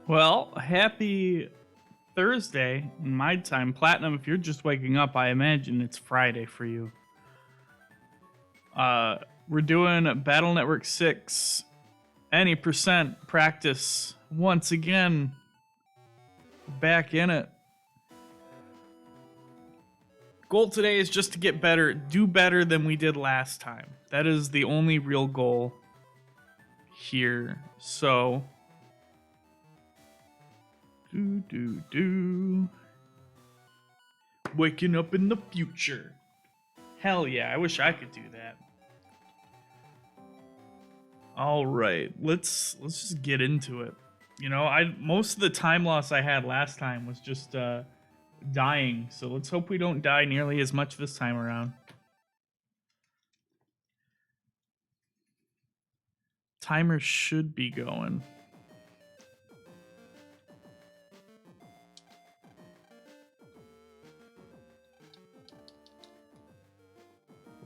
Well, happy Thursday in my time. Platinum, if you're just waking up, I imagine it's Friday for you. We're doing Battle Network 6 any percent practice once again. Back in it. Goal today is just to get better, do better than we did last time. That is the only real goal here. So waking up in the future. Hell yeah, I wish I could do that. All right, let's just get into it. You know, most of the time loss I had last time was just dying, so let's hope we don't die nearly as much this time around. Timer should be going.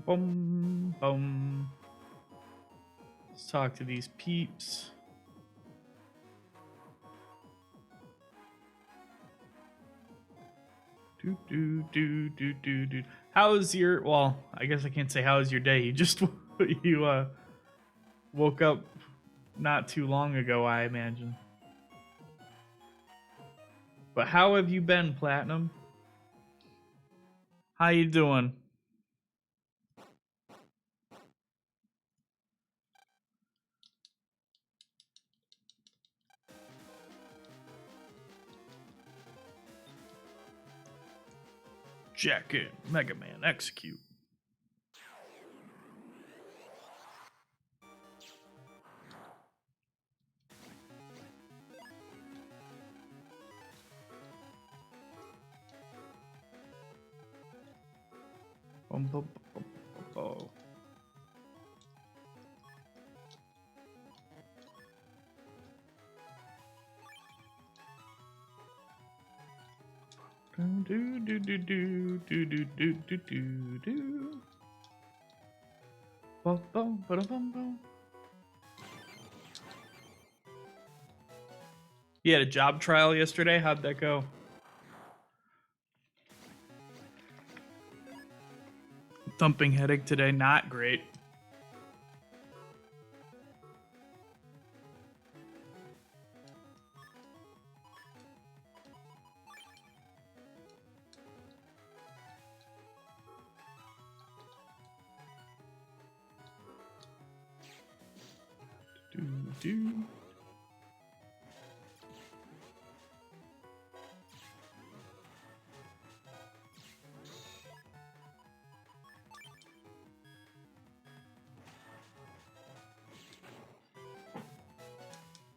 Boom, boom. Let's talk to these peeps. Do. How's your, well, I guess I can't say how was your day. You just, you woke up not too long ago, I imagine. But how have you been, Platinum? How you doing? Jack in, Mega Man, execute. Bum, bum, bum, bum, bum. You had a job trial yesterday. How'd that go? Thumping headache today. Not great. Do.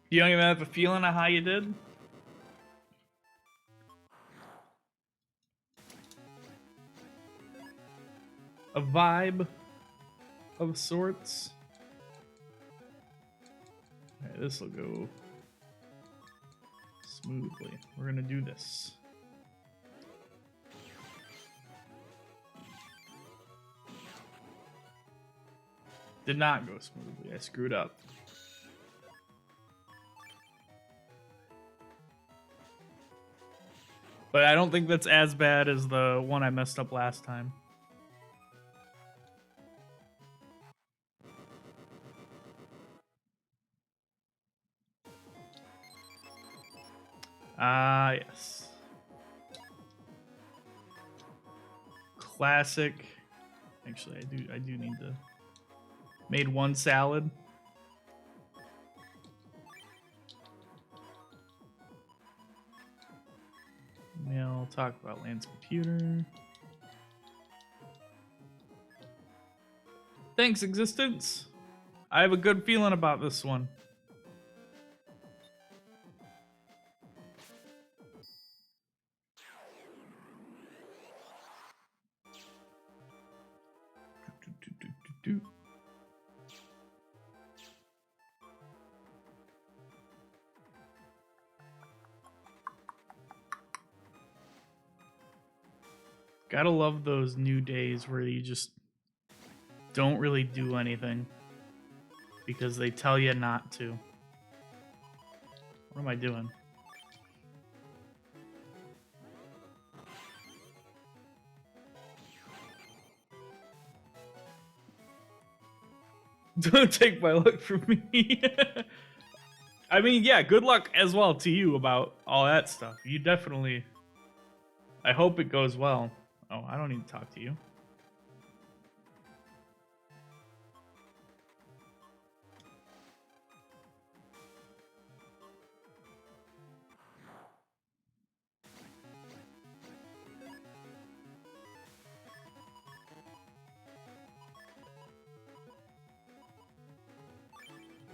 You don't even have a feeling of how you did? A vibe of sorts? Alright, this will go smoothly. We're gonna do this. Did not go smoothly. I screwed up. But I don't think that's as bad as the one I messed up last time. Ah, yes. Classic. Actually, I do need to. Made one salad. Email, talk about Lance computer. Thanks, existence. I have a good feeling about this one. Gotta love those new days where you just don't really do anything because they tell you not to. What am I doing? Don't take my luck from me. I mean, yeah, good luck as well to you about all that stuff. You definitely... I hope it goes well. Oh, I don't need to talk to you.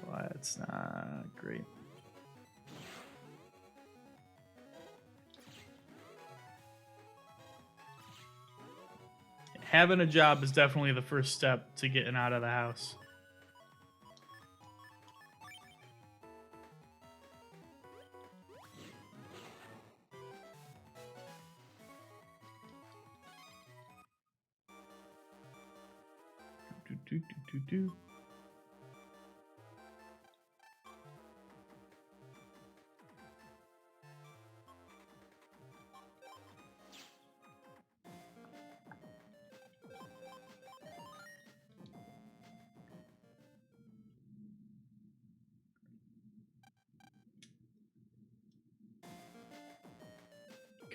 Well, that's not great. Having a job is definitely the first step to getting out of the house. Do.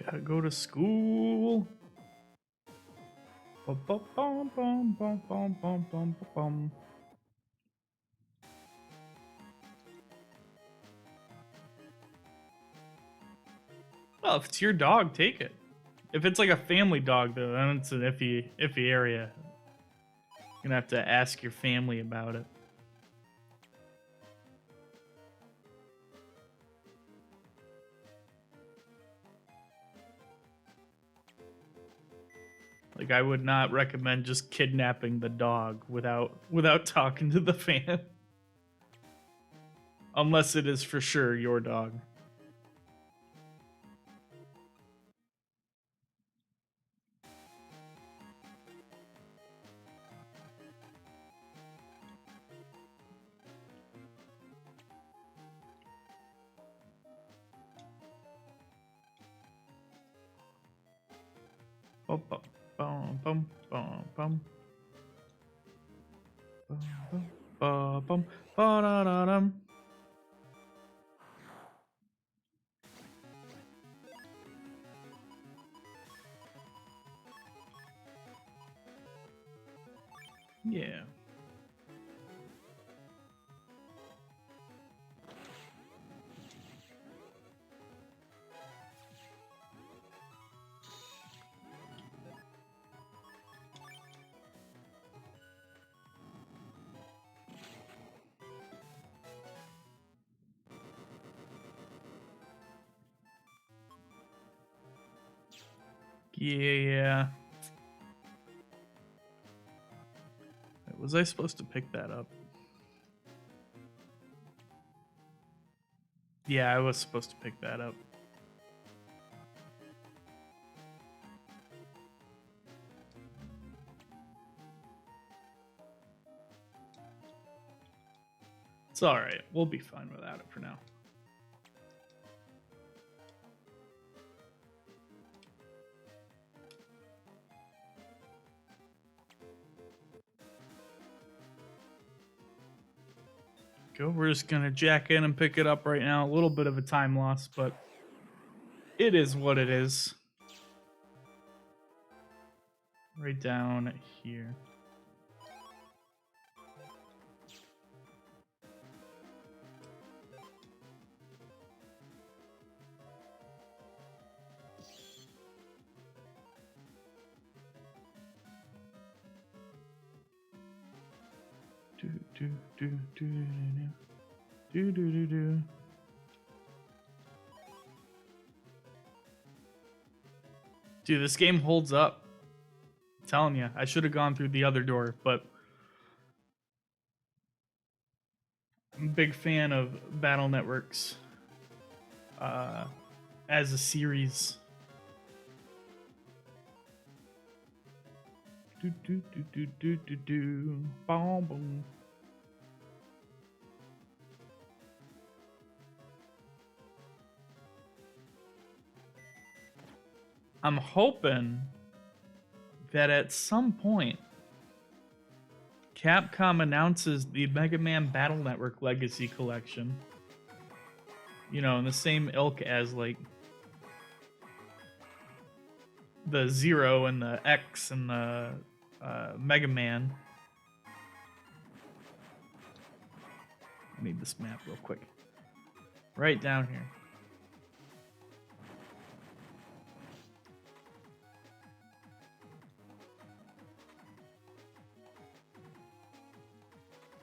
Gotta go to school. Bum, bum, bum, bum, bum, bum, bum, bum, bum. Well, if it's your dog, take it. If it's like a family dog, though, then it's an iffy area. You're gonna have to ask your family about it. Like, I would not recommend just kidnapping the dog without talking to the fan. Unless it is for sure your dog. Bum, bum, bum, bum, bum, bum. Bum, bum, bum, ba-da-da-dum. Yeah. Yeah. Was I supposed to pick that up? Yeah, I was supposed to pick that up. It's alright. We'll be fine without it for now. Go. We're just gonna jack in and pick it up right now. A little bit of a time loss, but it is what it is. Right down here. Dude, this game holds up. I'm telling you, I should have gone through the other door, but I'm a big fan of Battle Networks as a series. Boom, boom. I'm hoping that at some point Capcom announces the Mega Man Battle Network Legacy Collection. You know, in the same ilk as like the Zero and the X and the Mega Man. I need this map real quick. Right down here.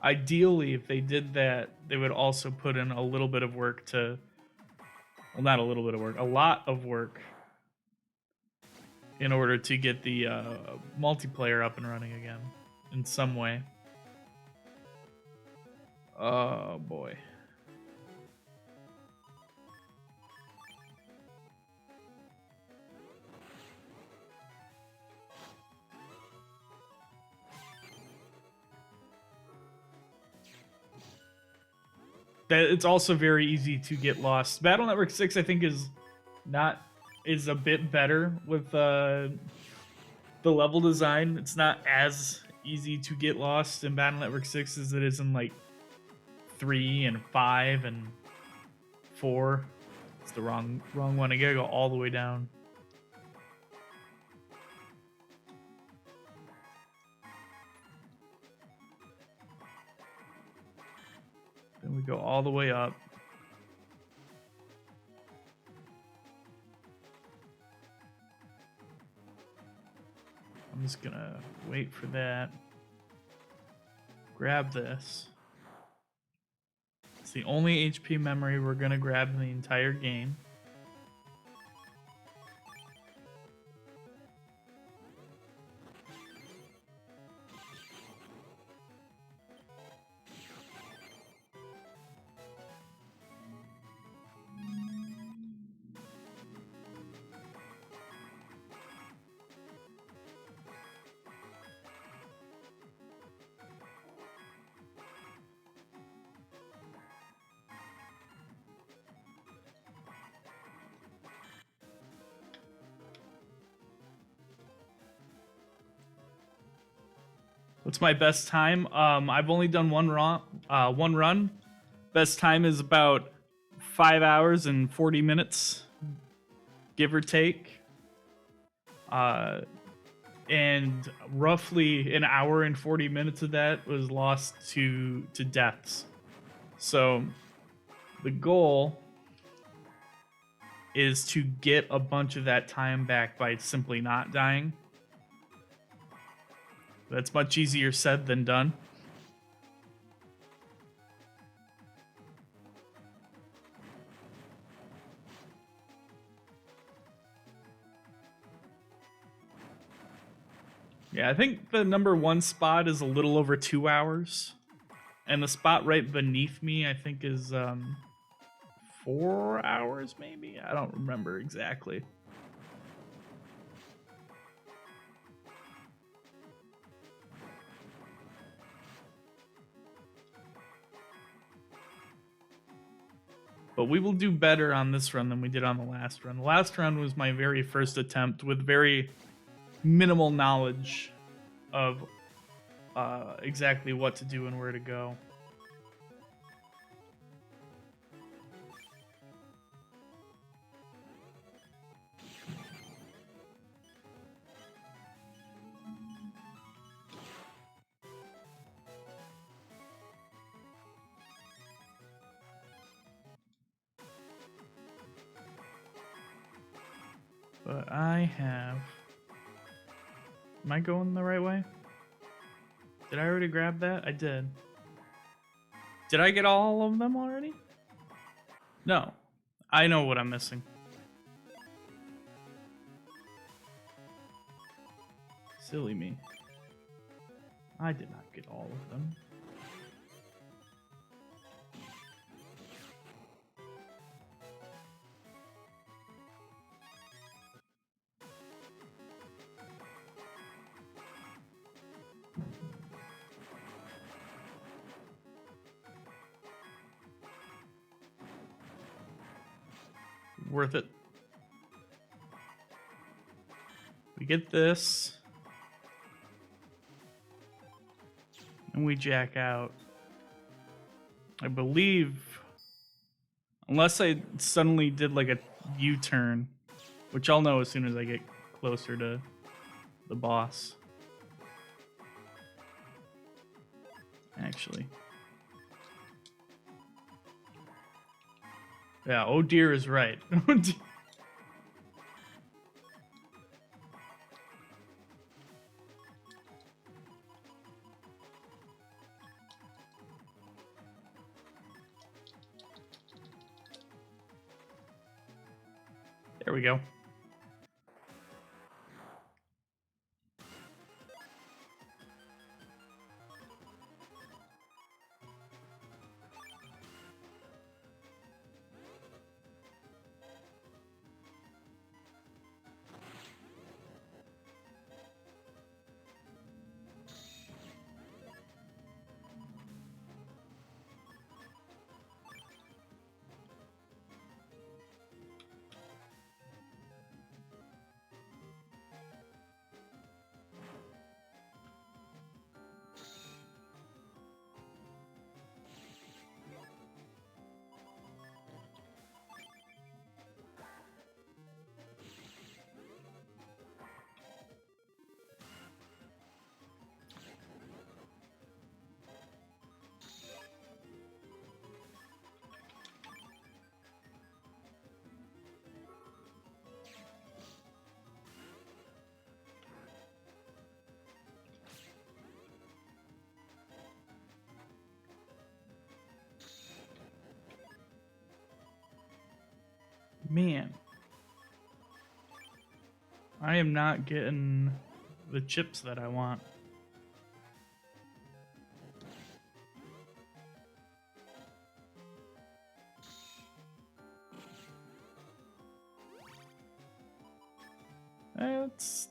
Ideally, if they did that, they would also put in a little bit of work to... Well, not a little bit of work. A lot of work in order to get the multiplayer up and running again in some way. Oh, boy. That it's also very easy to get lost. Battle Network 6, I think, is a bit better with the level design. It's not as easy to get lost in Battle Network 6 as it is in like 3 and 5 and 4. It's the wrong one. I gotta go all the way down. Then we go all the way up. I'm just gonna wait for that. Grab this. It's the only HP memory we're gonna grab in the entire game. What's my best time? I've only done one run. Best time is about 5 hours and 40 minutes, give or take. And roughly an hour and 40 minutes of that was lost to deaths. So the goal is to get a bunch of that time back by simply not dying. That's much easier said than done. Yeah, I think the #1 spot is a little over 2 hours. And the spot right beneath me, I think, is 4 hours, maybe? I don't remember exactly. But we will do better on this run than we did on the last run. The last run was my very first attempt with very minimal knowledge of exactly what to do and where to go. But I have... Am I going the right way? Did I already grab that? I did. Did I get all of them already? No. I know what I'm missing. Silly me. I did not get all of them. Worth it. We get this. And we jack out. I believe, unless I suddenly did like a U-turn, which I'll know as soon as I get closer to the boss. Actually. Yeah, oh dear is right. There we go. Man. I am not getting the chips that I want.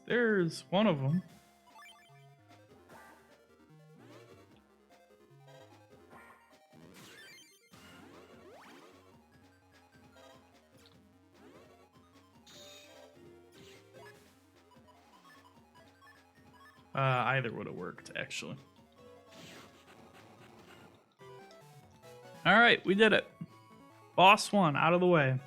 There's one of them. Either would have worked, actually. All right, we did it. Boss 1 out of the way.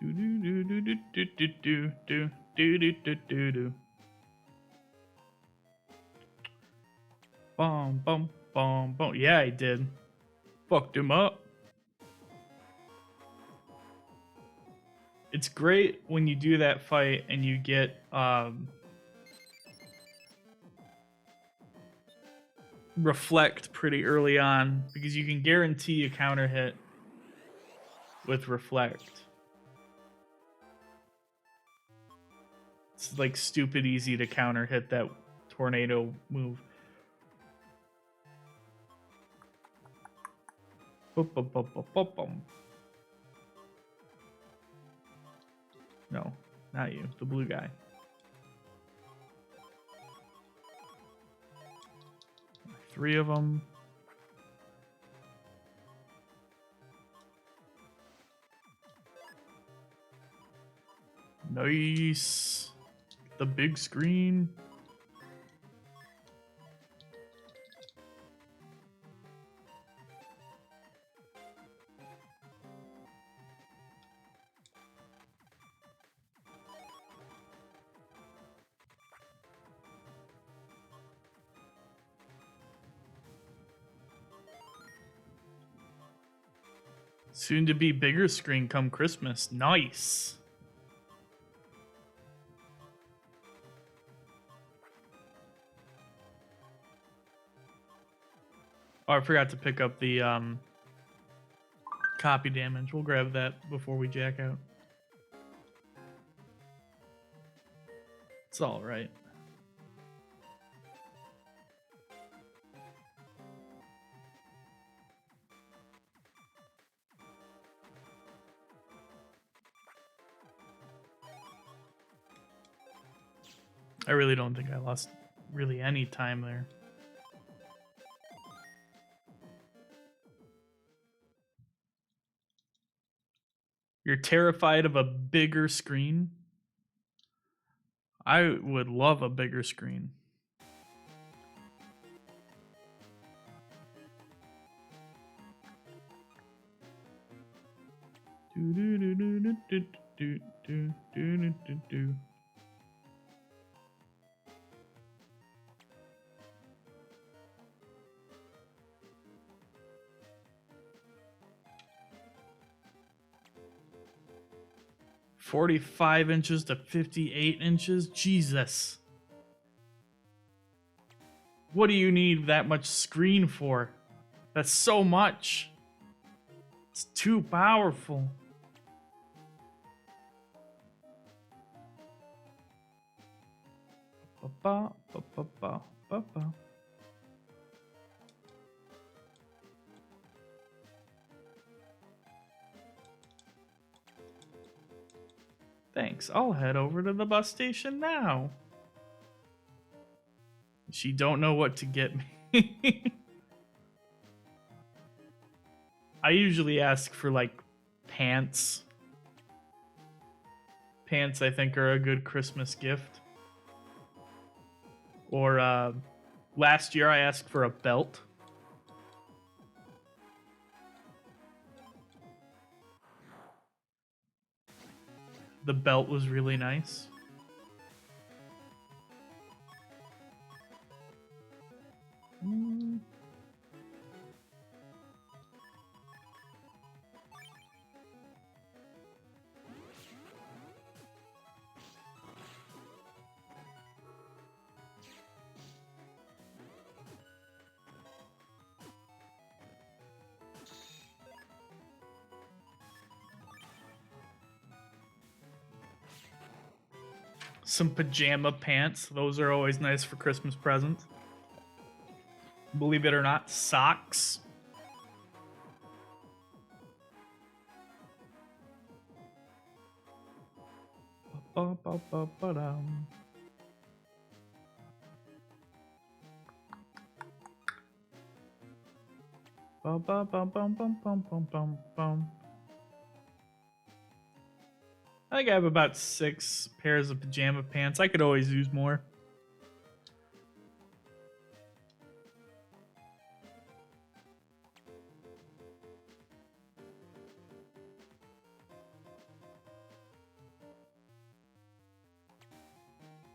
Do do do do do do do do do do do do do. Boom, boom, boom, boom. Yeah, I did. Fucked him up. It's great when you do that fight and you get reflect pretty early on because you can guarantee a counter hit with reflect. It's like stupid easy to counter hit that tornado move. No, not you, the blue guy. Three of them. Nice. The big screen. Soon to be bigger screen come Christmas. Nice. Oh, I forgot to pick up the copy damage. We'll grab that before we jack out. It's all right. I really don't think I lost really any time there. You're terrified of a bigger screen? I would love a bigger screen. Do do do do do do do do do do do. 45 inches to 58 inches? Jesus. What do you need that much screen for? That's so much. It's too powerful. Thanks. I'll head over to the bus station now. She don't know what to get me. I usually ask for like pants. Pants I think are a good Christmas gift. Or last year I asked for a belt. The belt was really nice. Mm. Some pajama pants. Those are always nice for Christmas presents. Believe it or not, socks. Ba-ba-ba-ba-dum. Ba-ba-bum-bum-bum-bum-bum-bum. I think I have about 6 pairs of pajama pants. I could always use more.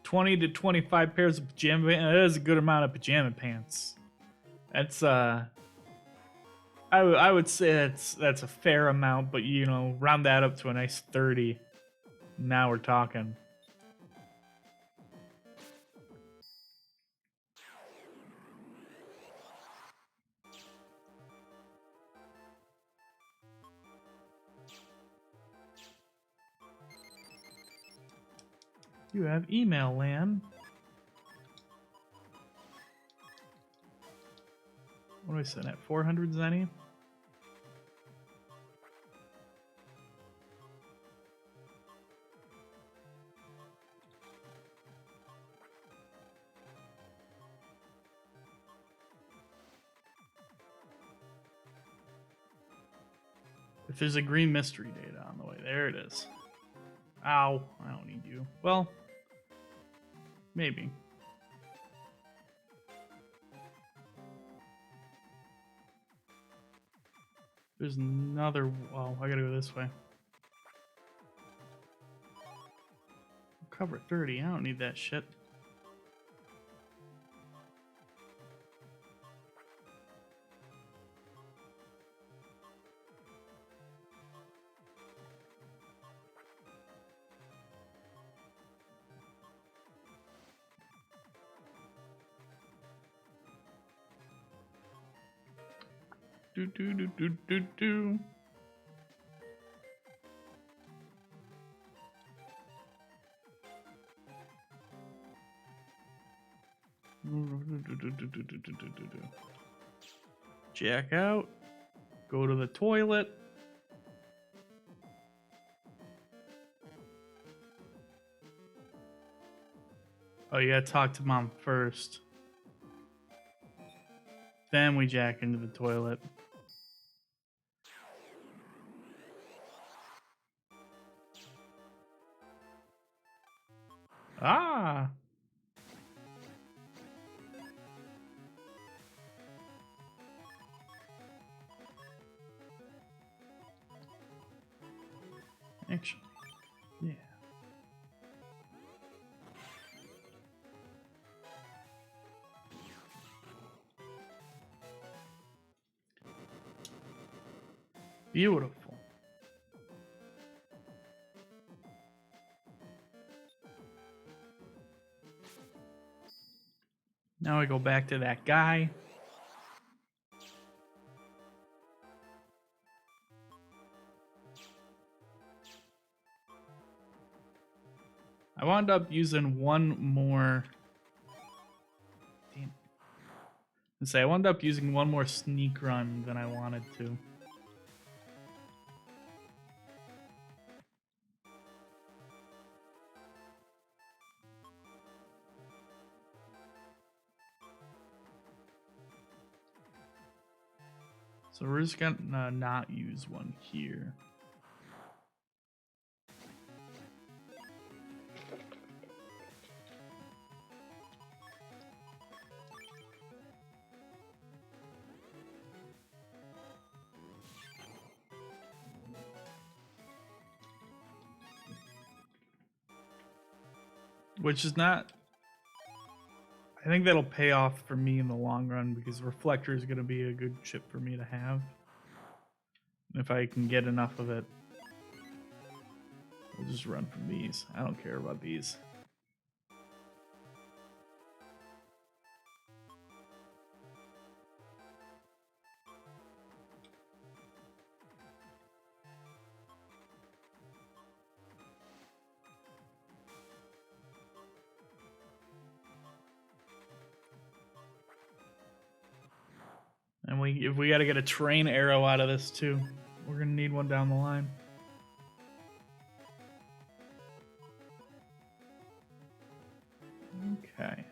$20 to $25 pairs of pajama pants. That is a good amount of pajama pants. That's I would say that's a fair amount, but you know, round that up to a nice 30. Now we're talking. You have email, Lan. What do I set at? 400 Zenny? If there's a green mystery data on the way, there it is. Ow, I don't need you. Well, maybe. There's another. Oh, I gotta go this way. Cover 30. I don't need that shit. Do do do do do do. Jack out. Go to the toilet. Oh, you gotta talk to mom first. Then we jack into the toilet. Ah! Actually, yeah. Beautiful. Now we go back to that guy. I wound up using one more. Damn. I wound up using one more sneak run than I wanted to. So we're just gonna not use one here. Which is not. I think that'll pay off for me in the long run because Reflector is going to be a good chip for me to have. If I can get enough of it, I'll just run from these. I don't care about these. And if we got to get a train arrow out of this too, we're gonna need one down the line. Okay.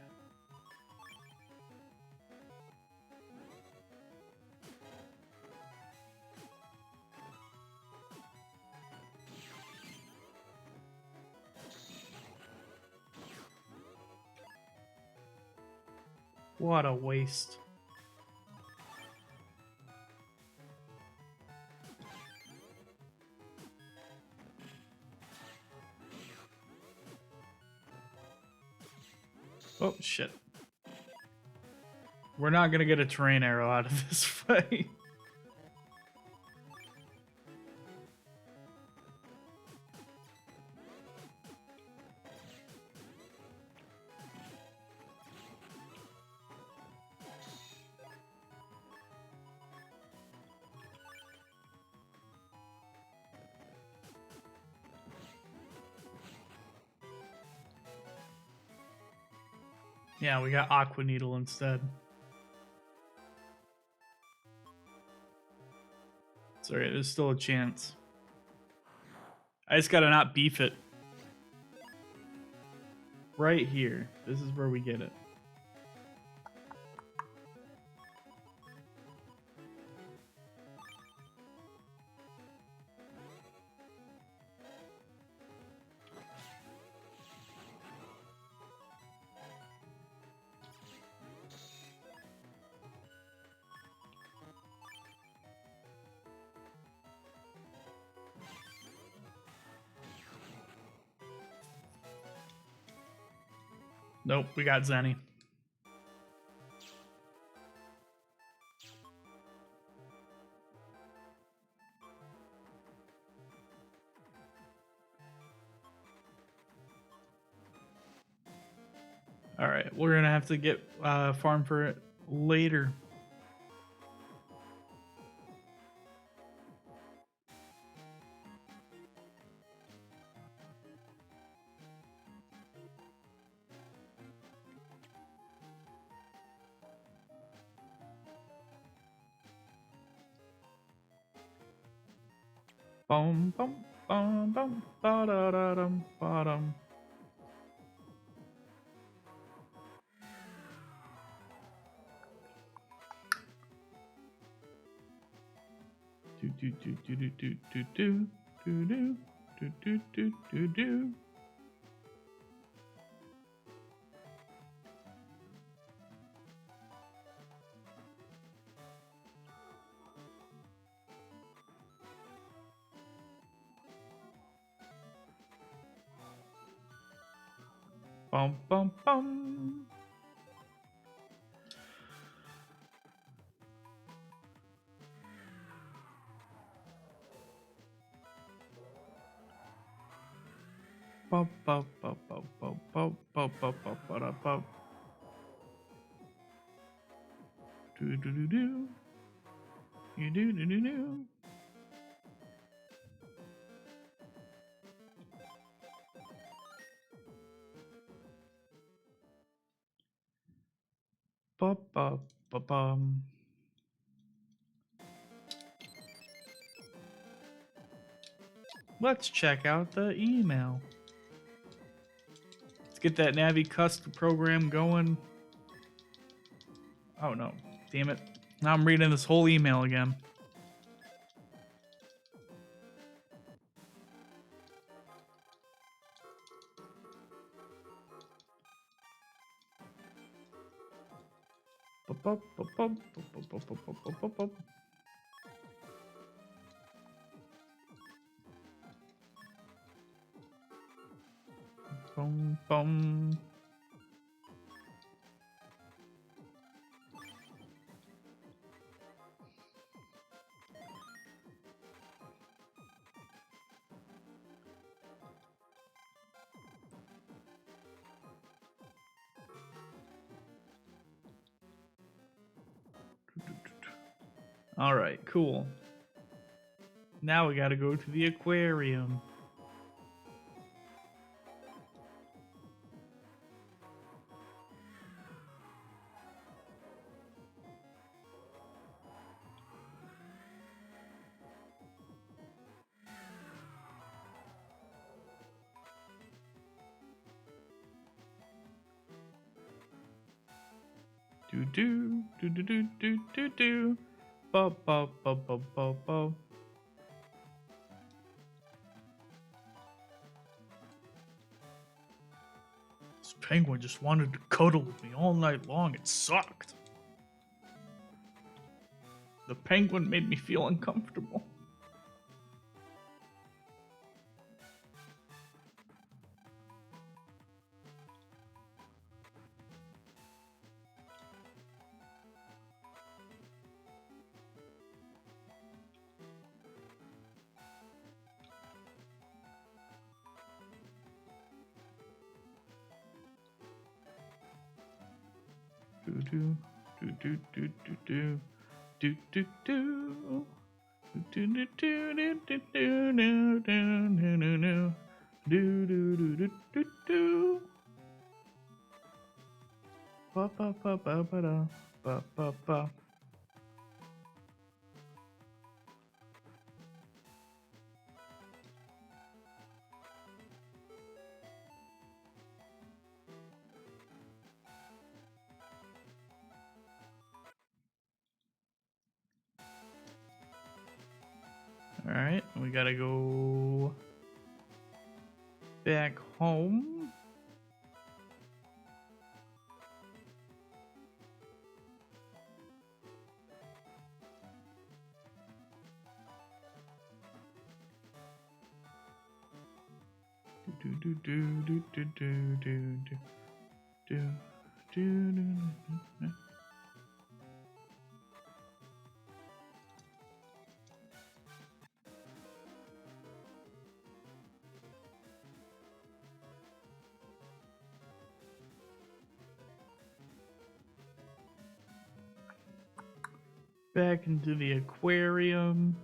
What a waste. Oh, shit. We're not gonna get a terrain arrow out of this fight. Yeah, we got Aqua Needle instead. Sorry, there's still a chance. I just gotta not beef it. Right here. This is where we get it. Nope, we got Zenny. All right, we're gonna have to get farm for it later. Bum bum bum bum ba da da dum ba dum. Do do do do do do do do do do do do do do. Bum bum bum. Bum bum bum bum bum bum bum bum bum ba da bum. Do do do do. You do do do do. Ba ba ba bum. Let's check out the email. Let's get that Navi custom program going. Oh no, damn it. Now I'm reading this whole email again. Bum, bum. All right, cool. Now we got to go to the aquarium. Do do do do do do do do. Ba ba ba ba ba ba. This penguin just wanted to cuddle with me all night long. It sucked. The penguin made me feel uncomfortable. Do do do do do do do do do do. Do do do do do do do do do do do do do do. Ba ba ba ba ba da. Ba ba ba. All right, we gotta go back home. Do do do do do do do do do do. Back into the aquarium.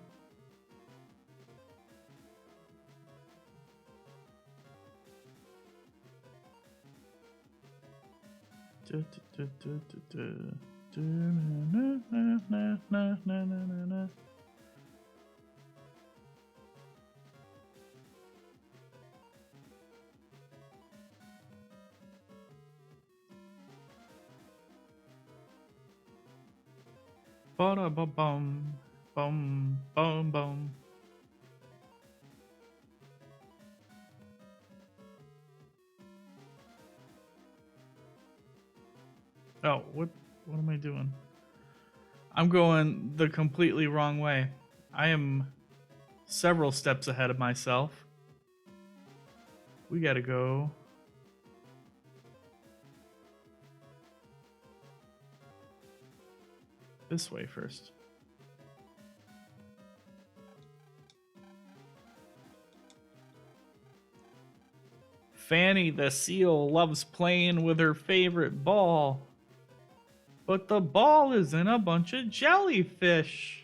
Ba ba bum bum bum bum. Oh, what am I doing? I'm going the completely wrong way. I am several steps ahead of myself. We gotta go this way first. Fanny the seal loves playing with her favorite ball, but the ball is in a bunch of jellyfish.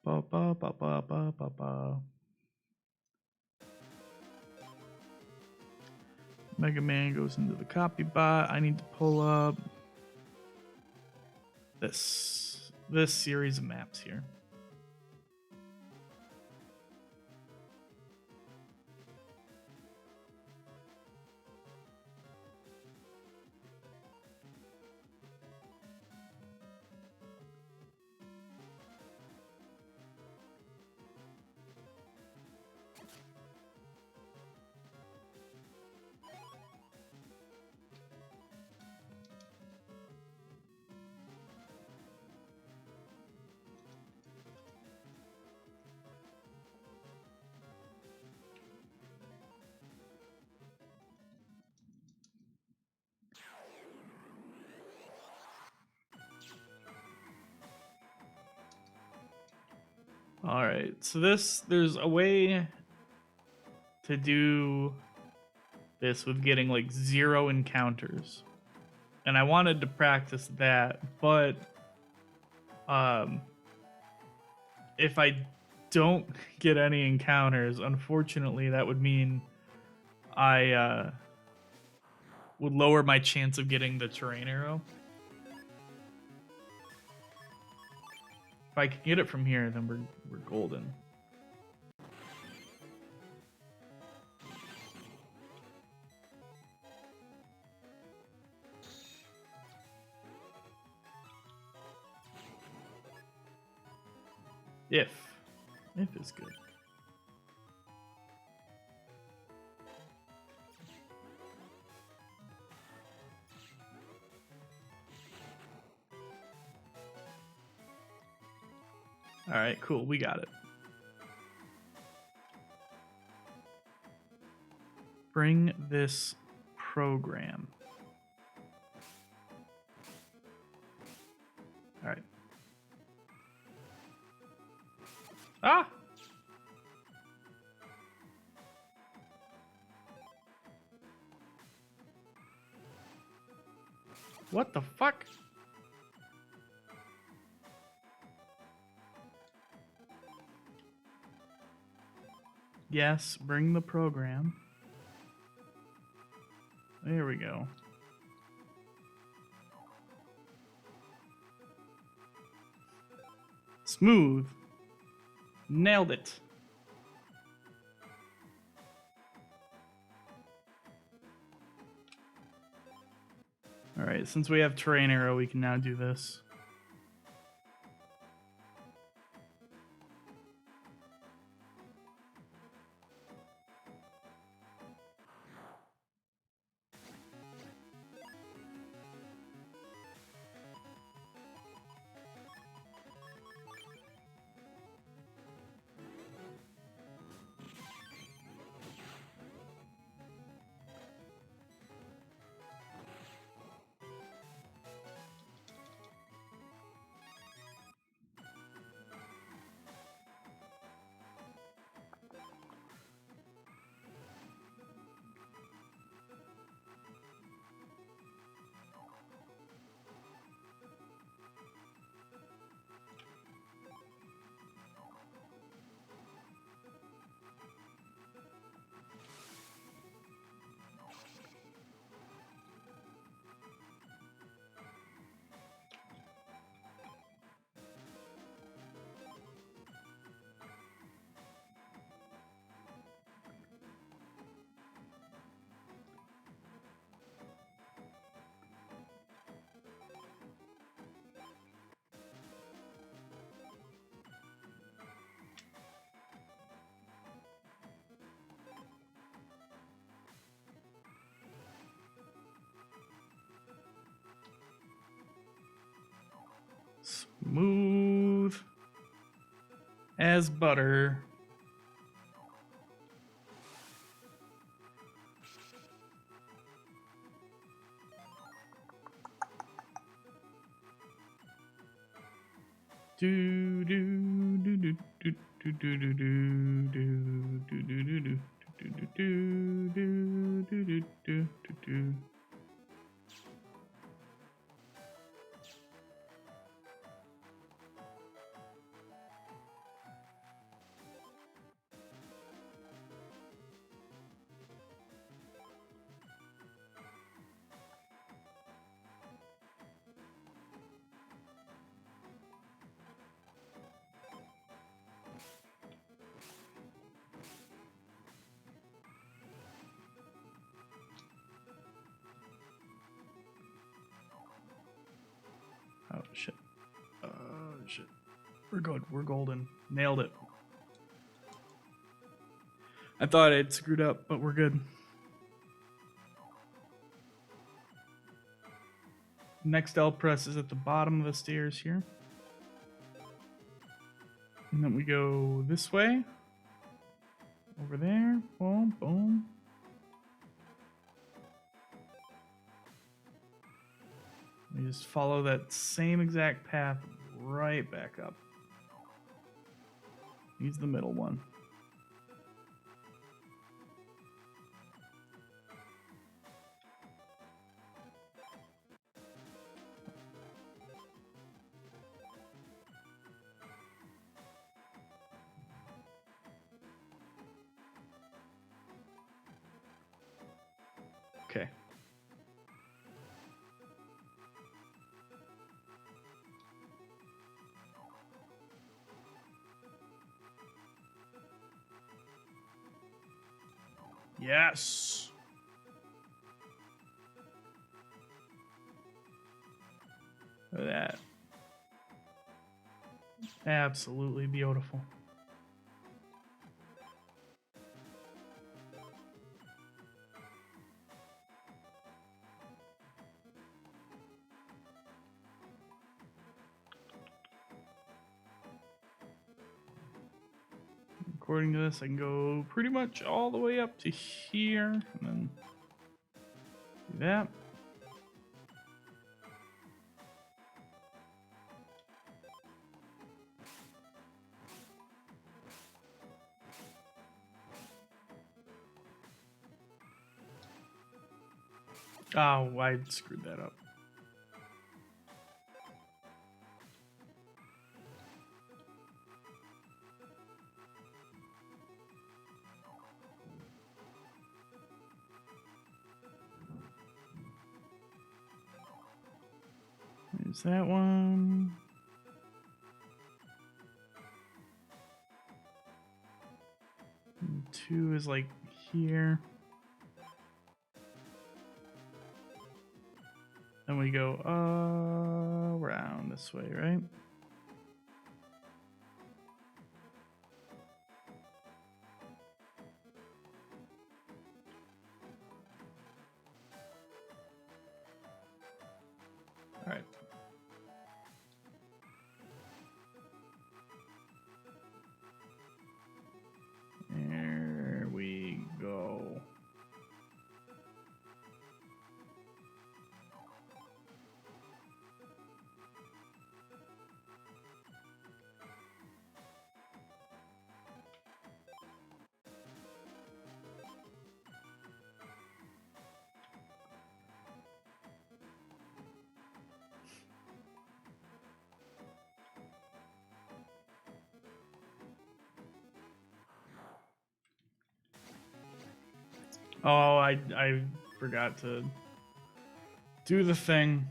Ba ba ba ba ba ba ba. Mega Man goes into the copy bot. I need to pull up this series of maps here. All right, so there's a way to do this with getting like 0 encounters, and I wanted to practice that, but if I don't get any encounters, unfortunately, that would mean I would lower my chance of getting the terrain arrow. If I can get it from here, then we're golden. If is good. All right, cool. We got it. Bring this program. All right. Ah! What the fuck? Yes, bring the program. There we go. Smooth. Nailed it. All right, since we have terrain arrow, we can now do this. Smooth as butter. Do do do do do do do do do do do do do do do do do do do. Oh shit. Oh shit. We're good. We're golden. Nailed it. I thought I'd screwed up, but we're good. Next L press is at the bottom of the stairs here. And then we go this way. Over there. Boom, boom. We just follow that same exact path right back up. Use the middle one. Okay. Yes. Look at that. Absolutely beautiful. According to this, I can go pretty much all the way up to here, and then do that. Oh, I screwed that up. There's that one. And 2 is like here. Then we go around this way, right? All right. There we go. Oh, I forgot to do the thing.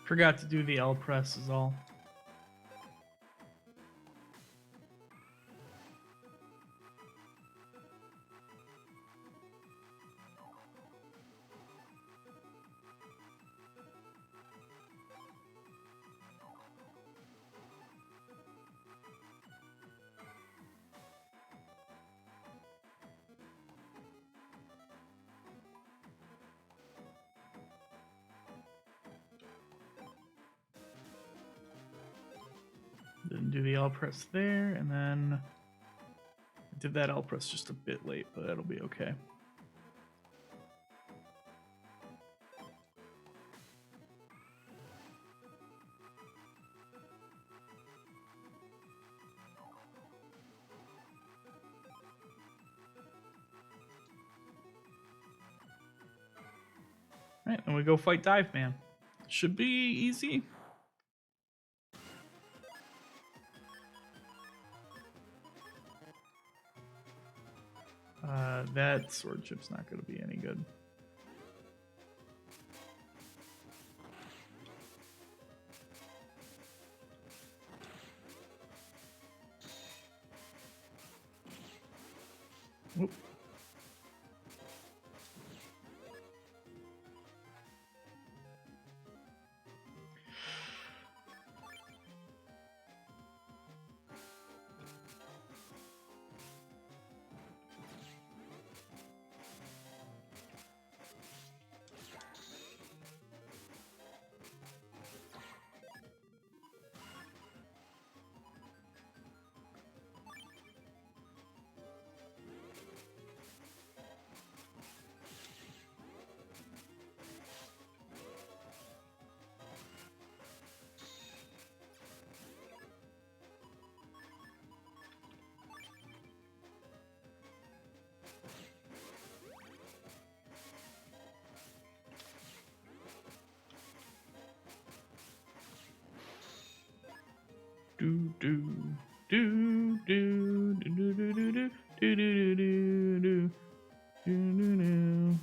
Forgot to do the L press is all. Didn't do the L press there, and then I did that L press just a bit late, but that'll be okay. All right, and we go fight Dive Man. Should be easy. That sword chip's not going to be any good. Whoop. Do do do do do do do do do do do do do do do.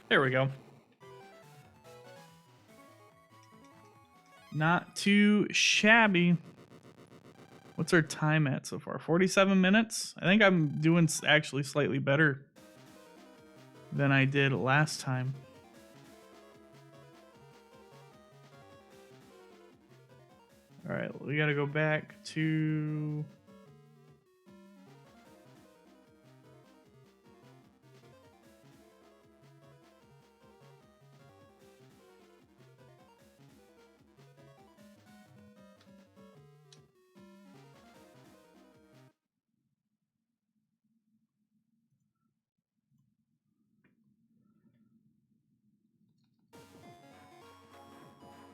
There we go. Not too shabby. What's our time at so far? 47 minutes? I think I'm doing actually slightly better than I did last time. All right, we got to go back to...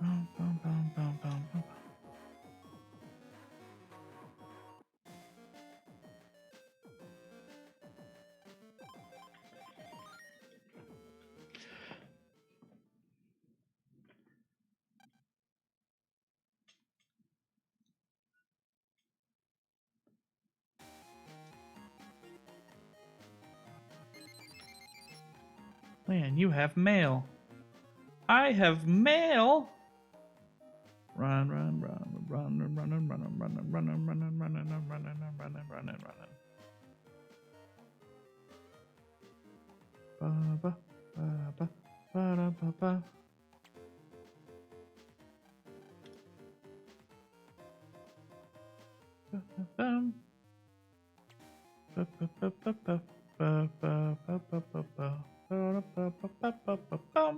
Bum, bum, bum, bum, bum, bum. Man, you have mail. I have mail. Run, run, run, run, run, run, run, run, run, run, run, run, run, run, run, run, run, run, run. Ba ba ba ba ba ba ba. Bum. Ba ba ba ba ba ba ba ba ba ba ba. Ba ba ba ba ba ba bum.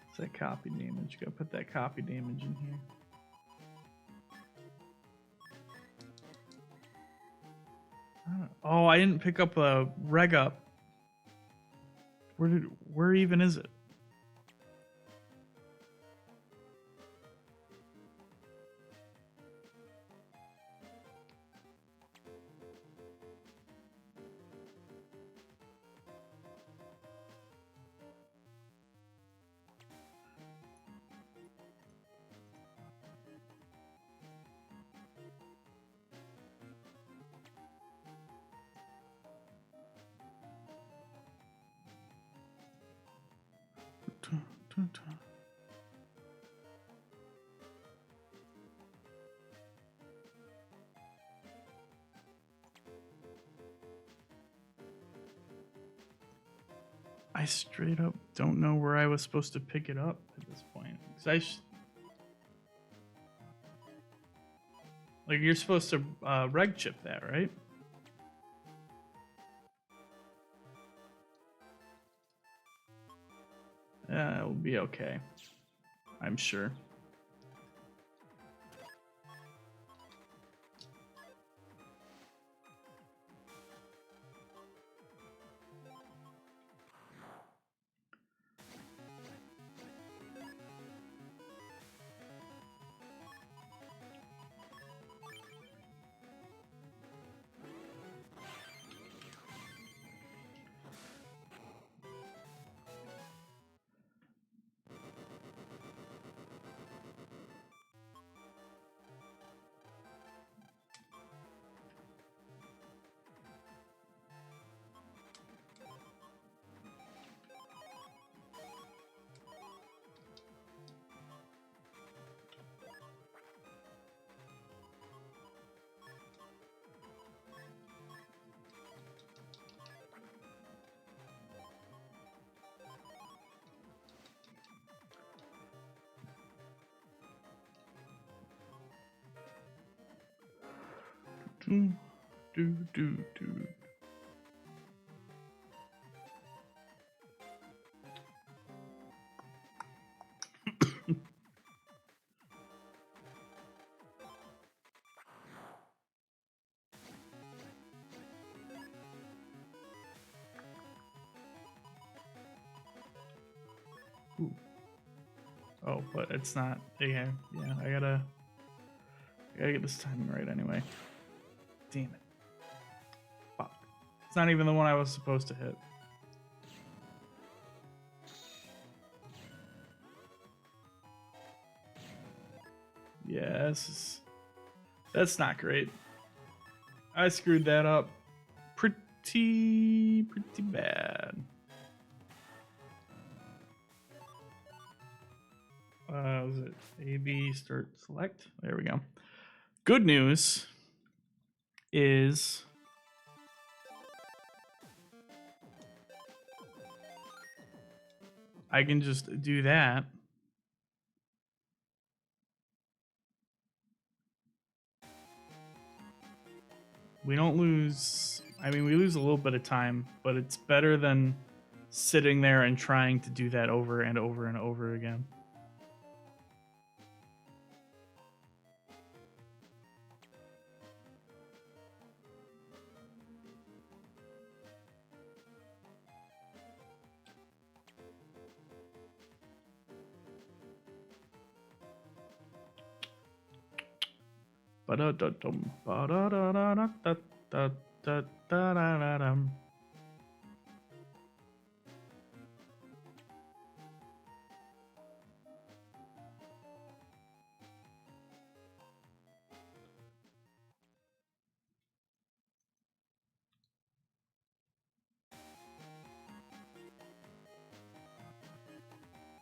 It's that copy damage. Gotta put that copy damage in here. Oh, I didn't pick up a reg up. Where even is it? I straight up don't know where I was supposed to pick it up at this point. 'Cause like you're supposed to reg chip that, right? Yeah, it'll be okay. I'm sure. Do. Ooh. Oh, but it's not. Yeah, I gotta get this timing right anyway. Damn it. Fuck. It's not even the one I was supposed to hit. Yeah, that's not great. I screwed that up pretty bad. How's it? A, B, start, select. There we go. Good news is I can just do that. We don't lose. I mean, we lose a little bit of time, but it's better than sitting there and trying to do that over and over and over again. Ba-da-da-dum, ba-da-da-da-da-da-da-da-da-da-dum.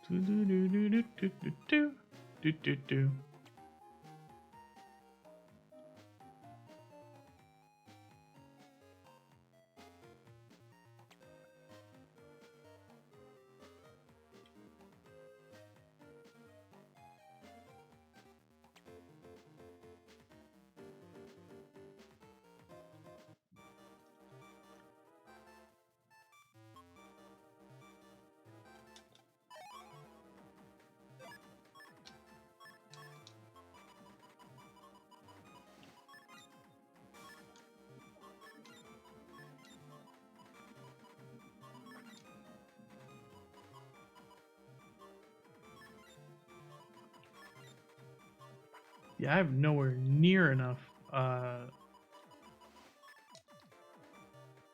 Do-do-do-do-do-do-do-do. Yeah, I have nowhere near enough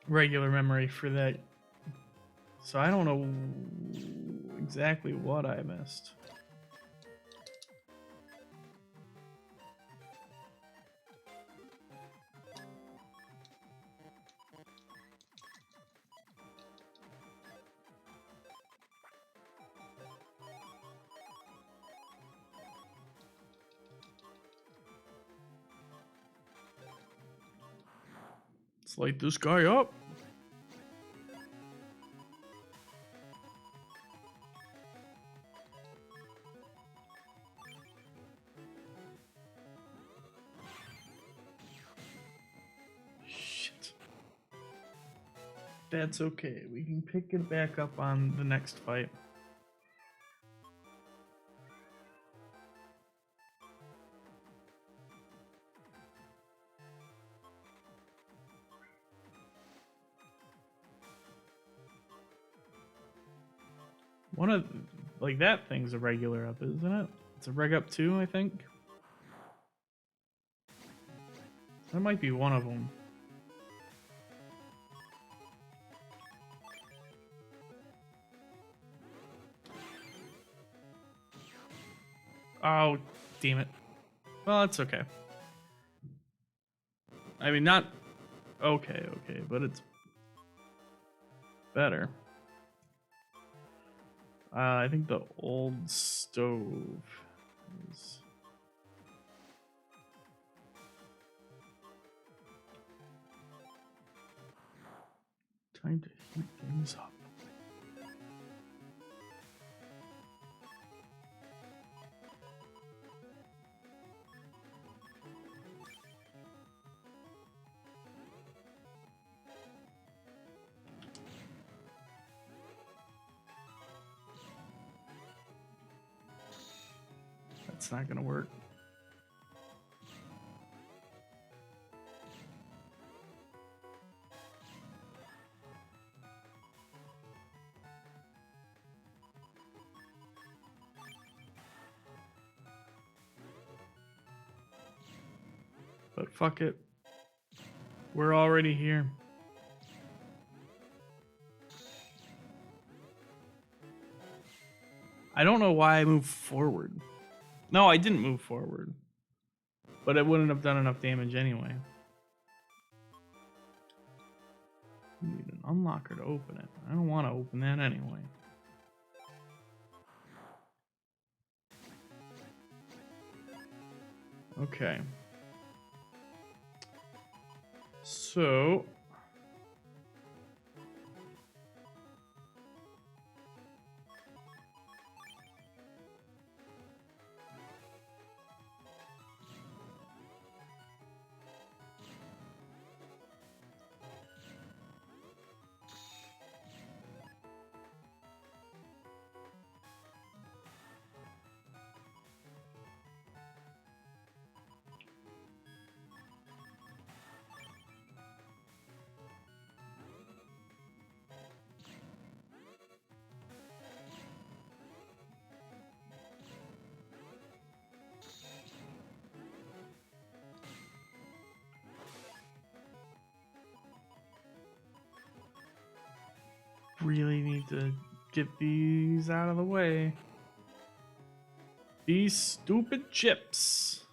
regular memory for that. So I don't know exactly what I missed. Let's light this guy up. Shit. That's okay. We can pick it back up on the next fight. One of, like, that thing's a regular up, isn't it? It's a reg up 2, I think. That might be one of them. Oh, damn it. Well, it's okay. I mean, not okay, but it's better. I think the old stove is... Time to heat things up. That's not gonna work. But fuck it. We're already here. I don't know why I moved forward. No, I didn't move forward. But it wouldn't have done enough damage anyway. You need an unlocker to open it. I don't want to open that anyway. Okay. So really need to get these out of the way. These stupid chips.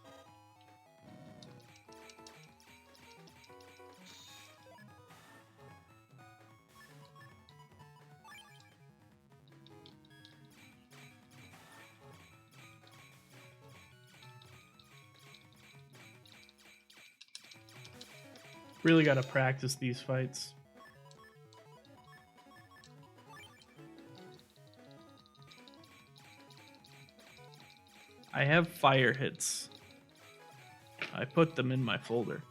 Really got to practice these fights. I have fire hits. I put them in my folder.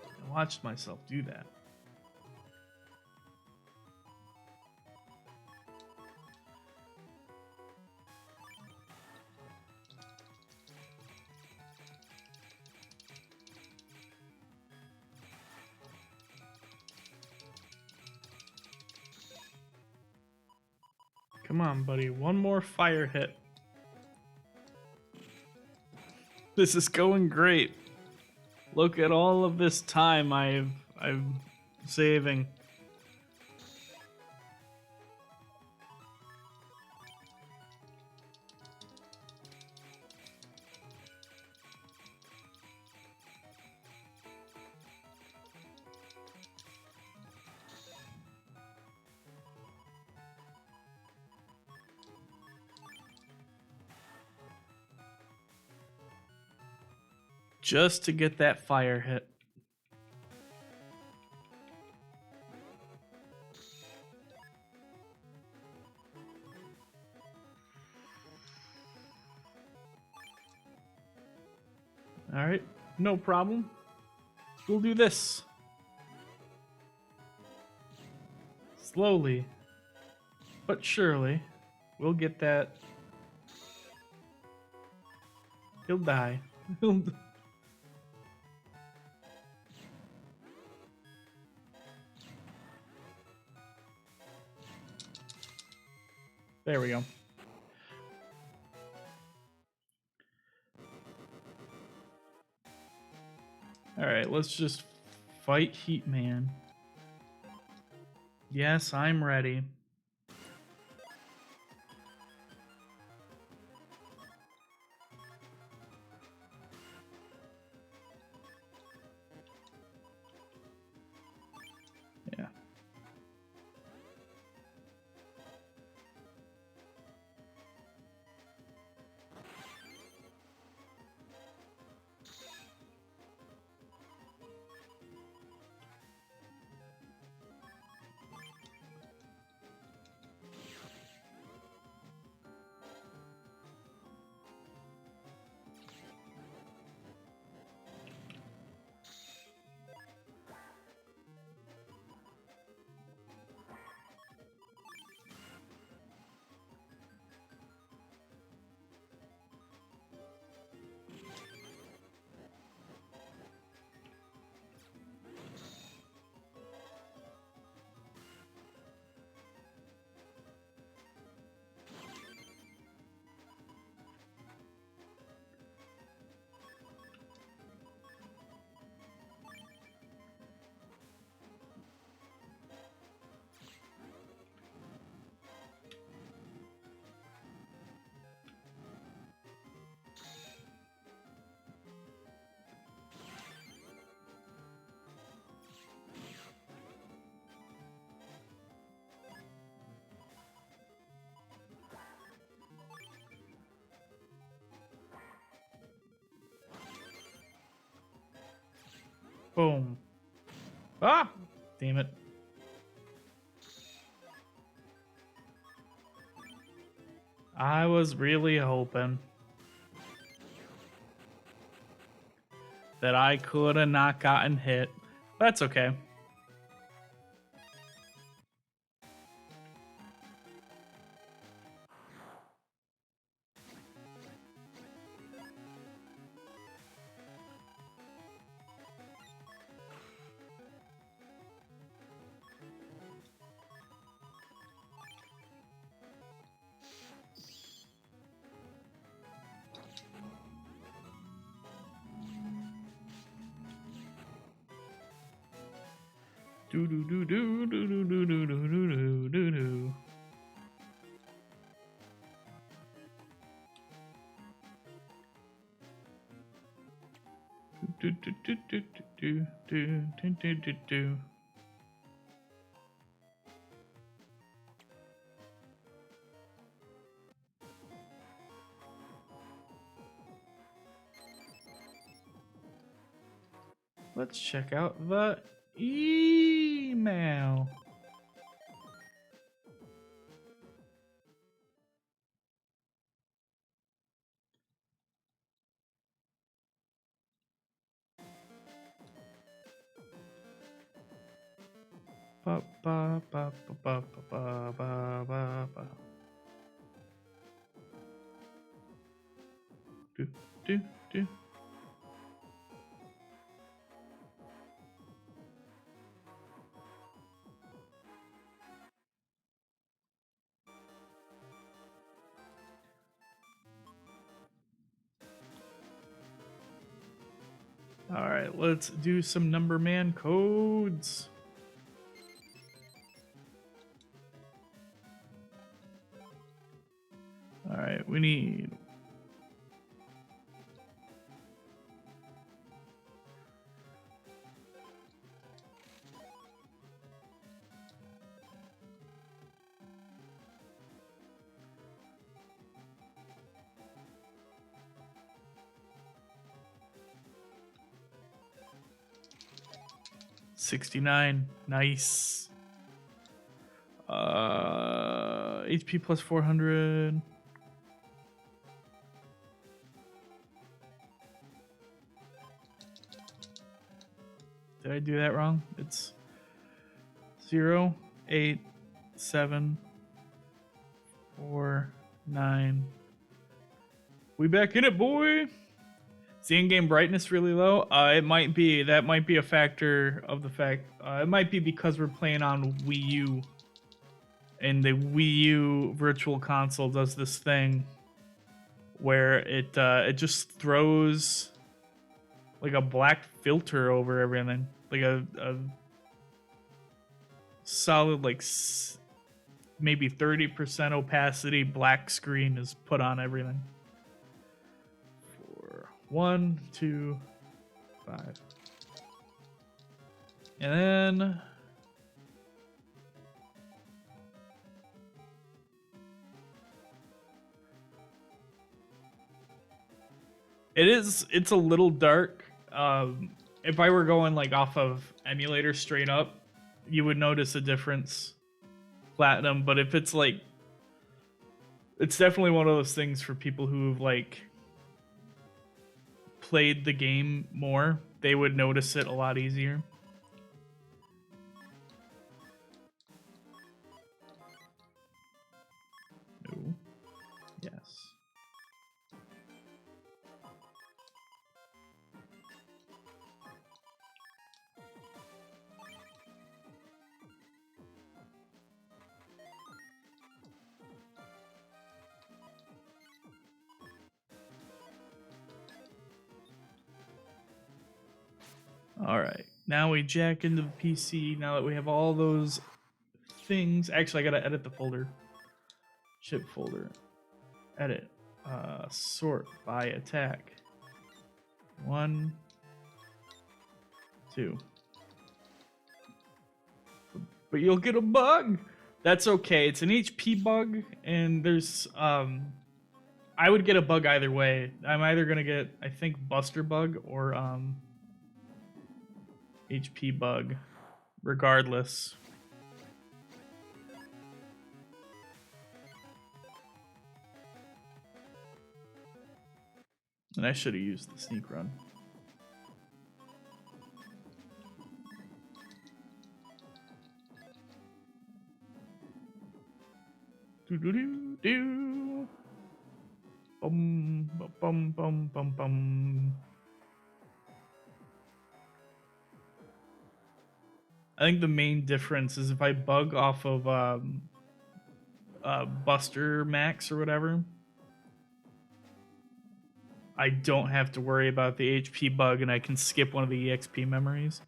I watched myself do that. Come on, buddy. One more fire hit. This is going great. Look at all of this time I'm saving. Just to get that fire hit. Alright, no problem. We'll do this. Slowly, but surely, we'll get that. He'll die. There we go. Alright, let's just fight Heat Man. Yes, I'm ready. Yeah. Boom. Ah! Damn it. I was really hoping that I could have not gotten hit. That's okay. Do do do do do do do do do do do do. Do do do do do do do do do do. Let's check out the email. Ba ba ba ba ba ba ba ba ba. Do do do. All right, let's do some number man codes. All right, we need 69. Nice. HP plus 400. Did I do that wrong? It's 0, 8, 7, 4, 9. We back in it, boy. Is the in-game brightness really low? It might be. That might be a factor of the fact. It might be because we're playing on Wii U, and the Wii U Virtual Console does this thing where it just throws like a black filter over everything, like a solid like maybe 30% opacity black screen is put on everything. 1, 2, 5. And then it's a little dark. If I were going like off of emulator straight up, you would notice a difference. Platinum, but if it's like, it's definitely one of those things for people who've like played the game more, they would notice it a lot easier. No. Yes. All right, now we jack into the PC. Now that we have all those things, actually, I gotta edit the folder. Chip folder, edit, sort by attack. 1, 2. But you'll get a bug. That's okay. It's an HP bug, and there's I would get a bug either way. I'm either gonna get, I think, Buster Bug or HP bug, regardless. And I should have used the sneak run. Do do do do. Bum bum bum bum bum. I think the main difference is if I bug off of Buster Max or whatever, I don't have to worry about the HP bug and I can skip one of the EXP memories.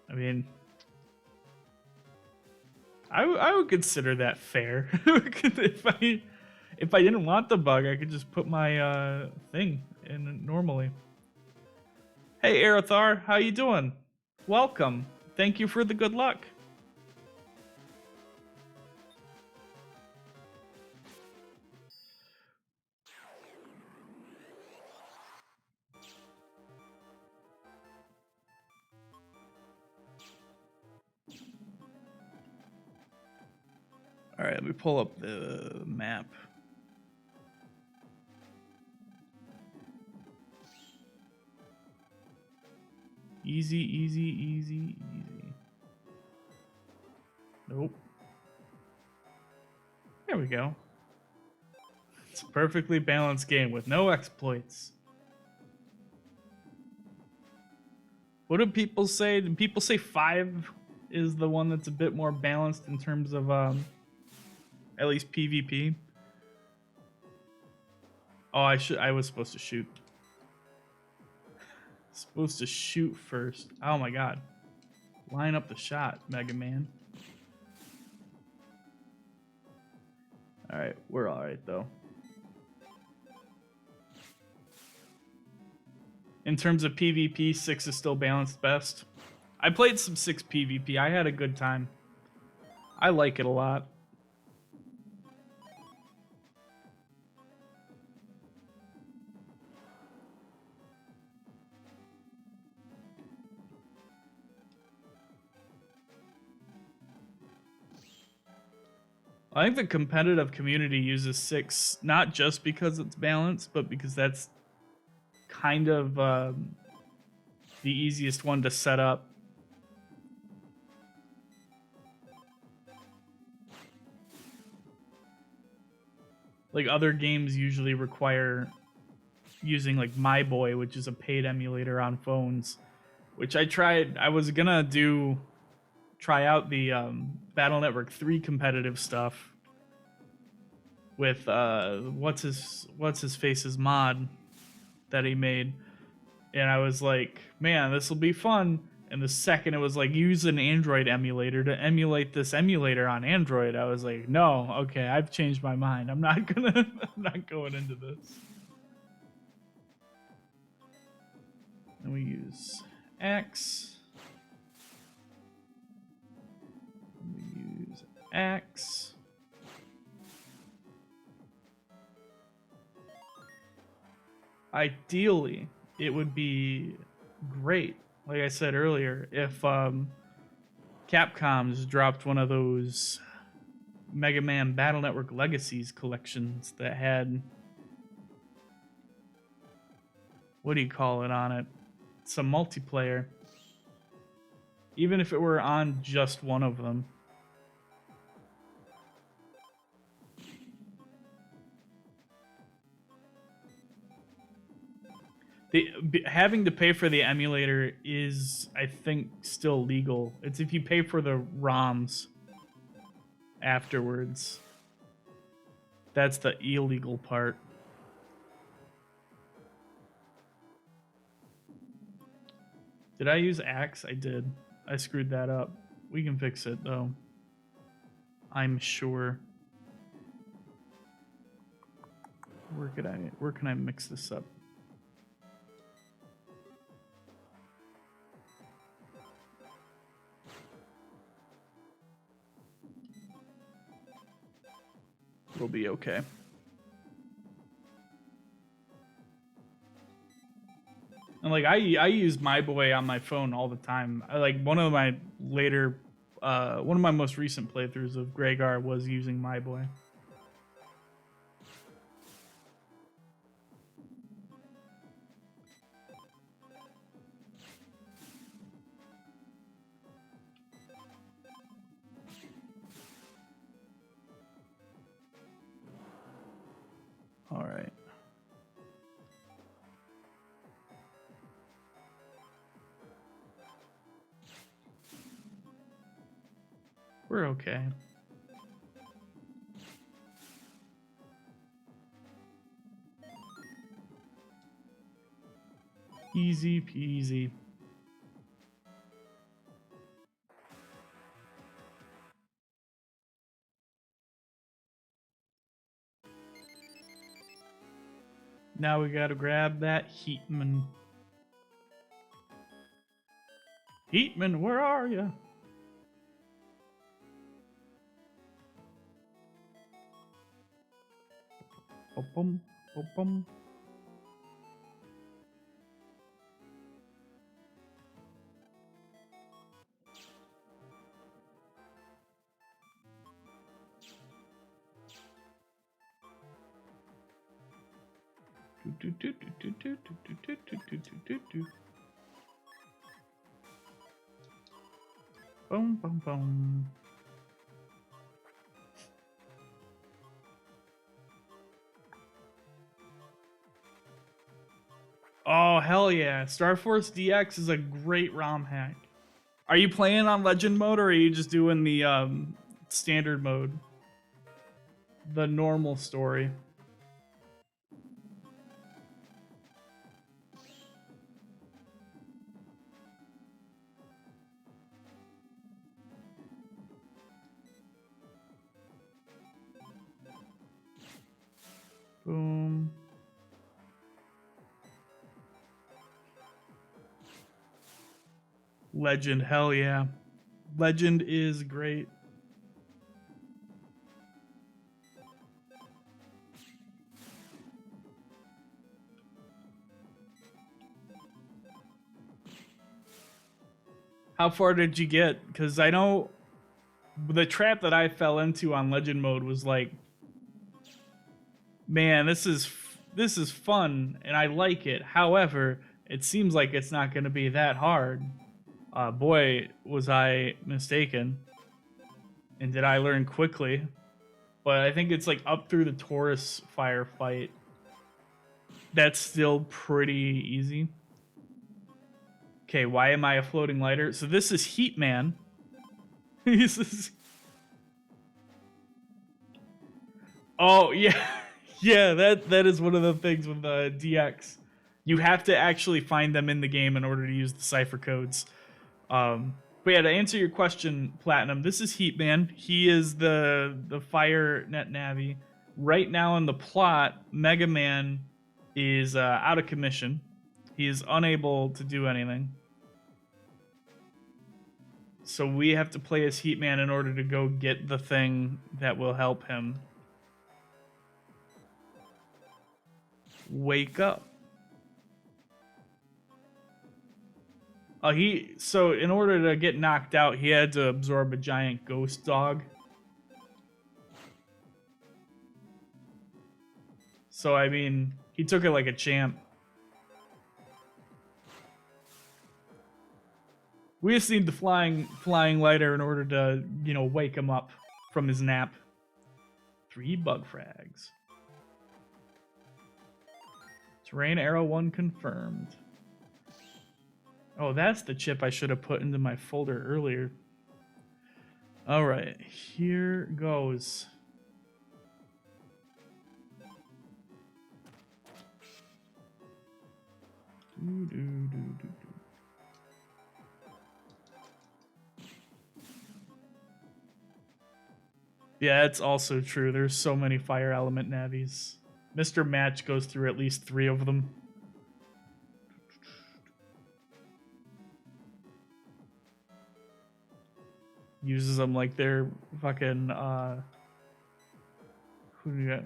I mean, I would consider that fair. if I didn't want the bug, I could just put my thing in normally. Hey Arathar, how you doing? Welcome. Thank you for the good luck. All right, let me pull up the map. Easy, easy, easy, easy. Nope. There we go. It's a perfectly balanced game with no exploits. What do people say? Do people say 5 is the one that's a bit more balanced in terms of at least PvP? Oh, I was supposed to shoot. Supposed to shoot first. Oh my god. Line up the shot, Mega Man. Alright, we're alright though. In terms of PvP, 6 is still balanced best. I played some 6 PvP. I had a good time. I like it a lot. I think the competitive community uses 6 not just because it's balanced, but because that's kind of the easiest one to set up. Like other games usually require using like MyBoy, which is a paid emulator on phones, which I tried. I was gonna try out the Battle Network 3 competitive stuff with what's his face's mod that he made, and I was like, man, this will be fun. And the second it was like, use an Android emulator to emulate this emulator on Android, I was like, no, okay, I've changed my mind. I'm not going into this. And we use X. We use X. Ideally, it would be great, like I said earlier, if Capcom's dropped one of those Mega Man Battle Network Legacies collections that had, what do you call it on it? Some multiplayer. Even if it were on just one of them. Having to pay for the emulator is, I think, still legal. It's if you pay for the ROMs afterwards. That's the illegal part. Did I use Axe? I did. I screwed that up. We can fix it, though. I'm sure. Where can I mix this up? It'll be okay. And like I use My Boy on my phone all the time. I like one of my most recent playthroughs of Gregar was using My Boy. All right. We're okay. Easy peasy. Now we gotta grab that Heatman. Heatman, where are you? Bum, bum, bum. Boom, boom, boom. Oh, hell yeah. Star Force DX is a great ROM hack. Are you playing on Legend mode or are you just doing the standard mode? The normal story. Boom. Legend, hell yeah. Legend is great. How far did you get? Because I know the trap that I fell into on Legend mode was like, man, this is fun and I like it. However, it seems like it's not going to be that hard. Boy, was I mistaken. And did I learn quickly? But I think it's like up through the Taurus firefight. That's still pretty easy. Okay, why am I a floating lighter? So this is Heatman. Oh yeah, yeah. That is one of the things with the DX. You have to actually find them in the game in order to use the cipher codes. But yeah, to answer your question, Platinum, this is Heatman. He is the Fire Net Navi. Right now in the plot, Mega Man is out of commission. He is unable to do anything. So we have to play as Heatman in order to go get the thing that will help him. Wake up. So in order to get knocked out, he had to absorb a giant ghost dog. So I mean, he took it like a champ. We just need the flying lighter in order to, wake him up from his nap. 3 bug frags. Terrain arrow 1 confirmed. Oh, that's the chip I should have put into my folder earlier. All right, here goes. Yeah, it's also true. There's so many fire element navies. Mr. Match goes through at least 3 of them. Uses them like they're fucking who do you got?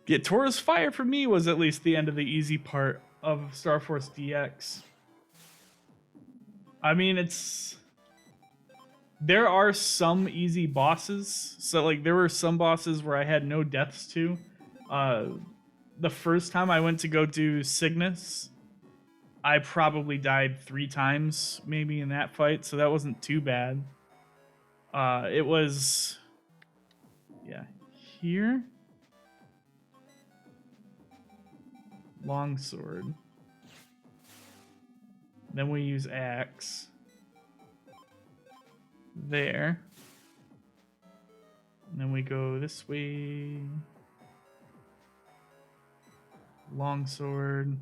Yeah, Taurus Fire for me was at least the end of the easy part of Star Force DX. I mean, there are some easy bosses. So like there were some bosses where I had no deaths to. The first time I went to go do Cygnus, I probably died 3 times maybe in that fight, so that wasn't too bad. It was, yeah, here. Longsword. Then we use axe. There. And then we go this way. Longsword.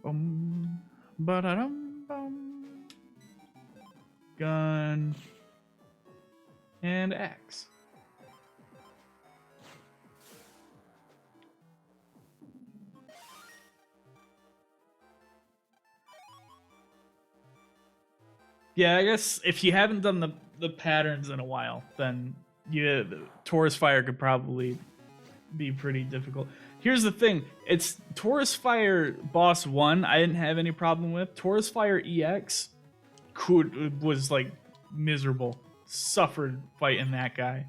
Boom. Ba-da-dum bum. Gun. And axe. Yeah, I guess if you haven't done the patterns in a while, then the Taurus Fire could probably be pretty difficult. Here's the thing: it's Taurus Fire Boss 1. I didn't have any problem with. Taurus Fire EX was like miserable. Suffered fighting that guy.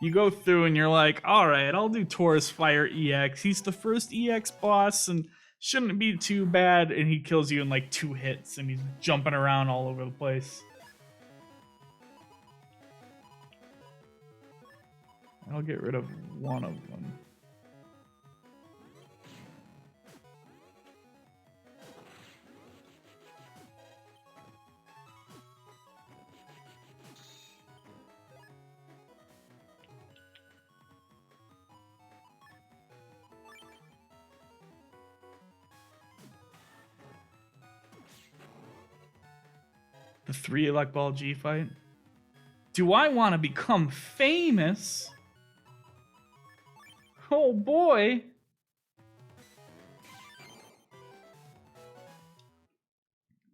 You go through and you're like, all right, I'll do Taurus Fire EX. He's the first EX boss and shouldn't be too bad. And he kills you in like 2 hits and he's jumping around all over the place. I'll get rid of one of them. The 3 Elect Ball G fight. Do I want to become famous? Oh boy.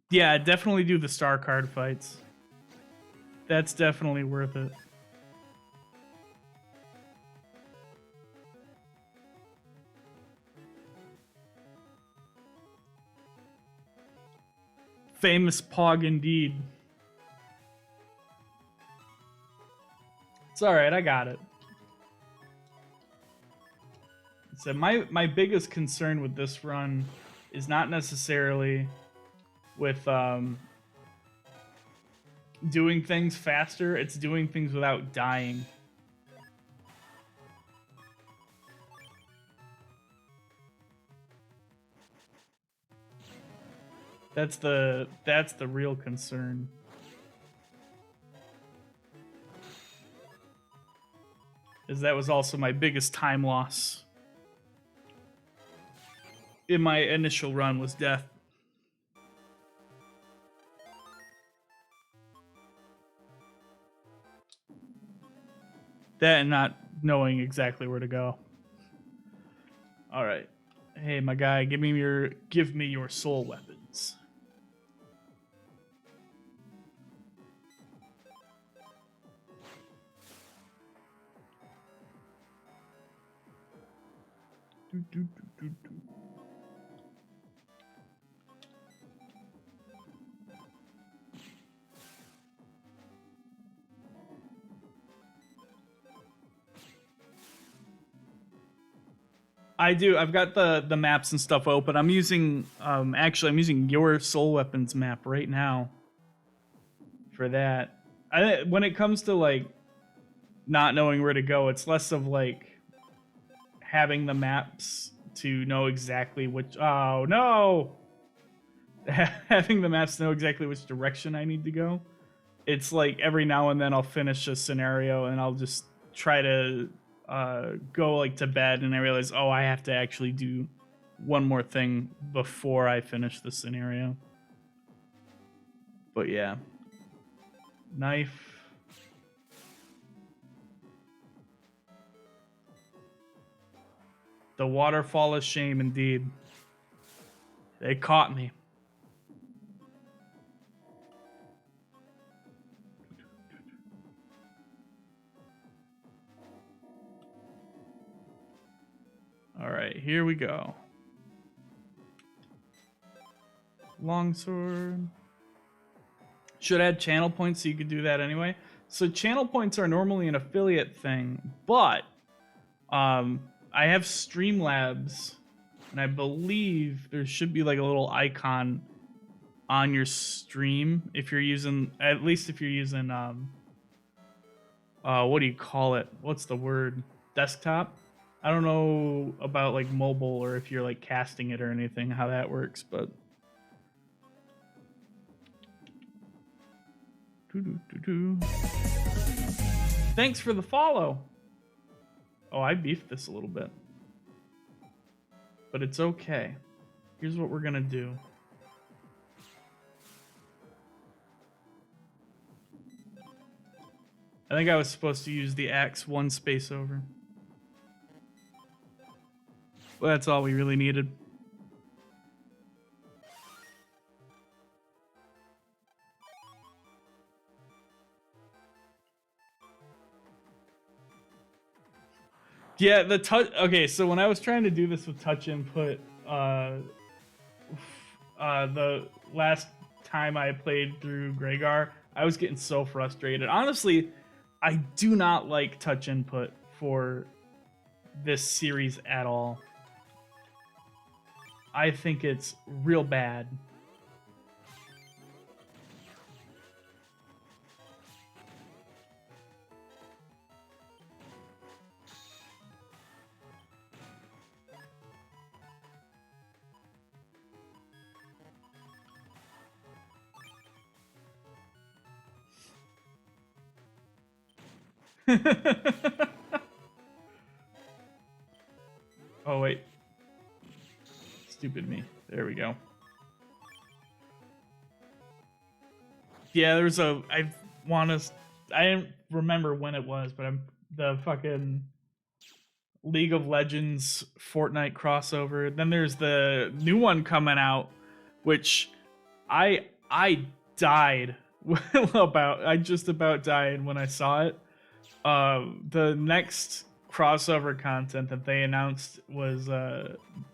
Yeah, definitely do the star card fights. That's definitely worth it. Famous Pog indeed. It's alright, I got it. So my biggest concern with this run is not necessarily with doing things faster, it's doing things without dying. That's the real concern. Is that was also my biggest time loss in my initial run was death. That and not knowing exactly where to go. All right. Hey, my guy, give me your soul weapons. I do. I've got the maps and stuff open. I'm using actually I'm using your soul weapons map right now for that. When it comes to like not knowing where to go, it's less of like having the maps to know exactly which having the maps to know exactly which direction I need to go. It's like every now and then I'll finish a scenario and I'll just try to go like to bed and I realize, oh, I have to actually do one more thing before I finish the scenario. But yeah. Knife. The waterfall of shame, indeed. They caught me. All right, here we go. Longsword. Should add channel points so you could do that anyway. So channel points are normally an affiliate thing, but I have Streamlabs, and I believe there should be like a little icon on your stream if you're using, at least if you're using what do you call it? What's the word? Desktop? I don't know about like mobile or if you're like casting it or anything, how that works, but thanks for the follow. Oh, I beefed this a little bit. But it's okay. Here's what we're gonna do. I think I was supposed to use the axe one space over. But that's all we really needed. Yeah, the touch. Okay, so when I was trying to do this with touch input, the last time I played through Gregar, I was getting so frustrated. Honestly, I do not like touch input for this series at all. I think it's real bad. Oh, wait. Stupid me. There we go. Yeah, there's a... I didn't remember when it was, but the fucking League of Legends Fortnite crossover. Then there's the new one coming out, which I died about. I just about died when I saw it. The next crossover content that they announced was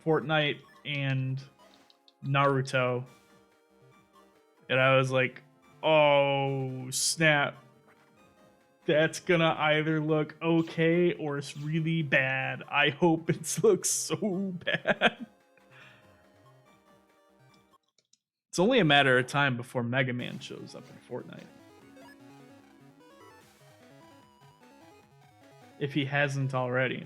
Fortnite and Naruto, and I was like, oh snap, that's gonna either look okay or it's really bad. I hope it looks so bad. It's only a matter of time before Mega Man shows up in Fortnite, if he hasn't already.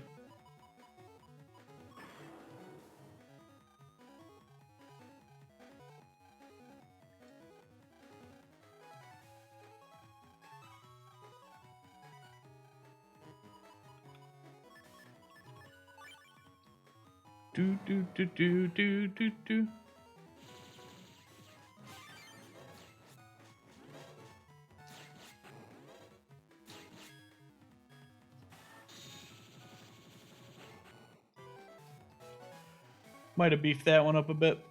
Do do do do do do do. Might have beefed that one up a bit,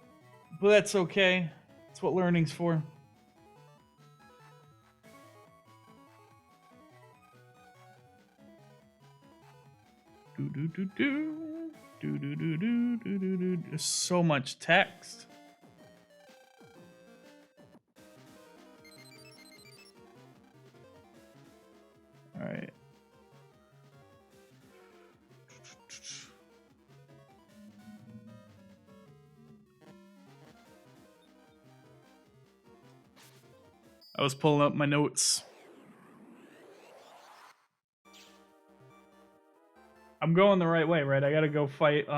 but that's okay. That's what learning's for. Do do do do. Do do do do do do do. There's so much text. All right. I was pulling up my notes. I'm going the right way, right? I gotta go fight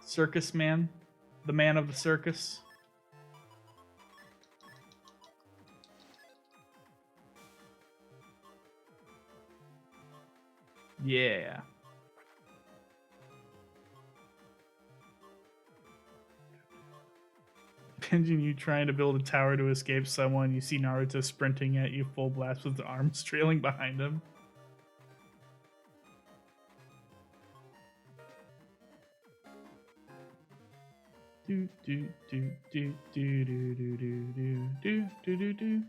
Circus Man, the man of the circus. Yeah. Imagine you trying to build a tower to escape someone. You see Naruto sprinting at you full blast with the arms trailing behind him. Do do do do do do do do do do do do.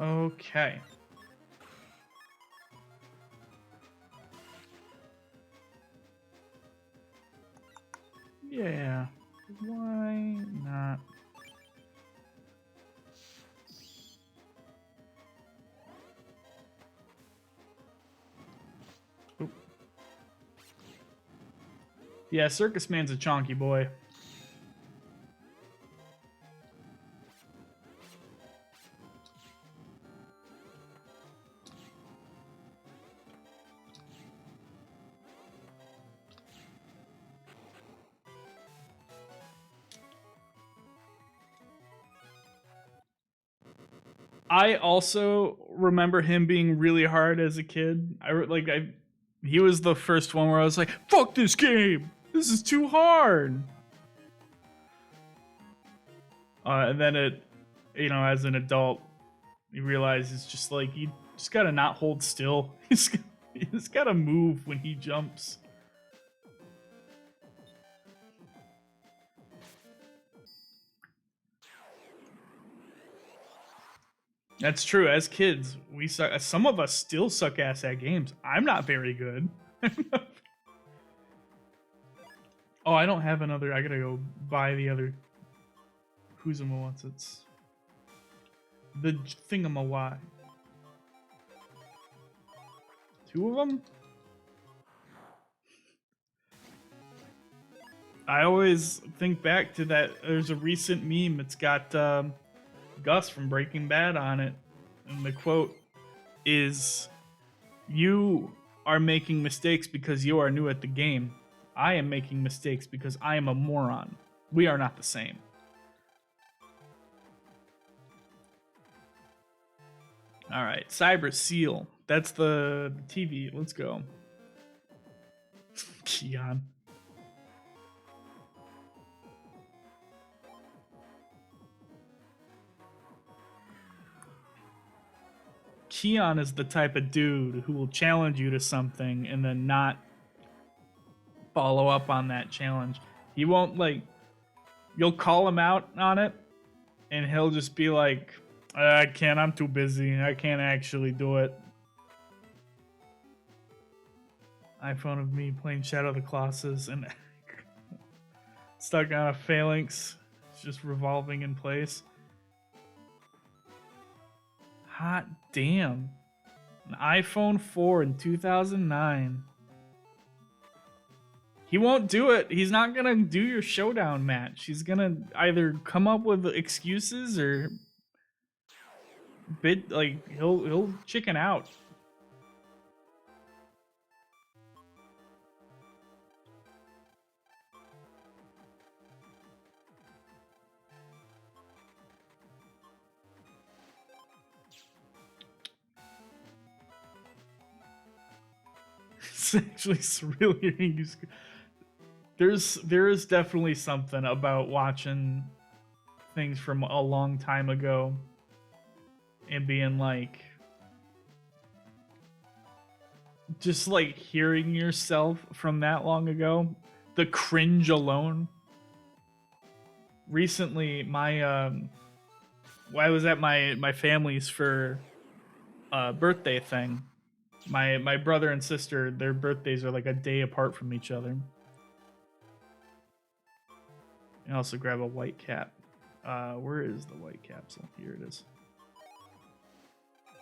Okay. Yeah. Why not? Oop. Yeah, Circus Man's a chonky boy. I also remember him being really hard as a kid. He was the first one where I was like, "Fuck this game! This is too hard." And then as an adult, you realize it's just like you just gotta not hold still. He's gotta move when he jumps. That's true. As kids, we suck. Some of us still suck ass at games. I'm not very good. Oh, I don't have another. I gotta go buy the other. Who's it's the thingamawhy. Two of them. I always think back to that. There's a recent meme. It's got Gus from Breaking Bad on it, and the quote is, "You are making mistakes because you are new at the game. I am making mistakes because I am a moron. We are not the same." All right, Cyber Seal. That's the TV. Let's go. Keon. Keon is the type of dude who will challenge you to something and then not follow up on that challenge. He won't you'll call him out on it and he'll just be like, "I can't, I'm too busy. I can't actually do it." iPhone of me playing Shadow of the Colossus and stuck on a phalanx. It's just revolving in place. Hot damn. An iPhone 4 in 2009. He won't do it. He's not going to do your showdown match. He's going to either come up with excuses or he'll chicken out. It's actually surreal hearing you. There is definitely something about watching things from a long time ago and being like, just like hearing yourself from that long ago, the cringe alone. Recently, I was at my family's for a birthday thing. My brother and sister, their birthdays are like a day apart from each other. And also grab a white cap. Where is the white capsule? Here it is.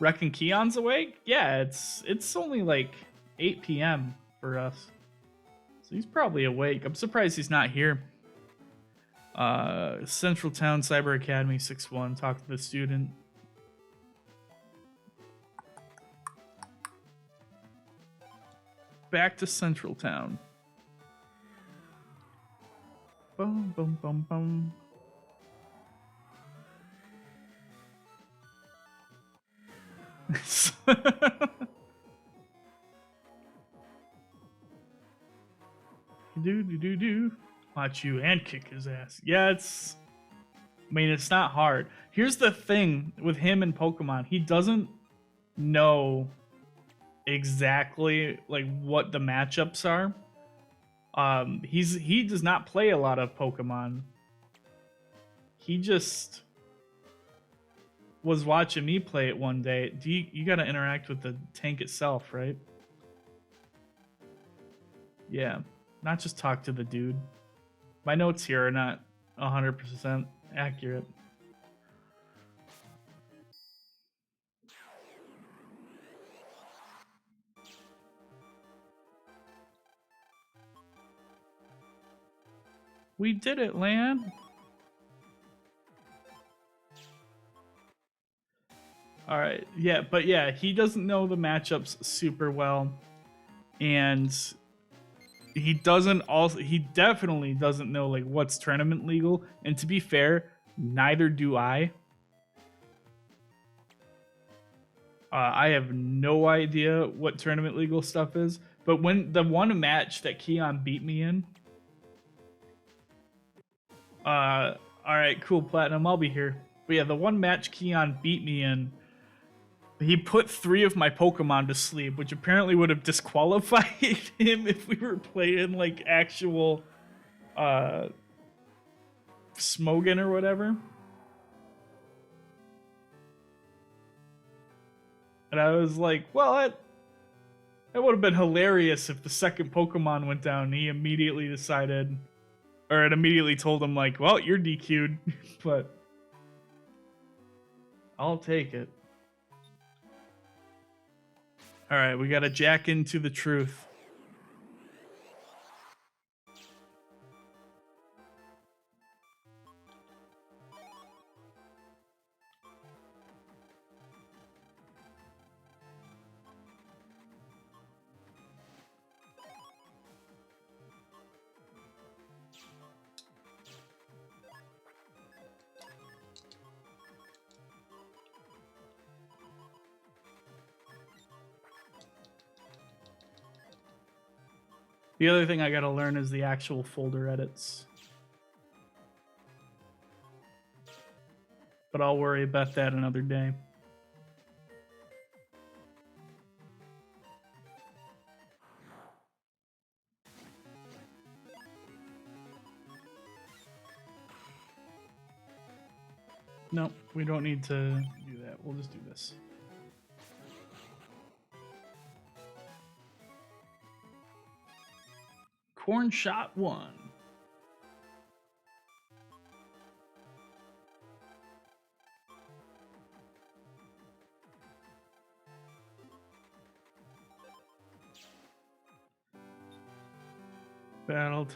Reckon Keon's awake? Yeah, it's only like 8 p.m. for us. So he's probably awake. I'm surprised he's not here. Central Town Cyber Academy 6-1. Talk to the student. Back to Central Town. Boom, boom, boom, boom. Do. Watch you and kick his ass. Yeah, it's not hard. Here's the thing with him and Pokemon. He doesn't know exactly like what the matchups are. He does not play a lot of Pokemon. He just was watching me play it one day. You got to interact with the tank itself, right? Yeah, not just talk to the dude. My notes here are not 100% accurate. We did it, Lan. All right. Yeah, but yeah, he doesn't know the matchups super well. And he definitely doesn't know like what's tournament legal. And to be fair, neither do I. I have no idea what tournament legal stuff is. But when the one match that Keon beat me in, all right, cool, Platinum, I'll be here. But yeah, the one match Keon beat me in, he put 3 of my Pokemon to sleep, which apparently would have disqualified him if we were playing like actual Smogon or whatever. And I was like, well, that would have been hilarious if the second Pokemon went down and he immediately decided, or it immediately told him, like, well, you're DQ'd. But I'll take it. All right, we got to jack into the truth. The other thing I gotta learn is the actual folder edits. But I'll worry about that another day. No, we don't need to do that. We'll just do this. Corn Shot 1. Battled.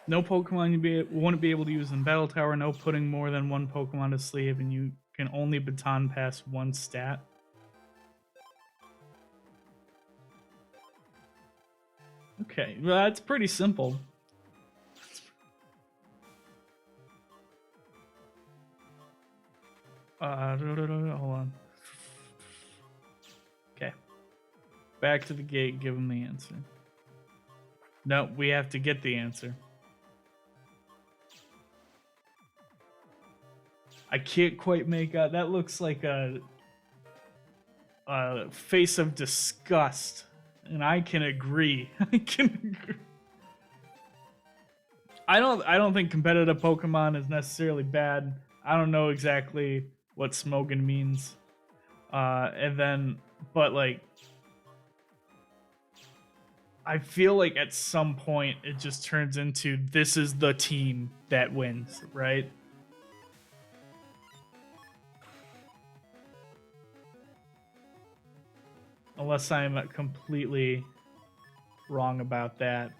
No Pokemon you won't be able to use in Battle Tower. No putting more than 1 Pokemon to sleep, and you can only baton pass 1 stat. Okay, well, that's pretty simple. Hold on. Okay. Back to the gate, give him the answer. No, we have to get the answer. I can't quite make out. That looks like a face of disgust, and I can agree. I can agree. I don't think competitive Pokemon is necessarily bad. I don't know exactly what Smogon means. But like, I feel like at some point it just turns into this is the team that wins, right? Unless I'm completely wrong about that.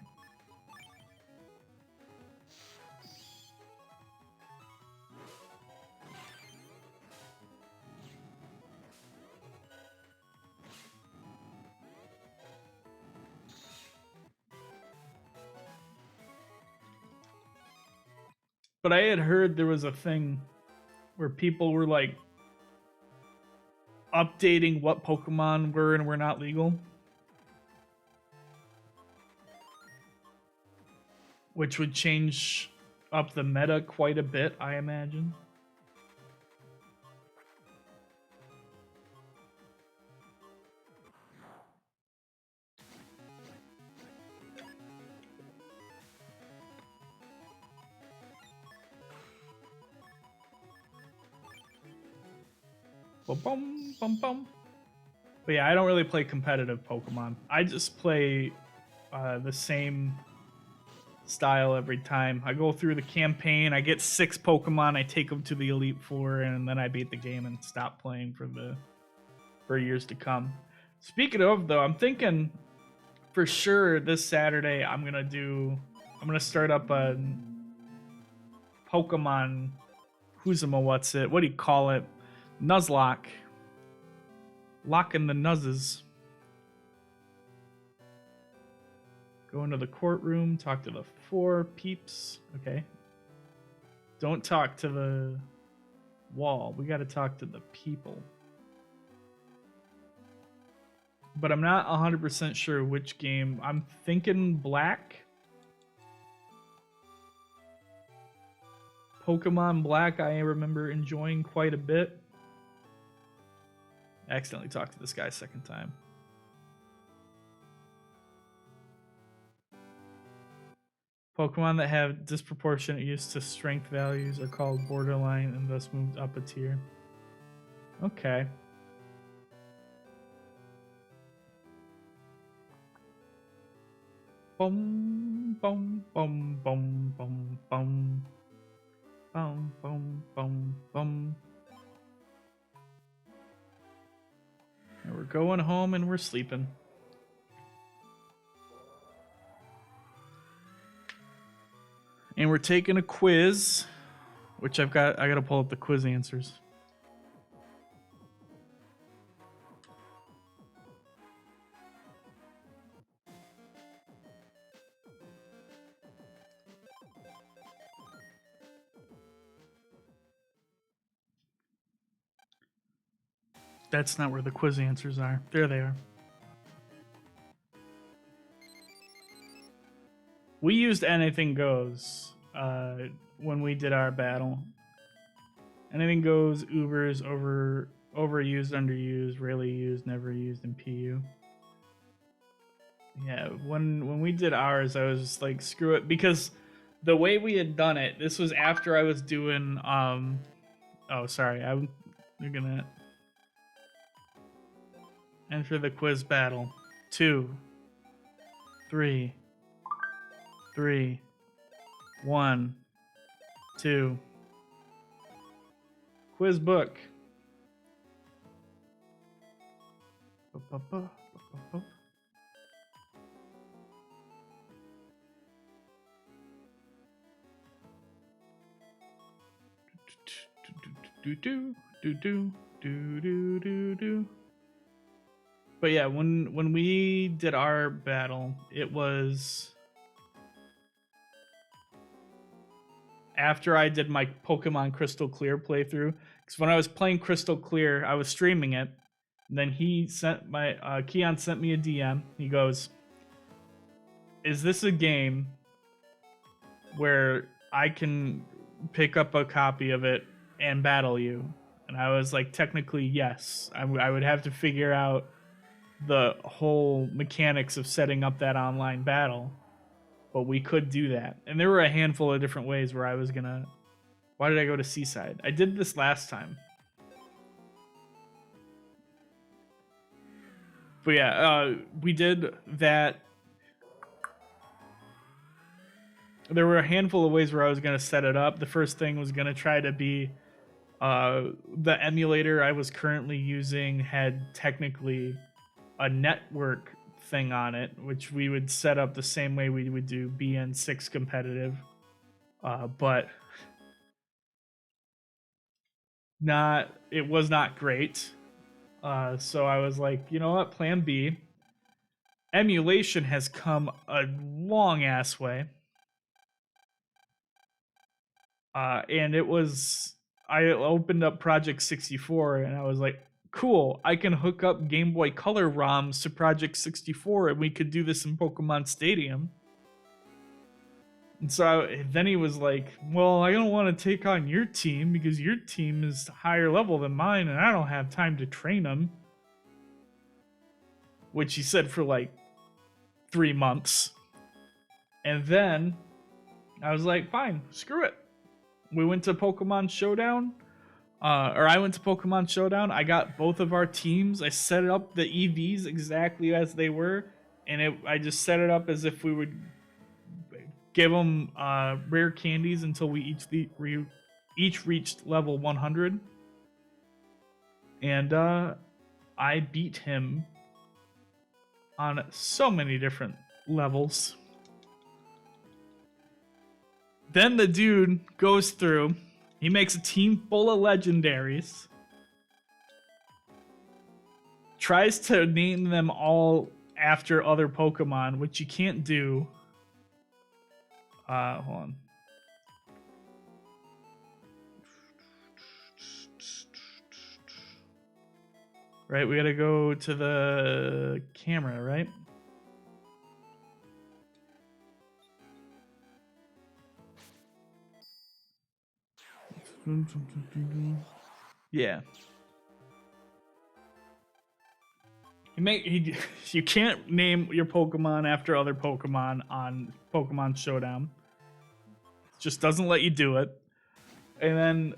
But I had heard there was a thing where people were like updating what Pokemon were and were not legal, which would change up the meta quite a bit, I imagine. Bum, bum, bum, bum. But yeah, I don't really play competitive Pokemon. I just play the same style every time. I go through the campaign, I get 6 Pokemon, I take them to the Elite Four, and then I beat the game and stop playing for years to come. Speaking of though, I'm thinking for sure this Saturday I'm gonna start up a Pokemon what do you call it? Nuzlocke. Locking the nuzzes. Go into the courtroom, talk to the 4 peeps. Okay. Don't talk to the wall. We gotta talk to the people. But I'm not 100% sure which game. I'm thinking Black. Pokemon Black I remember enjoying quite a bit. I accidentally talked to this guy a second time. Pokemon that have disproportionate use to strength values are called borderline and thus moved up a tier. Okay. Bum bum bum bum bum bum bum bum bum bum. And we're going home and we're sleeping. And we're taking a quiz, which I gotta pull up the quiz answers. That's not where the quiz answers are. There they are. We used Anything Goes when we did our battle. Anything Goes, Ubers, overused, underused, rarely used, never used, and PU. Yeah, when we did ours, I was just like, screw it, because the way we had done it, this was after I was doing oh sorry, you're gonna enter the quiz battle. 2 3 3 1 2 quiz book. But yeah, when we did our battle, it was after I did my Pokemon Crystal Clear playthrough. Because when I was playing Crystal Clear, I was streaming it. And then Keon sent me a DM. He goes, "Is this a game where I can pick up a copy of it and battle you?" And I was like, technically, yes. I would have to figure out the whole mechanics of setting up that online battle, but we could do that. And there were a handful of different ways where I was gonna... Why did I go to Seaside? I did this last time. But yeah, we did that. There were a handful of ways where I was going to set it up. The first thing was going to try to be the emulator I was currently using had technically a network thing on it, which we would set up the same way we would do BN6 competitive, but it was not great. So I was like, you know what, plan B. Emulation has come a long ass way. And I opened up Project 64 and I was like, cool, I can hook up Game Boy Color ROMs to Project 64 and we could do this in Pokemon Stadium. And so then he was like, well, I don't want to take on your team because your team is higher level than mine and I don't have time to train them. Which he said for like 3 months. And then I was like, fine, screw it. We went to Pokemon Showdown. or I went to Pokemon Showdown. I got both of our teams. I set up the EVs exactly as they were, and I just set it up as if we would give them rare candies until we each reached level 100. And I beat him on so many different levels. Then the dude goes through. He makes a team full of legendaries. Tries to name them all after other Pokemon, which you can't do. Hold on. Right, we gotta go to the camera, right? Yeah. You can't name your Pokemon after other Pokemon on Pokemon Showdown. It just doesn't let you do it. And then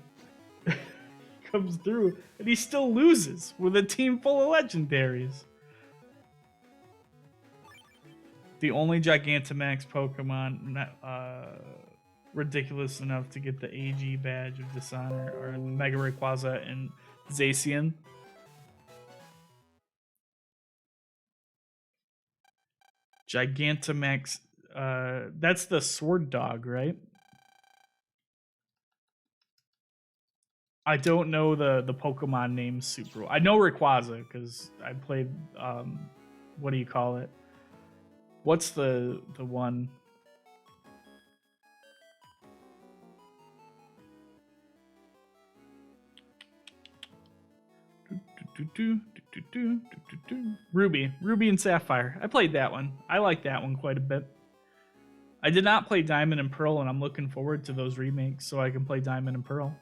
he comes through and he still loses with a team full of legendaries. The only Gigantamax Pokemon ridiculous enough to get the AG badge of dishonor are Mega Rayquaza and Zacian. Gigantamax, that's the sword dog, right? I don't know the Pokemon names super well. I know Rayquaza because I played what do you call it? What's the one? Ruby and Sapphire. I played that one. I like that one quite a bit. I did not play Diamond and Pearl, and I'm looking forward to those remakes so I can play Diamond and Pearl.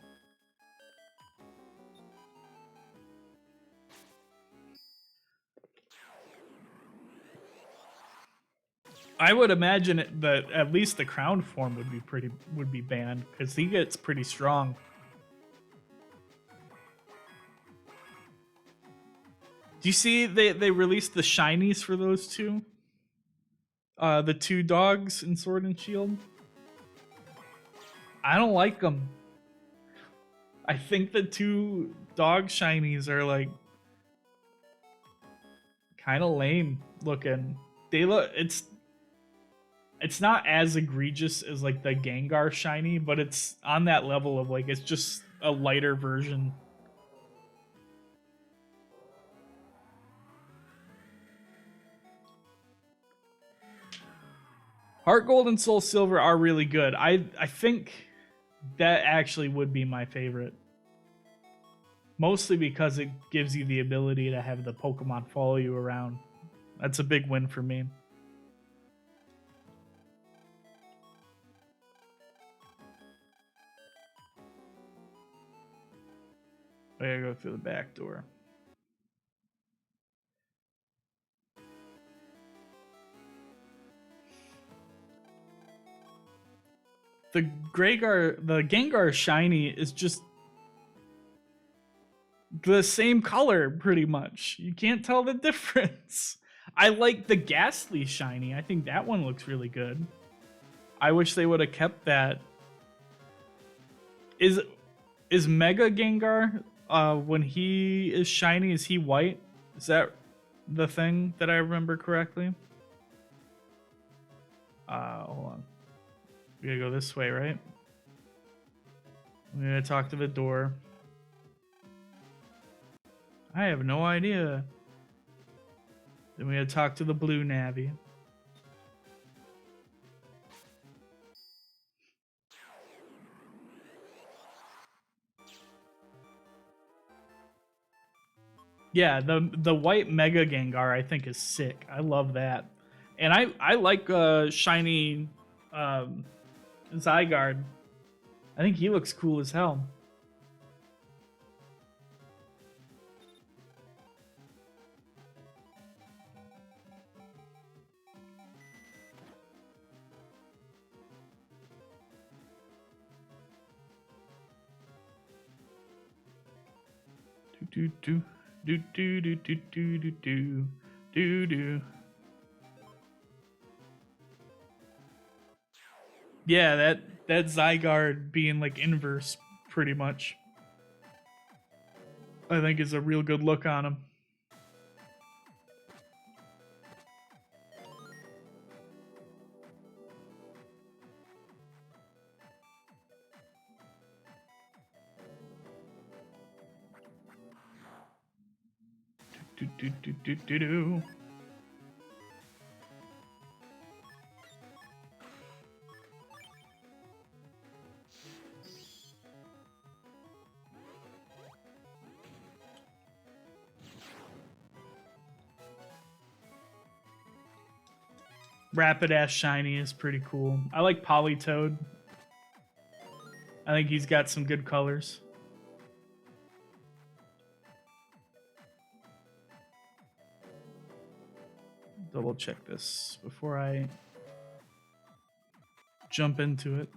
I would imagine that at least the crown form would be banned because he gets pretty strong. Do you see they released the shinies for those two? The two dogs in Sword and Shield. I don't like them. I think the two dog shinies are like kind of lame looking. They look it's not as egregious as like the Gengar shiny, but it's on that level of like it's just a lighter version. Heart Gold and Soul Silver are really good. I think that actually would be my favorite. Mostly because it gives you the ability to have the Pokemon follow you around. That's a big win for me. I gotta go through the back door. The Gengar shiny is just the same color pretty much. You can't tell the difference. I like the Ghastly shiny. I think that one looks really good. I wish they would have kept that. Is Mega Gengar when he is shiny, is he white? Is that the thing that I remember correctly? Hold on. We gotta go this way, right? I'm gonna talk to the door. I have no idea. Then we gotta talk to the blue Navi. Yeah, the white Mega Gengar I think is sick. I love that. And I like shiny Zygarde. I think he looks cool as hell. do do do do do do do do do do do. Yeah, that Zygarde being like inverse pretty much, I think is a real good look on him. Do do do do do do. Rapidash shiny is pretty cool. I like Politoed. I think he's got some good colors. Double check this before I jump into it.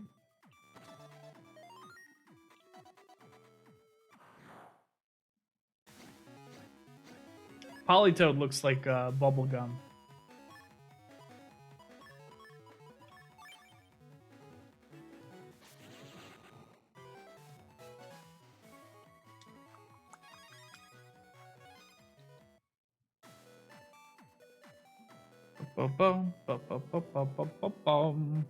Politoed looks like bubblegum. Ba-bum, ba-ba-ba-ba-ba-bum.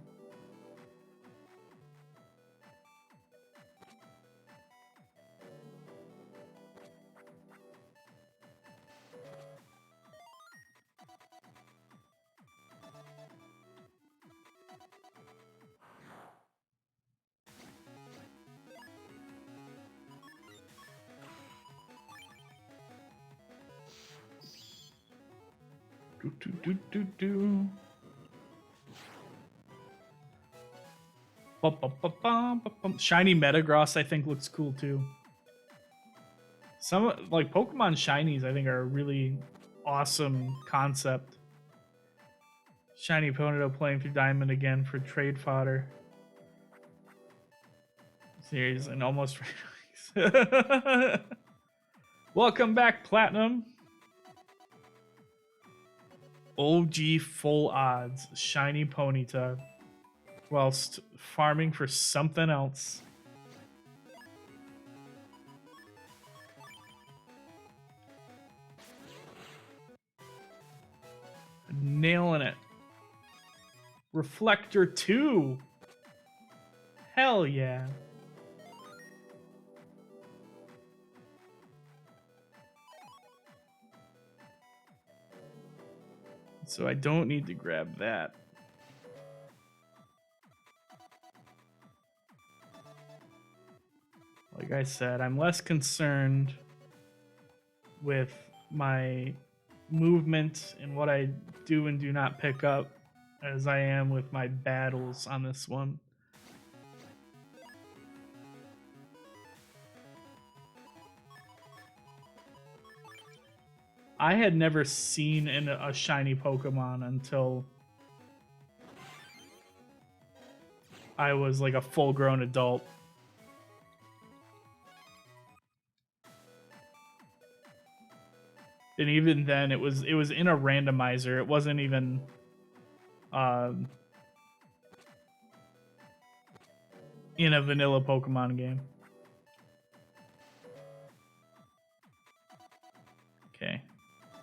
Do, do, do, do, do. Ba-ba-ba-bum, shiny Metagross, I think, looks cool too. Some like Pokemon shinies, I think, are a really awesome concept. Shiny Ponyta playing through Diamond again for trade fodder. Series and almost. Welcome back, Platinum. OG full odds, shiny Ponyta, whilst farming for something else. Nailing it. Reflector 2. Hell yeah. So I don't need to grab that. Like I said, I'm less concerned with my movement and what I do and do not pick up as I am with my battles on this one. I had never seen a shiny Pokemon until I was like a full-grown adult. And even then, it was in a randomizer. It wasn't even in a vanilla Pokemon game. Okay,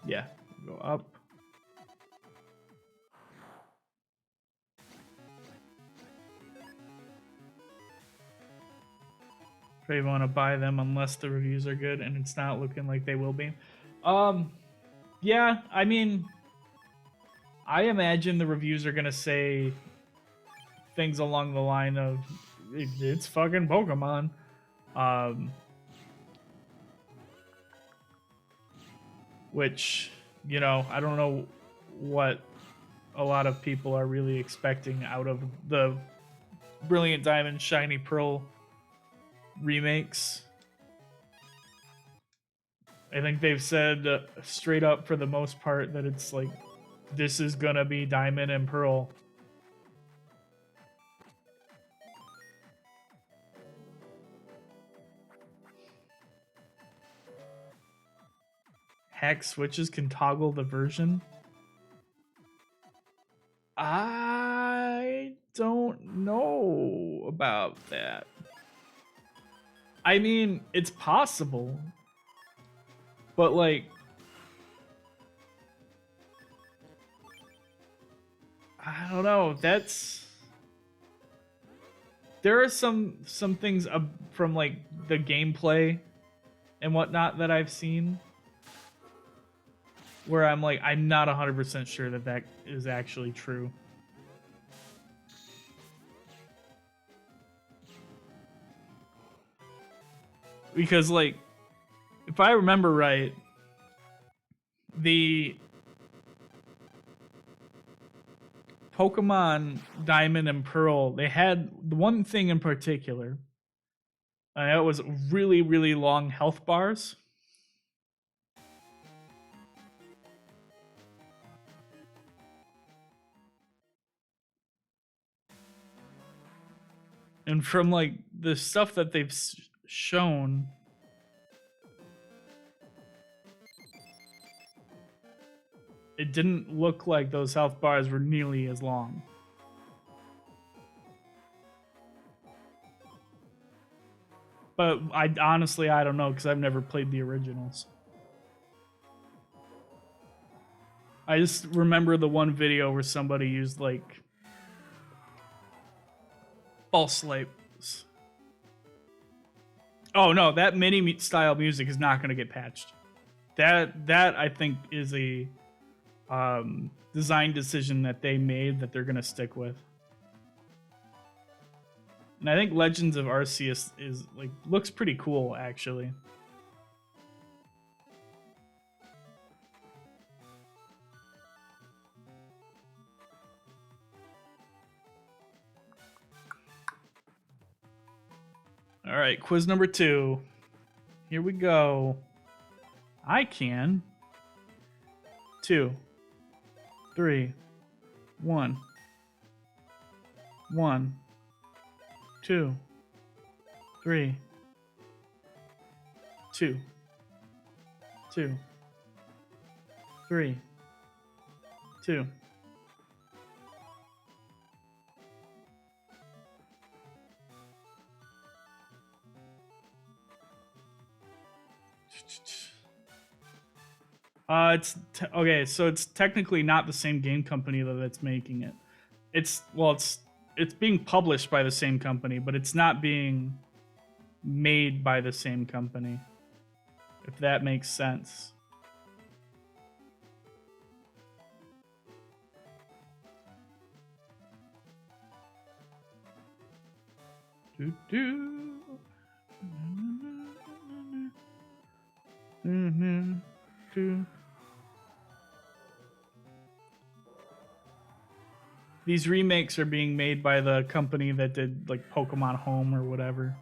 yeah, go up. Probably want to buy them unless the reviews are good, and it's not looking like they will be. Yeah, I mean, I imagine the reviews are gonna say things along the line of it's fucking Pokemon. Which, you know, I don't know what a lot of people are really expecting out of the Brilliant Diamond Shiny Pearl remakes. I think they've said straight up for the most part that it's like this is gonna be Diamond and Pearl. hack switches can toggle the version. I don't know about that. I mean, it's possible, but like, I don't know. There are some things from like the gameplay and whatnot that I've seen where I'm like, I'm not 100% sure that that is actually true. Because like, if I remember right, the Pokemon Diamond and Pearl, they had one thing in particular, and it was really, really long health bars. And from like the stuff that they've shown, it didn't look like those health bars were nearly as long. But I honestly, I don't know, because I've never played the originals. I just remember the one video where somebody used like false lights. Oh no, that mini style music is not going to get patched. That I think is a design decision that they made that they're going to stick with. And I think Legends of Arceus is like looks pretty cool actually. All right, quiz number 2. Here we go. I can. 2, 3, 1, 1, 2, 3, 2, 2, 3, 2. Okay, so it's technically not the same game company that's making it. It's being published by the same company, but it's not being made by the same company. If that makes sense. These remakes are being made by the company that did like Pokemon Home or whatever.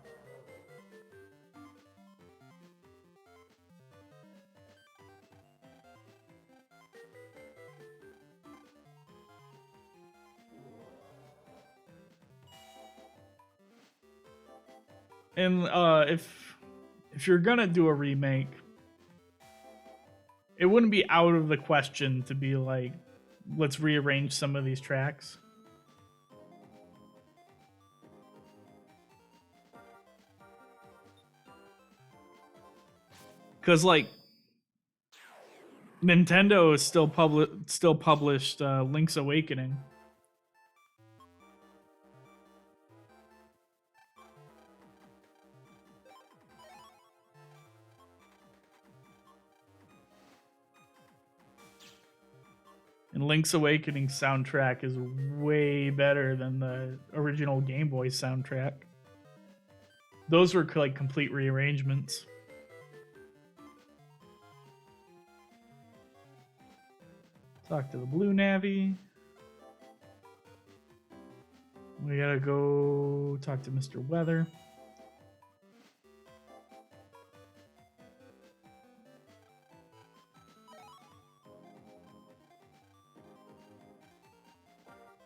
And if you're gonna do a remake, it wouldn't be out of the question to be like, let's rearrange some of these tracks. Because like Nintendo is still published Link's Awakening. And Link's Awakening soundtrack is way better than the original Game Boy soundtrack. Those were like complete rearrangements. Talk to the Blue Navy. We gotta go talk to Mr. Weather.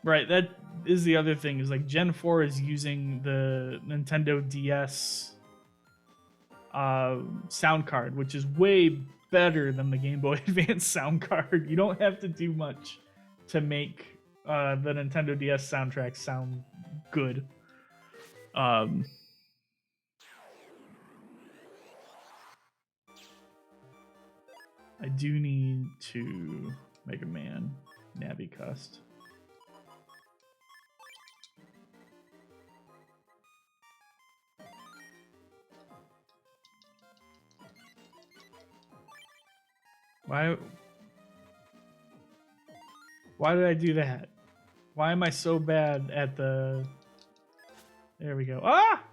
Right, that is the other thing, is like Gen 4 is using the Nintendo DS sound card, which is way better than the Game Boy Advance sound card. You don't have to do much to make the Nintendo DS soundtrack sound good. I do need to Mega Man Navi Cust. Why did I do that? Why am I so bad at the... There we go. Ah!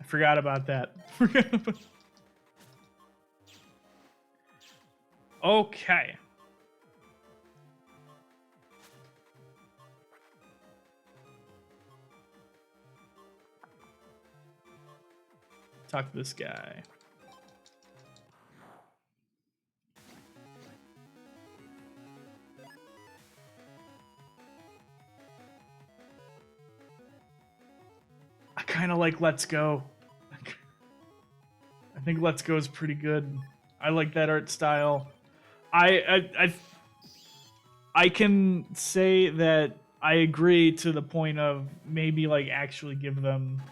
I forgot about that. Okay. Talk to this guy. I kind of like Let's Go. I think Let's Go is pretty good. I like that art style. I can say that I agree to the point of maybe like actually give them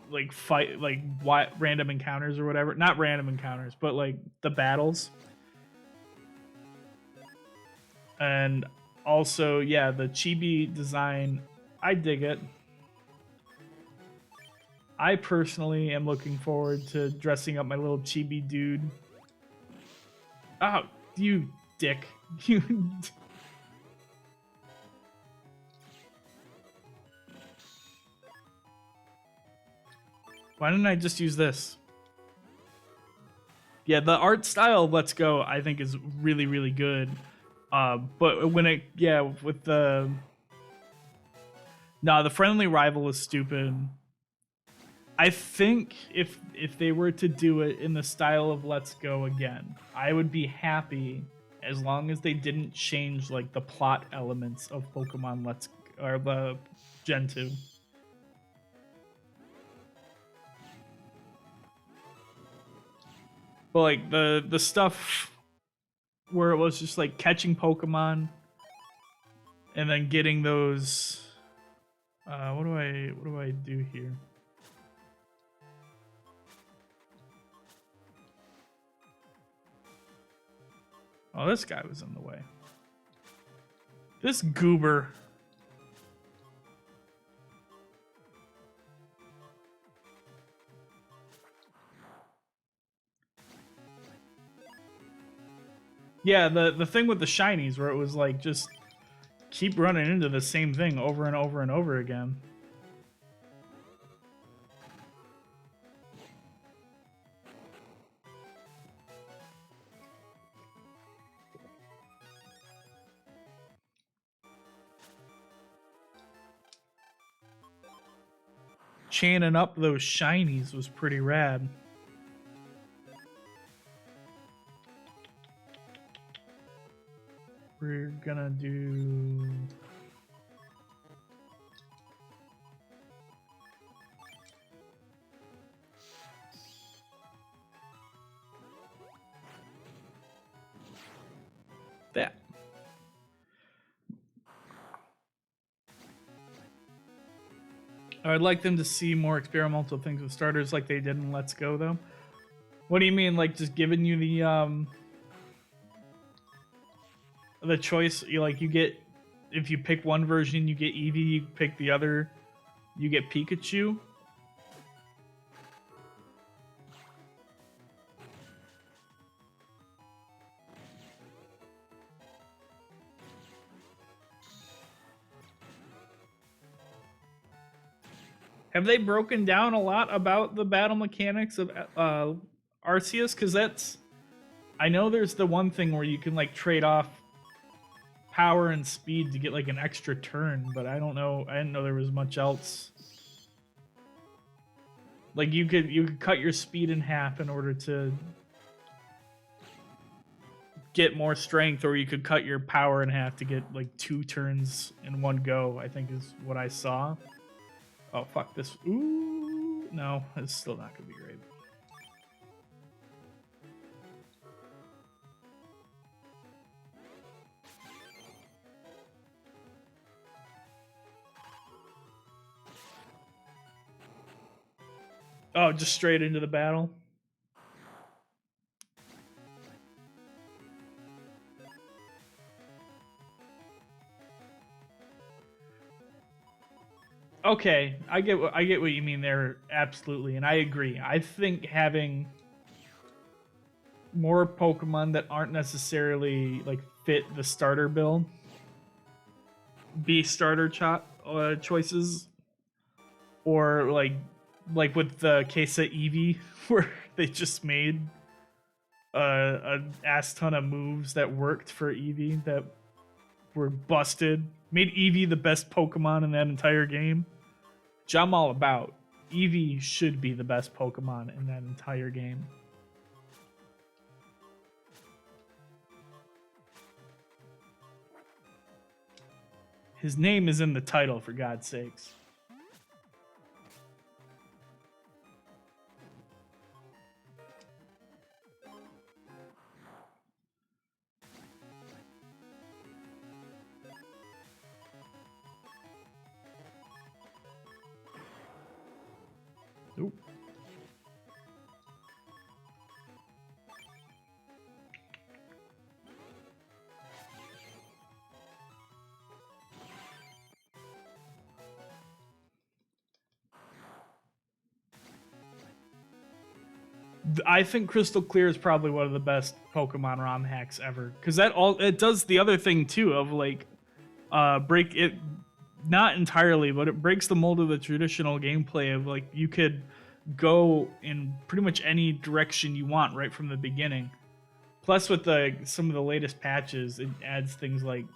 like fight like what random encounters or whatever. Not random encounters, but like the battles. And also, yeah, the chibi design, I dig it. I personally am looking forward to dressing up my little chibi dude. Oh, you dick. You. Why didn't I just use this? Yeah, the art style of Let's Go, I think, is really, really good. But when it, yeah, with the... Nah, the friendly rival is stupid. I think if they were to do it in the style of Let's Go again, I would be happy as long as they didn't change like the plot elements of Pokemon Let's or the Gen 2. But like the stuff where it was just like catching Pokemon and then getting those what do I do here? Oh, this guy was in the way. This goober. Yeah, the thing with the shinies where it was like just keep running into the same thing over and over and over again. Chaining up those shinies was pretty rad. We're gonna do... that. I'd like them to see more experimental things with starters like they did in Let's Go, though. What do you mean, like just giving you the choice? You get, if you pick one version, you get Eevee. You pick the other, you get Pikachu. Have they broken down a lot about the battle mechanics of Arceus? Because that's... I know there's the one thing where you can like trade off power and speed to get like an extra turn, but I don't know. I didn't know there was much else. Like you could cut your speed in half in order to get more strength, or you could cut your power in half to get like 2 turns in one go, I think is what I saw. Oh, fuck this. Ooh, no, it's still not gonna be great. Oh, just straight into the battle. Okay, I get what you mean there, absolutely, and I agree. I think having more Pokemon that aren't necessarily like fit the starter build, be starter choices, or like with the case of Eevee, where they just made an ass ton of moves that worked for Eevee that were busted, made Eevee the best Pokemon in that entire game. Which I'm all about. Eevee should be the best Pokemon in that entire game. His name is in the title, for God's sakes. Oop. I think Crystal Clear is probably one of the best Pokemon ROM hacks ever, because it does the other thing too of like break it, not entirely, but it breaks the mold of the traditional gameplay of like you could go in pretty much any direction you want right from the beginning. Plus, with some of the latest patches, it adds things like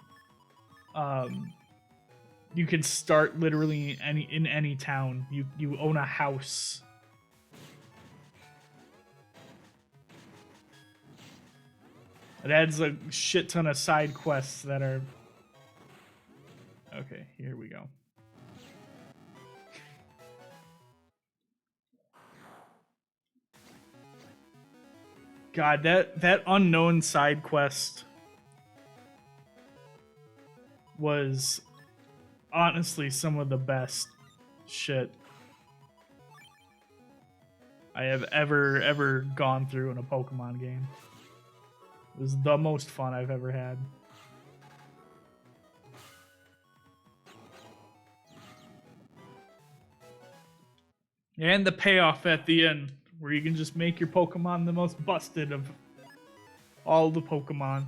you can start literally in any town. You own a house. It adds a shit ton of side quests that are... Okay, here we go. God, that unknown side quest was honestly some of the best shit I have ever gone through in a Pokemon game. It was the most fun I've ever had. And the payoff at the end, where you can just make your Pokemon the most busted of all the Pokemon.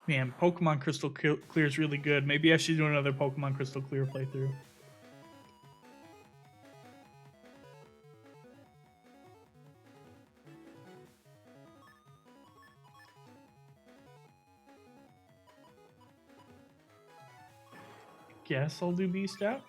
Man, Pokemon Crystal Clear is really good. Maybe I should do another Pokemon Crystal Clear playthrough. Guess I'll do Beast out.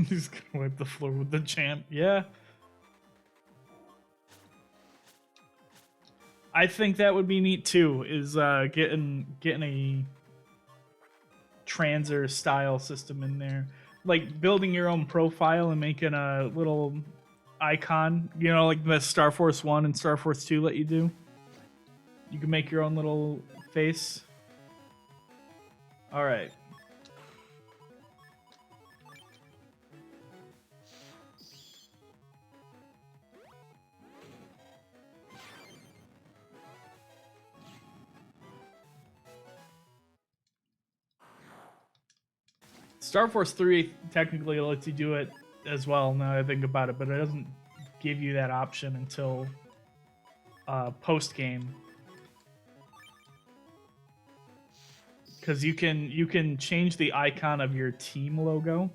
He's gonna wipe the floor with the champ. Yeah. I think that would be neat too, is getting a Transer style system in there. Like building your own profile and making a little icon, you know, like the Star Force 1 and Star Force 2 let you do. You can make your own little face. All right. Star Force 3 technically lets you do it as well, now that I think about it, but it doesn't give you that option until post game, because you can change the icon of your team logo,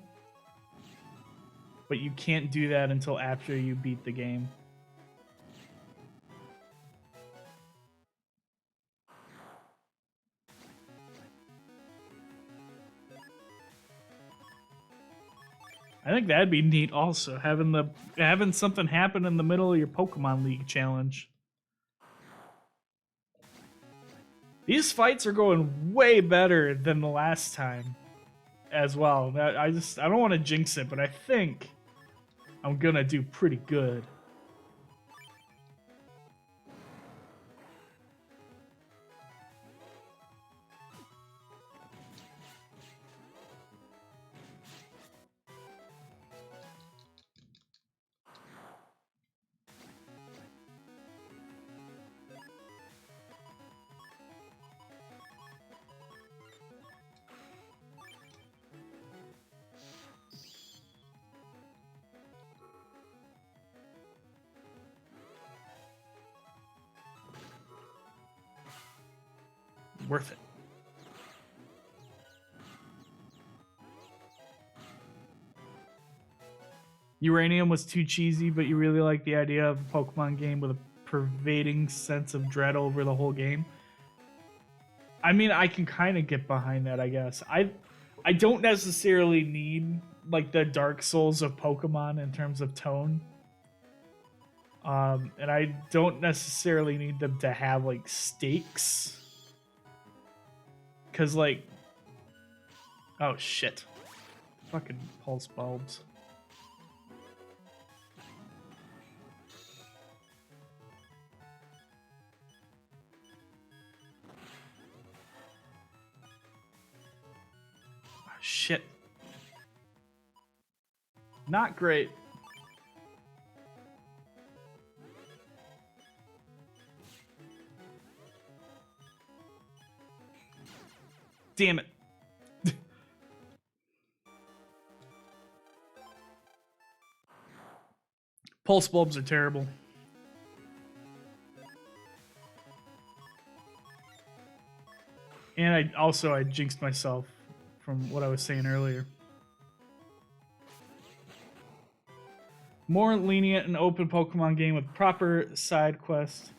but you can't do that until after you beat the game. I think that'd be neat also, having something happen in the middle of your Pokemon League challenge. These fights are going way better than the last time as well. I don't want to jinx it, but I think I'm gonna do pretty good. Worth it. Uranium was too cheesy, but you really like the idea of a Pokemon game with a pervading sense of dread over the whole game. I mean, I can kind of get behind that, I guess. I don't necessarily need like the Dark Souls of Pokemon in terms of tone. And I don't necessarily need them to have like stakes. Cause like, oh shit, fucking pulse bulbs. Oh, shit. Not great. Damn it. Pulse bulbs are terrible. And I jinxed myself from what I was saying earlier. More lenient and open Pokemon game with proper side quests.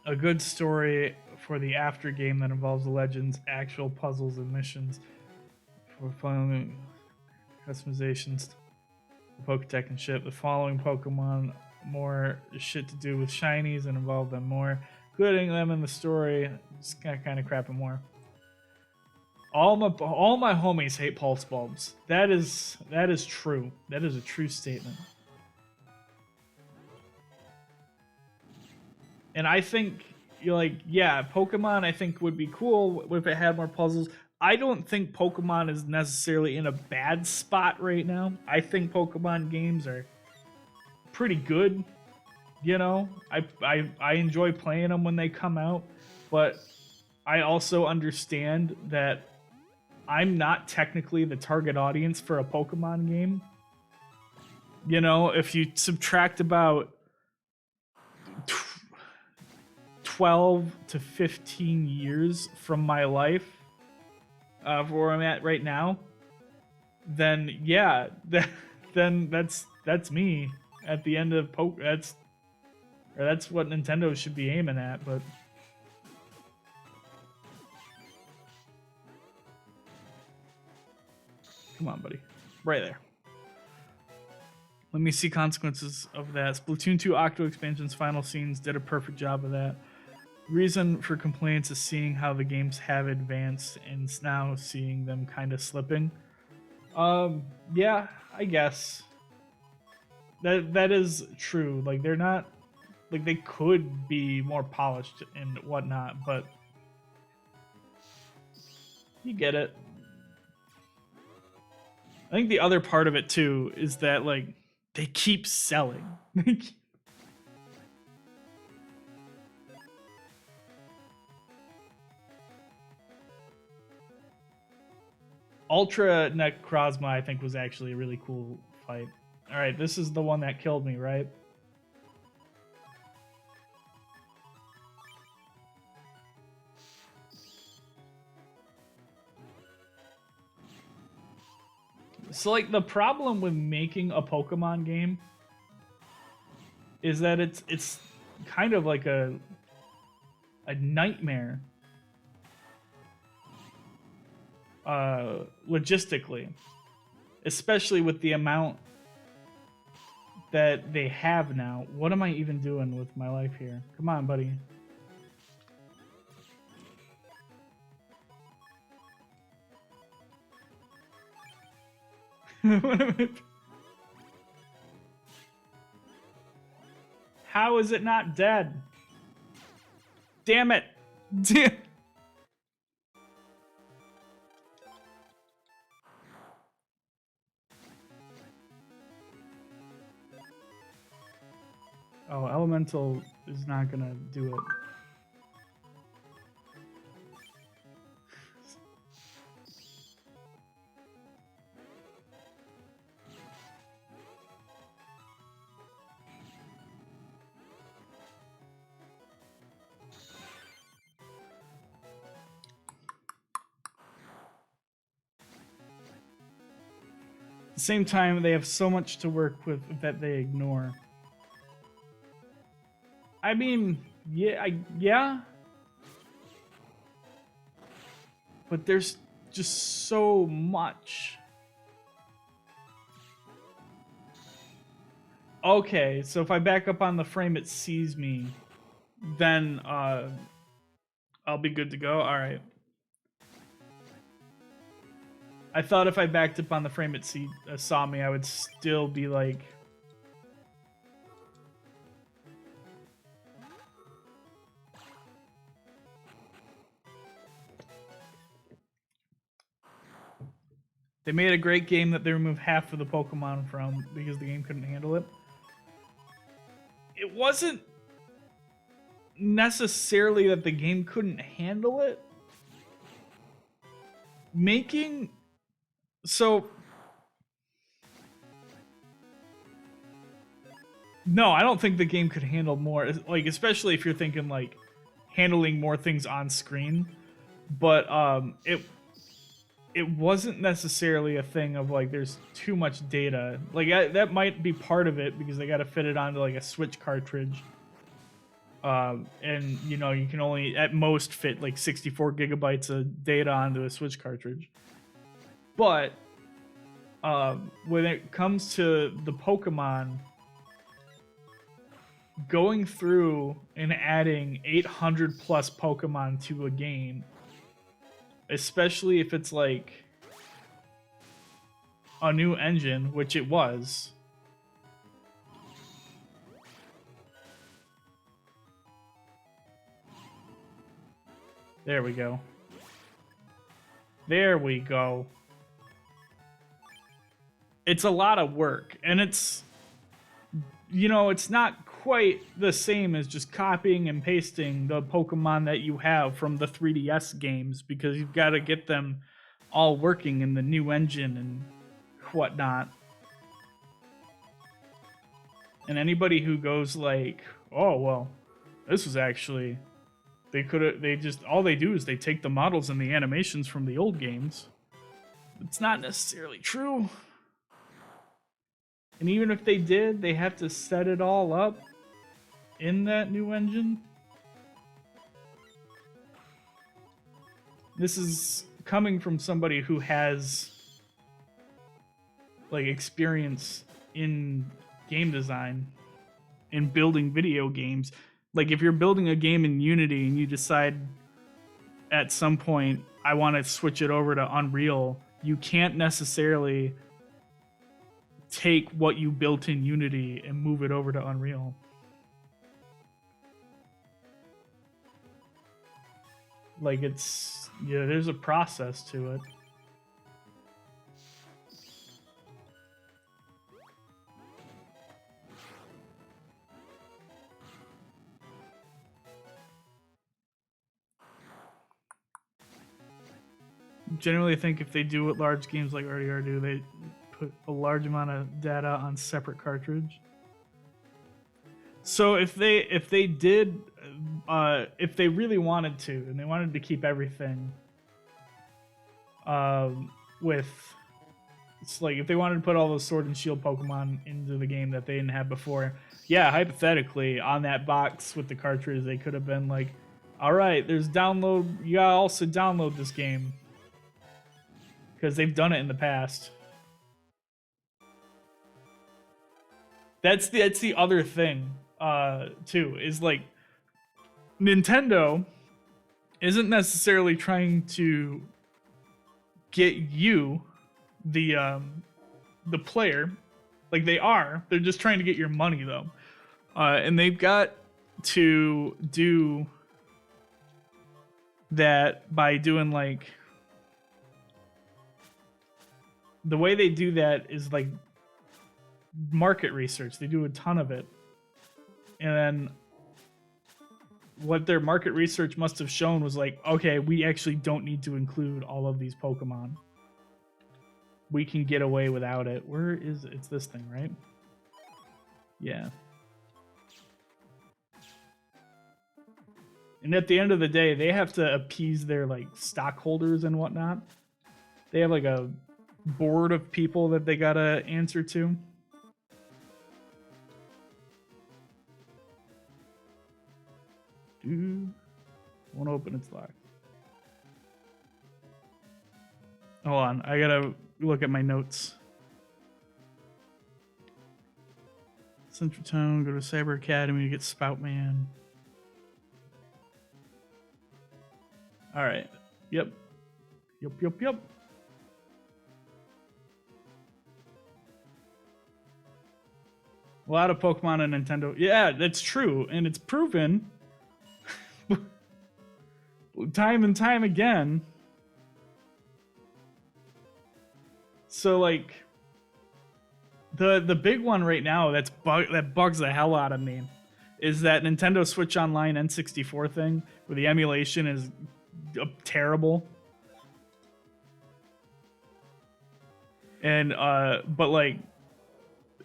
A good story for the after game that involves the legends, actual puzzles, and missions. For following customizations, Poketech and shit. The following Pokemon more shit to do with shinies and involve them more, including them in the story. Just kind of crap and more. All my homies hate pulse bulbs. That is true. That is a true statement. And I think you're like, yeah, Pokemon I think would be cool if it had more puzzles. I don't think Pokemon is necessarily in a bad spot right now. I think Pokemon games are pretty good. You know, I enjoy playing them when they come out, but I also understand that I'm not technically the target audience for a Pokemon game. You know, if you subtract about 12 to 15 years from my life, where I'm at right now, then yeah, then that's me at the end of that's what Nintendo should be aiming at, but come on, buddy. Right there. Let me see consequences of that. Splatoon 2 Octo Expansion's final scenes did a perfect job of that. Reason for complaints is seeing how the games have advanced and now seeing them kind of slipping. Yeah, I guess. That is true. Like, they're not... Like, they could be more polished and whatnot, but... You get it. I think the other part of it too is that like they keep selling. Ultra Necrozma, I think, was actually a really cool fight. All right, this is the one that killed me, right? So, like, the problem with making a Pokemon game is that it's kind of like a nightmare logistically, especially with the amount that they have now. What am I even doing with my life here? Come on, buddy. How is it not dead? Damn it. Damn. Oh, Elemental is not gonna do it. At the same time, they have so much to work with that they ignore. I mean, yeah. But there's just so much. Okay, so if I back up on the frame, it sees me. Then I'll be good to go. All right. I thought if I backed up on the frame, it saw me. I would still be like. They made a great game that they removed half of the Pokemon from because the game couldn't handle it. It wasn't necessarily that the game couldn't handle it. No, I don't think the game could handle more, like, especially if you're thinking like handling more things on screen. But it wasn't necessarily a thing of like there's too much data. Like that might be part of it because they got to fit it onto like a Switch cartridge. And you know, you can only at most fit like 64 gigabytes of data onto a Switch cartridge. But when it comes to the Pokemon, going through and adding 800 plus Pokemon to a game, especially if it's like a new engine, which it was. There we go. There we go. It's a lot of work, and it's, you know, it's not quite the same as just copying and pasting the Pokemon that you have from the 3DS games, because you've got to get them all working in the new engine and whatnot. And anybody who goes like, oh, well, this was actually, all they do is they take the models and the animations from the old games. It's not necessarily true. And even if they did, they have to set it all up in that new engine. This is coming from somebody who has like experience in game design, in building video games. Like if you're building a game in Unity and you decide at some point I want to switch it over to Unreal, you can't necessarily take what you built in Unity and move it over to Unreal. Like it's, yeah, there's a process to it. generally think if they do what large games like RDR do, they put a large amount of data on separate cartridge. So if they did, if they really wanted to, and they wanted to keep everything, with, it's like if they wanted to put all those Sword and Shield Pokemon into the game that they didn't have before, yeah, hypothetically on that box with the cartridge, they could have been like, all right, there's download, you gotta also download this game, because they've done it in the past. That's the other thing, too, is like Nintendo isn't necessarily trying to get you, the player, like they're just trying to get your money though, and they've got to do that by doing like, the way they do that is like market research. They do a ton of it, and then what their market research must have shown was like, okay, we actually don't need to include all of these Pokemon. We can get away without it. Where is it? It's this thing, right? Yeah. And at the end of the day, they have to appease their like stockholders and whatnot. They have like a board of people that they gotta answer to. Dude, won't open, it's locked. Hold on, I gotta look at my notes. Central Town, go to Cyber Academy to get Spoutman. Alright. Yep. Yep. A lot of Pokemon on Nintendo. Yeah, that's true. And it's proven time and time again. So like the big one right now that bugs the hell out of me is that Nintendo Switch Online N64 thing where the emulation is terrible. And but like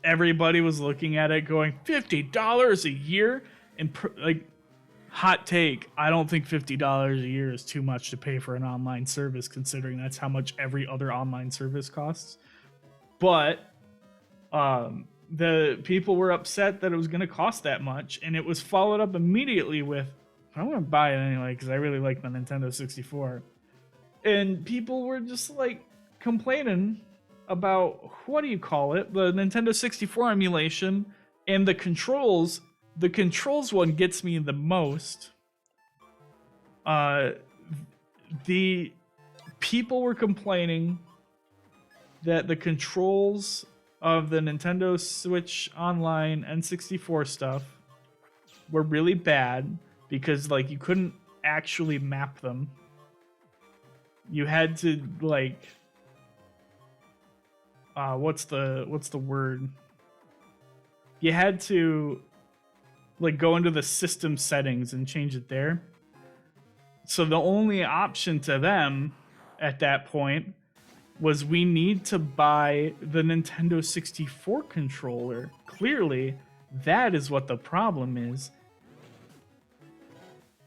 everybody was looking at it going $50 a year, and like, hot take, I don't think $50 a year is too much to pay for an online service, considering that's how much every other online service costs. But the people were upset that it was going to cost that much, and it was followed up immediately with, I'm going to buy it anyway because I really like the Nintendo 64. And people were just like complaining about, what do you call it, the Nintendo 64 emulation and the controls. The controls one gets me the most. The people were complaining that the controls of the Nintendo Switch Online N64 stuff were really bad because like you couldn't actually map them. You had to like what's the word? You had to like go into the system settings and change it there. So the only option to them at that point was, we need to buy the Nintendo 64 controller. Clearly, that is what the problem is.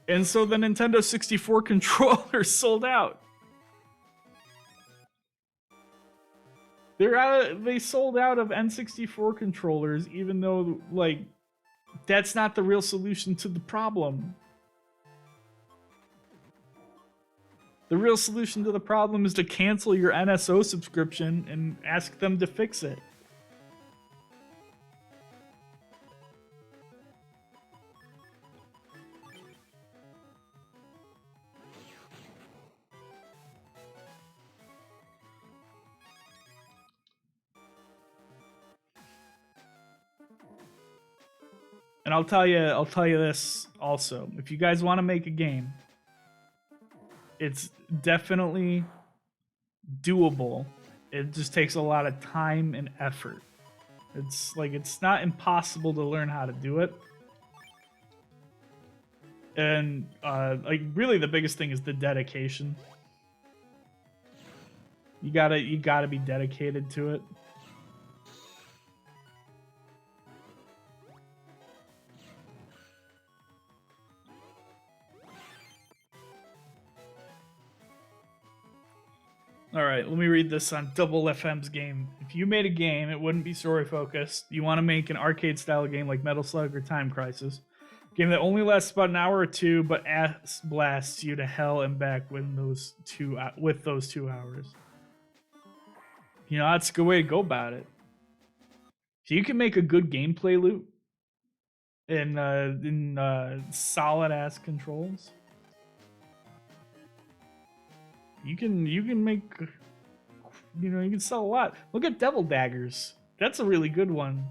And so the Nintendo 64 controller sold out. They sold out of N64 controllers, even though like that's not the real solution to the problem. The real solution to the problem is to cancel your NSO subscription and ask them to fix it. And I'll tell you this also. If you guys want to make a game, it's definitely doable. It just takes a lot of time and effort. It's like, it's not impossible to learn how to do it. And like really the biggest thing is the dedication. You gotta be dedicated to it. All right, let me read this on Double FM's game. If you made a game, it wouldn't be story focused. You want to make an arcade style game like Metal Slug or Time Crisis. Game that only lasts about an hour or two, but ass blasts you to hell and back with those 2 hours. You know, that's a good way to go about it. So you can make a good gameplay loop in solid ass controls. You can make, you know, you can sell a lot. Look at Devil Daggers. That's a really good one.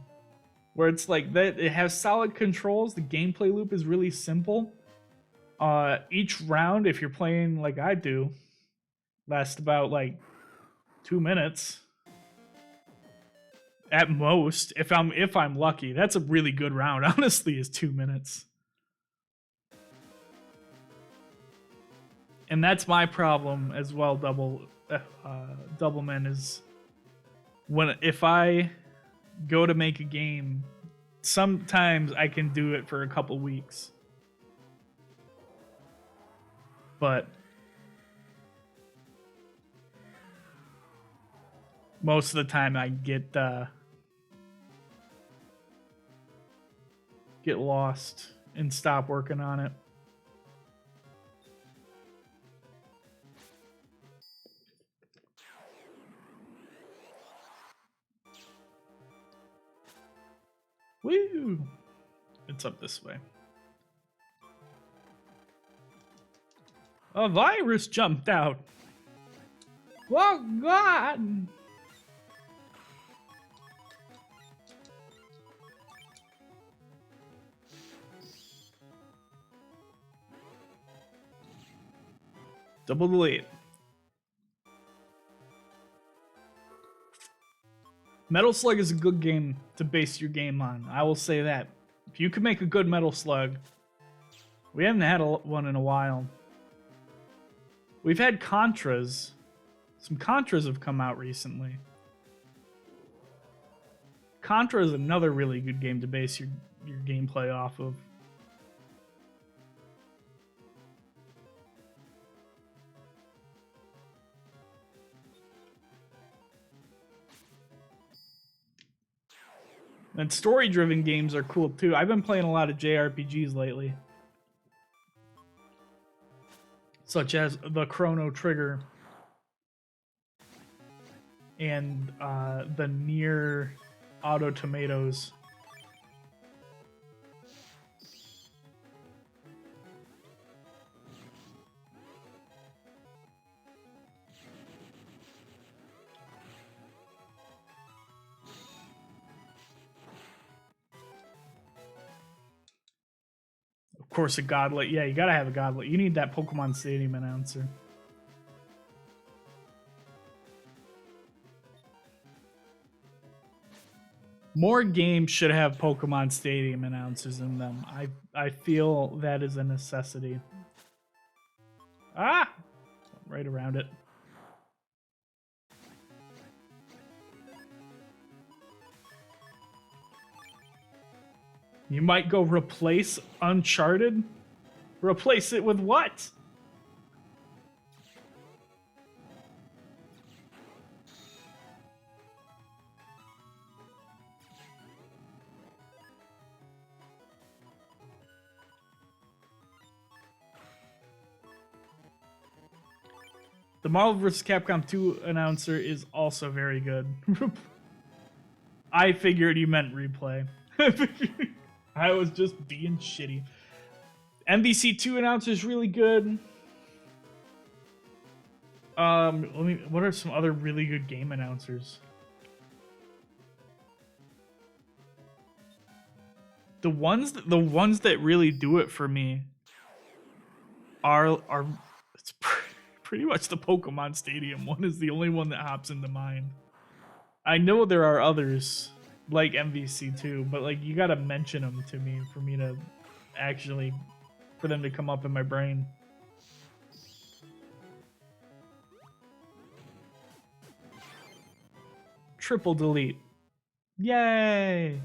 Where it's like that, it has solid controls. The gameplay loop is really simple. Each round, if you're playing like I do, lasts about like 2 minutes at most. If I'm lucky, that's a really good round. Honestly, is 2 minutes. And that's my problem as well. Doubleman is if I go to make a game, sometimes I can do it for a couple weeks, but most of the time I get lost and stop working on it. Woo! It's up this way. A virus jumped out. Oh God! Double delete. Metal Slug is a good game to base your game on. I will say that. If you can make a good Metal Slug, we haven't had one in a while. We've had Contras. Some Contras have come out recently. Contra is another really good game to base your gameplay off of. And story-driven games are cool too. I've been playing a lot of JRPGs lately, such as the Chrono Trigger and the Nier Auto Tomatoes. Of course, a Godlet. Yeah, you gotta have a Godlet. You need that Pokemon Stadium announcer. More games should have Pokemon Stadium announcers in them. I feel that is a necessity. Ah! Right around it. You might go replace Uncharted? Replace it with what? The Marvel vs. Capcom 2 announcer is also very good. I figured you meant replay. I was just being shitty. MVC2 announcer is really good. What are some other really good game announcers? The ones that really do it for me are it's pretty much the Pokemon Stadium one is the only one that hops into mind. I know there are others like MVC2, but like you gotta mention them to me for me to actually for them to come up in my brain. triple delete. Yay!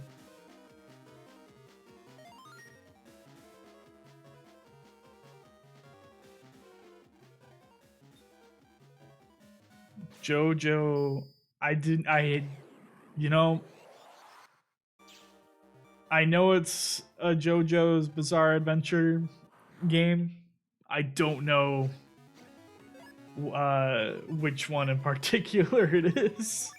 JoJo, you know, I know it's a JoJo's Bizarre Adventure game. I don't know which one in particular it is.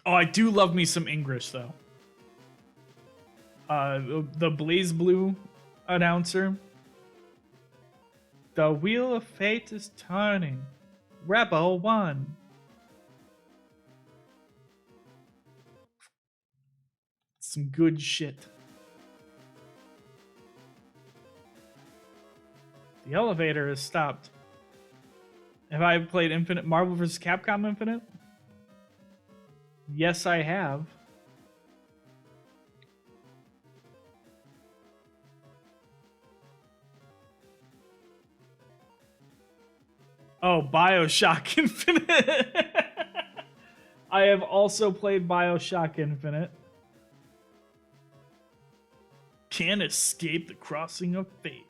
Oh, I do love me some English though. The BlazBlue announcer. The wheel of fate is turning. Rebel 1. Some good shit. The elevator is stopped. Have I played Infinite Marvel vs. Capcom Infinite? Yes, I have. Oh, BioShock Infinite. I have also played BioShock Infinite. Can't escape the crossing of fate.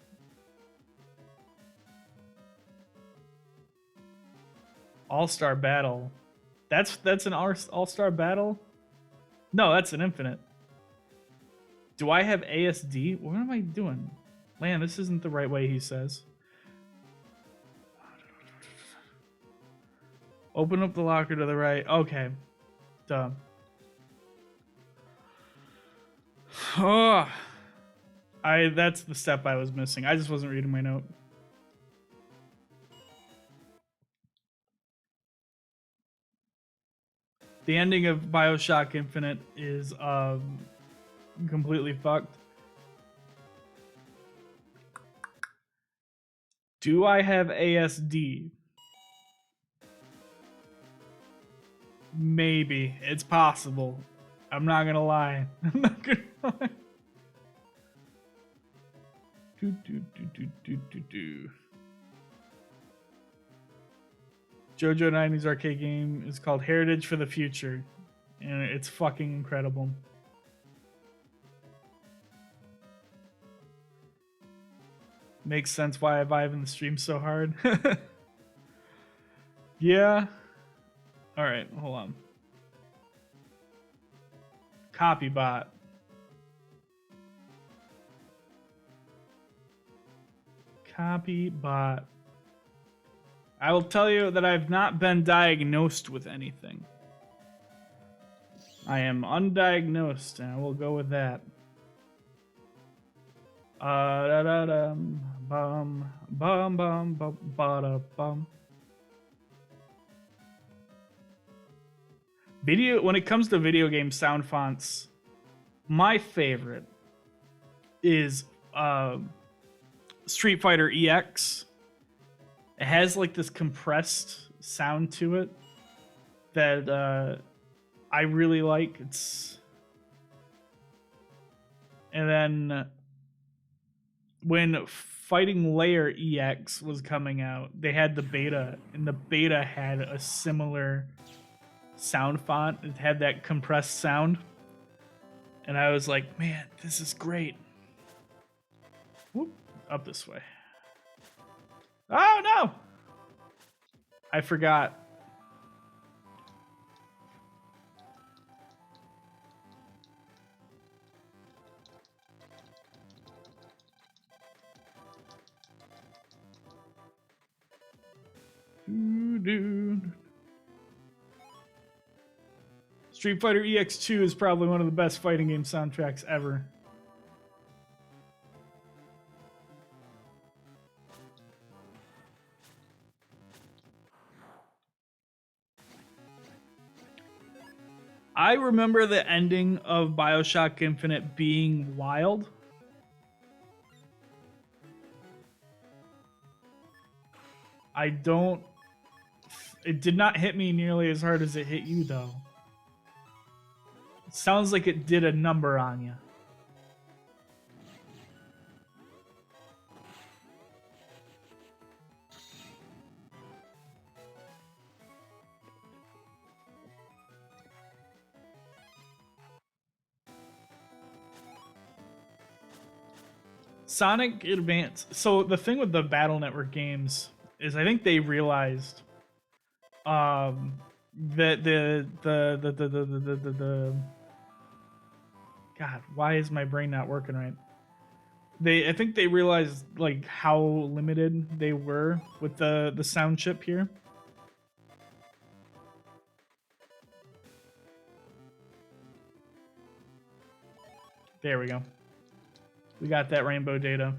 All-Star Battle. That's an All-Star Battle? No, that's an Infinite. Do I have ASD? What am I doing? Man, this isn't the right way, he says. Open up the locker to the right. Okay. Duh. Oh. That's the step I was missing. I just wasn't reading my note. The ending of BioShock Infinite is completely fucked. Do I have ASD? Maybe. It's possible. I'm not gonna lie. I'm not gonna lie. JoJo 90s arcade game is called Heritage for the Future, and it's fucking incredible. Makes sense why I vibe in the stream so hard. Yeah. All right, hold on. Copybot. Copybot. I will tell you that I've not been diagnosed with anything. I am undiagnosed, and I will go with that. Bum. When it comes to video game sound fonts, my favorite is Street Fighter EX. It has like this compressed sound to it that I really like. And then when Fighting Layer EX was coming out, they had the beta, and the beta had a similar sound font. It had that compressed sound, and I was like, man, this is great. Whoop, up this way. Oh no, I forgot. Street Fighter EX2 is probably one of the best fighting game soundtracks ever. I remember the ending of BioShock Infinite being wild. It did not hit me nearly as hard as it hit you, though. It sounds like it did a number on you. Sonic Advance. So the thing with the Battle Network games is I think they realized that the God, why is my brain not working right? I think they realized like how limited they were with the sound chip here. There we go. We got that rainbow data.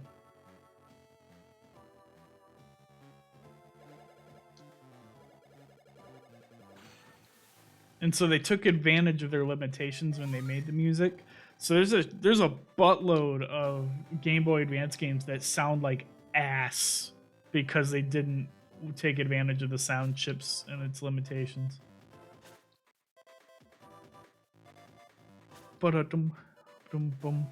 And so they took advantage of their limitations when they made the music. So there's a buttload of Game Boy Advance games that sound like ass because they didn't take advantage of the sound chips and its limitations. Ba-da-dum, dum, bum.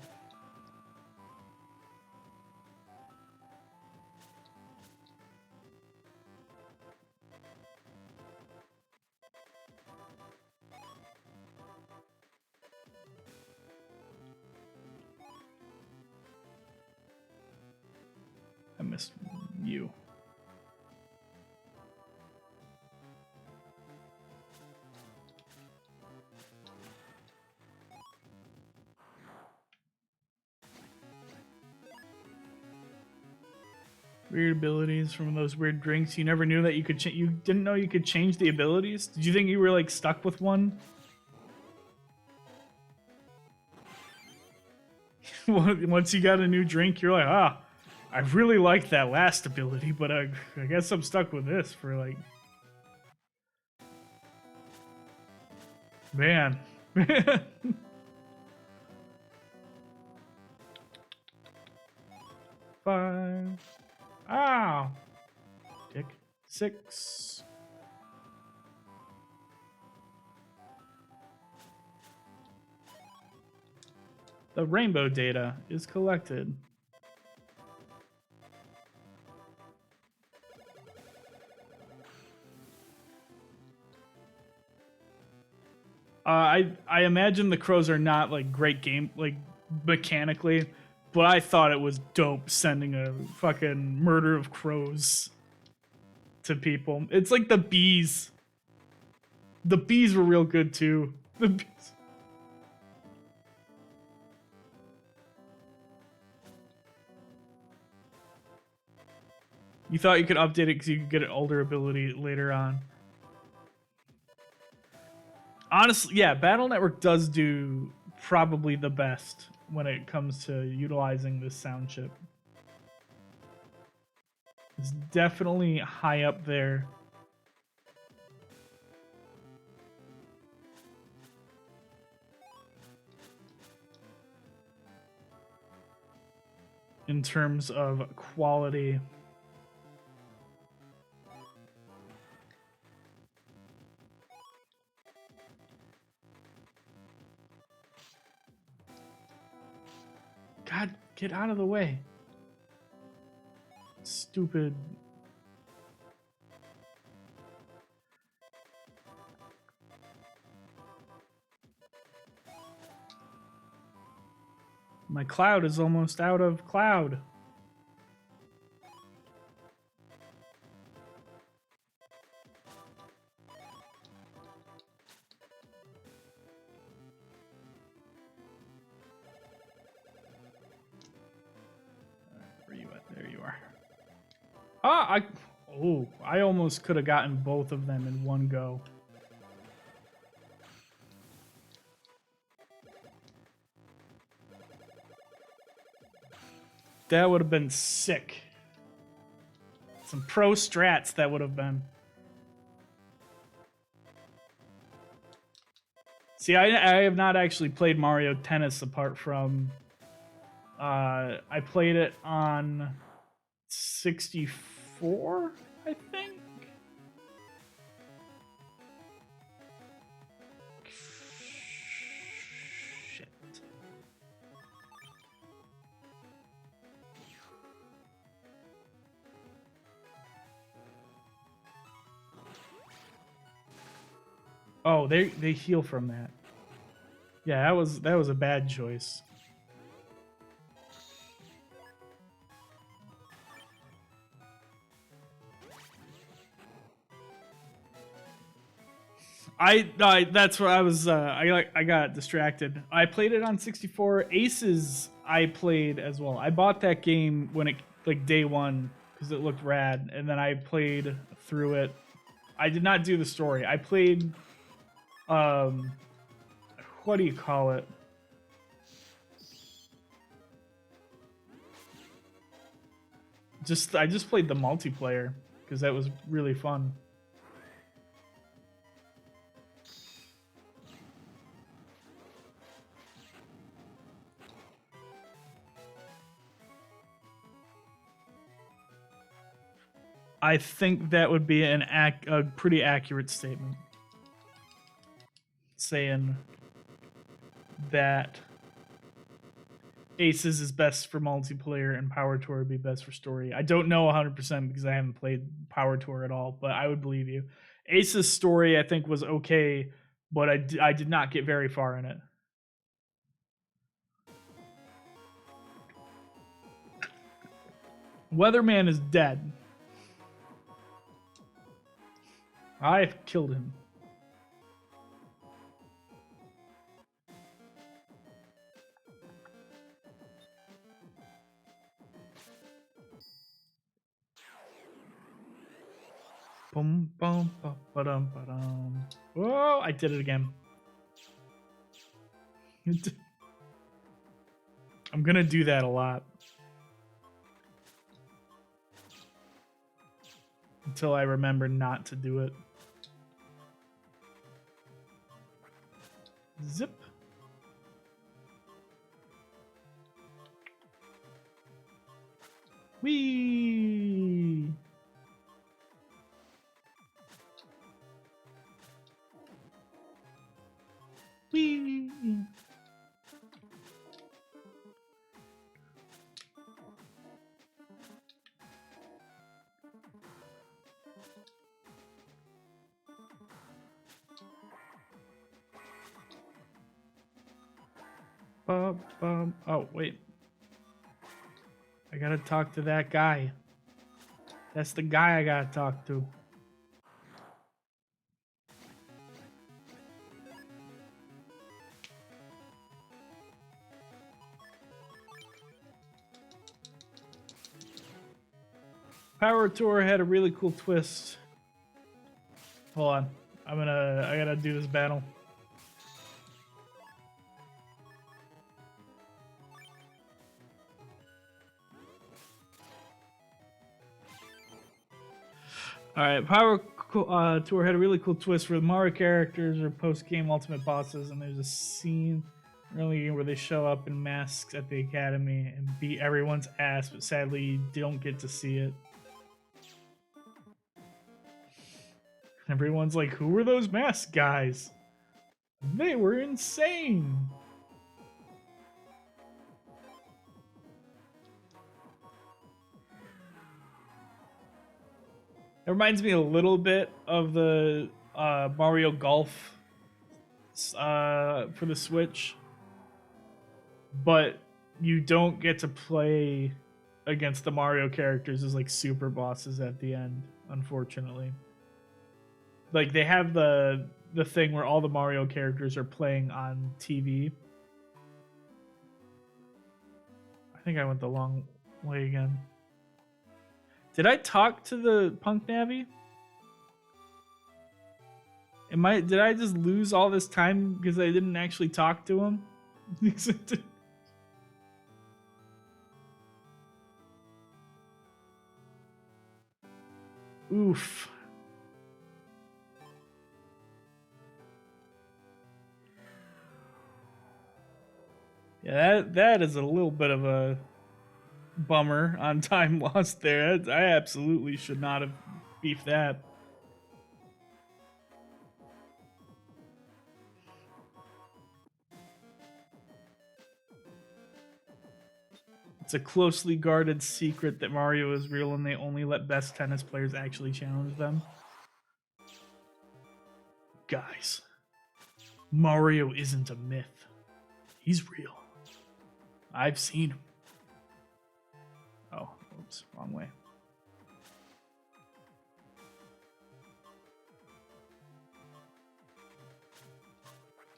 I missed you. Weird abilities from those weird drinks. You never knew that you could. You didn't know you could change the abilities. Did you think you were like stuck with one? Once you got a new drink, you're like, ah, I really liked that last ability, but I guess I'm stuck with this for like, man. 5. Ah, dick. 6. The rainbow data is collected. I imagine the crows are not like great game like mechanically, but I thought it was dope sending a fucking murder of crows to people. It's like the bees. The bees were real good too. The bees. You thought you could update it because you could get an older ability later on. Honestly, yeah, Battle Network does do probably the best when it comes to utilizing this sound chip. It's definitely high up there. In terms of quality. God, get out of the way. Stupid. My cloud is almost out of cloud. Where you at? There you are. Ah, I almost could have gotten both of them in one go. That would have been sick. Some pro strats that would have been. See, I have not actually played Mario Tennis apart from... I played it on 64, I think? Shit. Oh, they heal from that. Yeah, that was a bad choice. That's what I was. I got distracted. I played it on 64. Aces I played as well. I bought that game when it like day one because it looked rad, and then I played through it. I did not do the story. I played, what do you call it? I just played the multiplayer because that was really fun. I think that would be a pretty accurate statement, saying that Aces is best for multiplayer and Power Tour would be best for story. I don't know 100% because I haven't played Power Tour at all, but I would believe you. Ace's story, I think, was okay, but I did not get very far in it. Weatherman is dead. I killed him. Boom, boom, ba-dum, ba-dum. Whoa, I did it again. I'm gonna do that a lot. Until I remember not to do it. Zip. Whee! Whee! Oh, wait. I gotta talk to that guy. That's the guy I gotta talk to. Power Tour had a really cool twist. Hold on. I gotta do this battle. Alright, Power Tour had a really cool twist where the Mario characters are post-game ultimate bosses, and there's a scene early where they show up in masks at the academy and beat everyone's ass, but sadly you don't get to see it. Everyone's like, who were those mask guys? They were insane. It reminds me a little bit of the Mario Golf for the Switch, but you don't get to play against the Mario characters as like super bosses at the end, unfortunately. Like they have the thing where all the Mario characters are playing on TV. I think I went the long way again. Did I talk to the Punk Navi? Did I just lose all this time because I didn't actually talk to him? Oof. Yeah, that is a little bit of a bummer on time lost there. I absolutely should not have beefed that. It's a closely guarded secret that Mario is real and they only let best tennis players actually challenge them. Guys, Mario isn't a myth. He's real. I've seen him. Oh, oops, wrong way.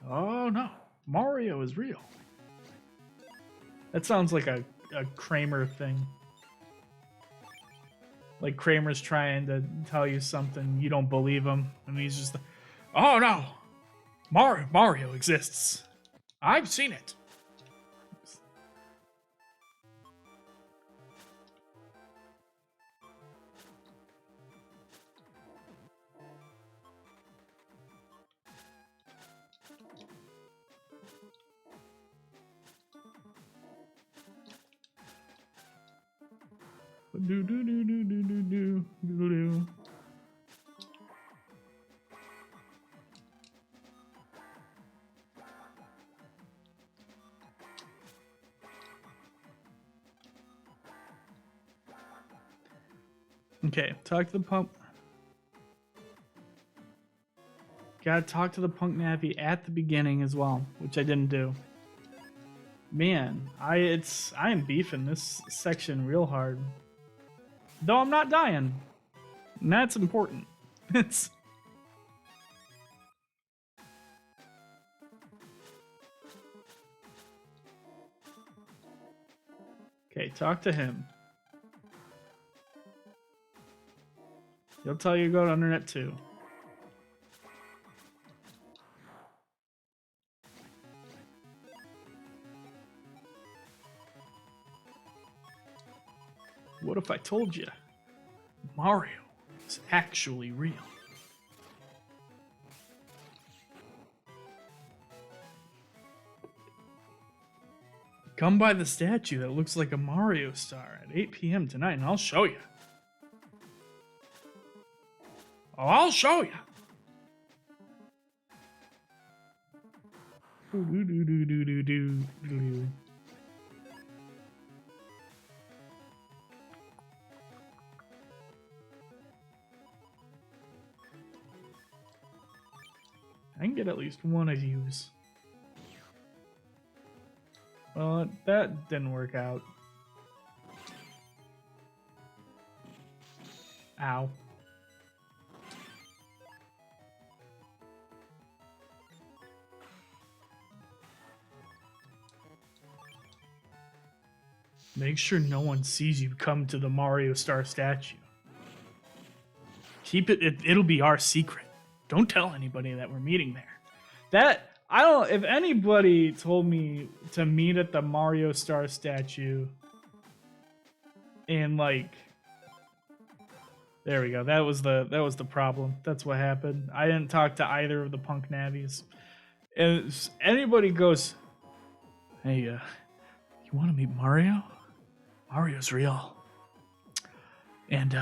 Oh no, Mario is real. That sounds like a Kramer thing. Like Kramer's trying to tell you something, you don't believe him, and he's just, oh no, Mario exists. I've seen it. Do do do do do do do do do. Okay, talk to the pump. Gotta talk to the punk Navi at the beginning as well, which I didn't do. Man, I am beefing this section real hard. Though I'm not dying. And that's important. It's okay, talk to him. He'll tell you to go to Undernet 2. What if I told you Mario is actually real? Come by the statue that looks like a Mario star at 8 p.m. tonight, and I'll show you. Oh, I'll show you. I can get at least one of these. Well, that didn't work out. Ow. Make sure no one sees you come to the Mario Star statue. Keep it, it'll be our secret. Don't tell anybody that we're meeting there. That, I don't, if anybody told me to meet at the Mario Star statue and like, there we go. That was the problem. That's what happened. I didn't talk to either of the punk navies. If anybody goes, hey, you want to meet Mario? Mario's real. And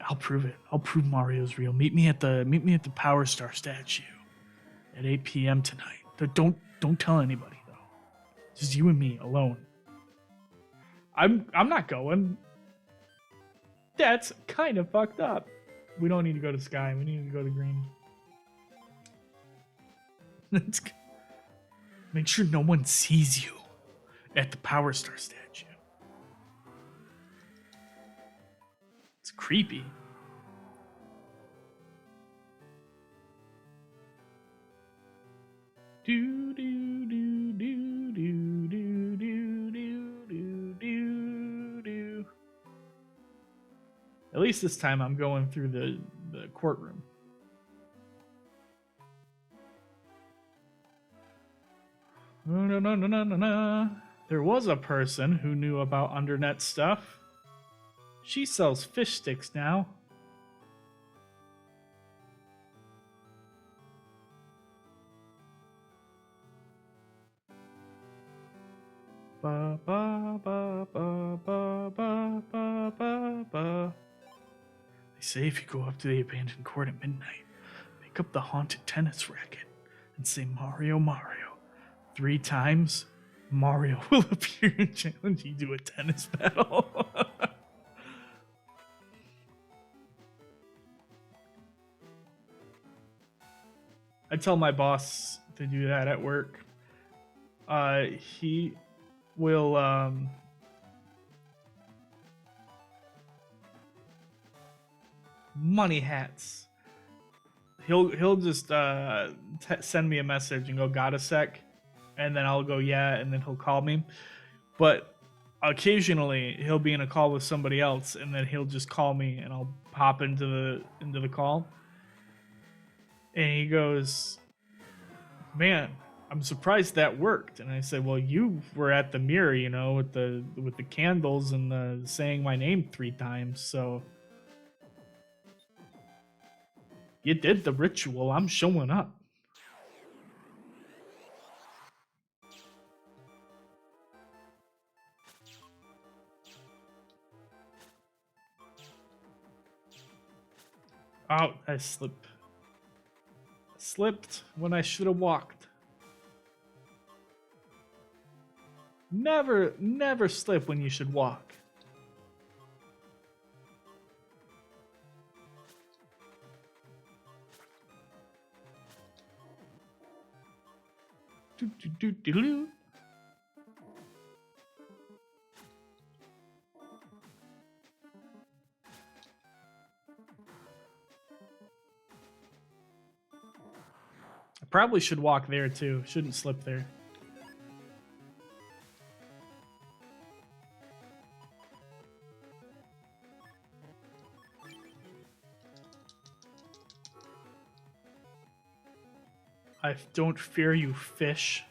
I'll prove it. I'll prove Mario's real. Meet me at the Power Star statue at 8 p.m. tonight. Don't tell anybody though. Just you and me alone. I'm not going. That's kind of fucked up. We don't need to go to Sky. We need to go to Green. Let's go. Make sure no one sees you at the Power Star statue. It's creepy. Do do do do do do do do do do. At least this time I'm going through the courtroom. No. There was a person who knew about Undernet stuff. She sells fish sticks now. Ba ba ba ba ba ba ba ba ba. They say if you go up to the abandoned court at midnight, pick up the haunted tennis racket and say Mario Mario 3 times, Mario will appear and challenge you to a tennis battle. I tell my boss to do that at work. He will money hats. He'll just send me a message and go, got a sec, and then I'll go, yeah, and then he'll call me. But occasionally he'll be in a call with somebody else, and then he'll just call me, and I'll hop into the call, and he goes, man, I'm surprised that worked. And I said, well, you were at the mirror, you know, with the candles and the saying my name 3 times, so you did the ritual. I'm showing up. Oh, I slipped when I should have walked. Never slip when you should walk. Do, do, do, do, do. I probably should walk there too. Shouldn't slip there. I don't fear you, fish.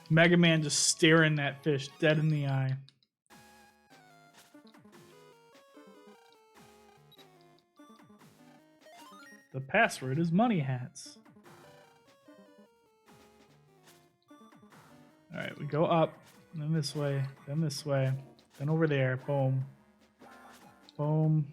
Mega Man just staring that fish dead in the eye. The password is money hats. Alright, we go up, then this way, then over there. Boom. Boom.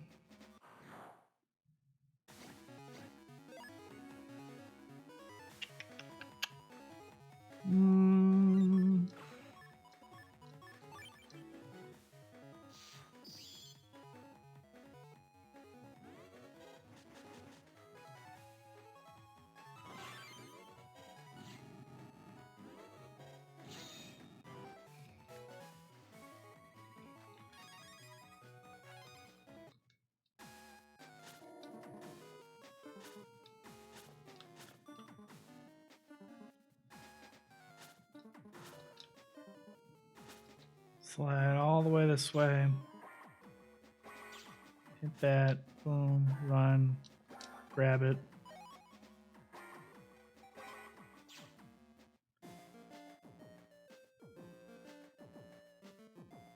Slide all the way this way. Hit that. Boom. Run. Grab it.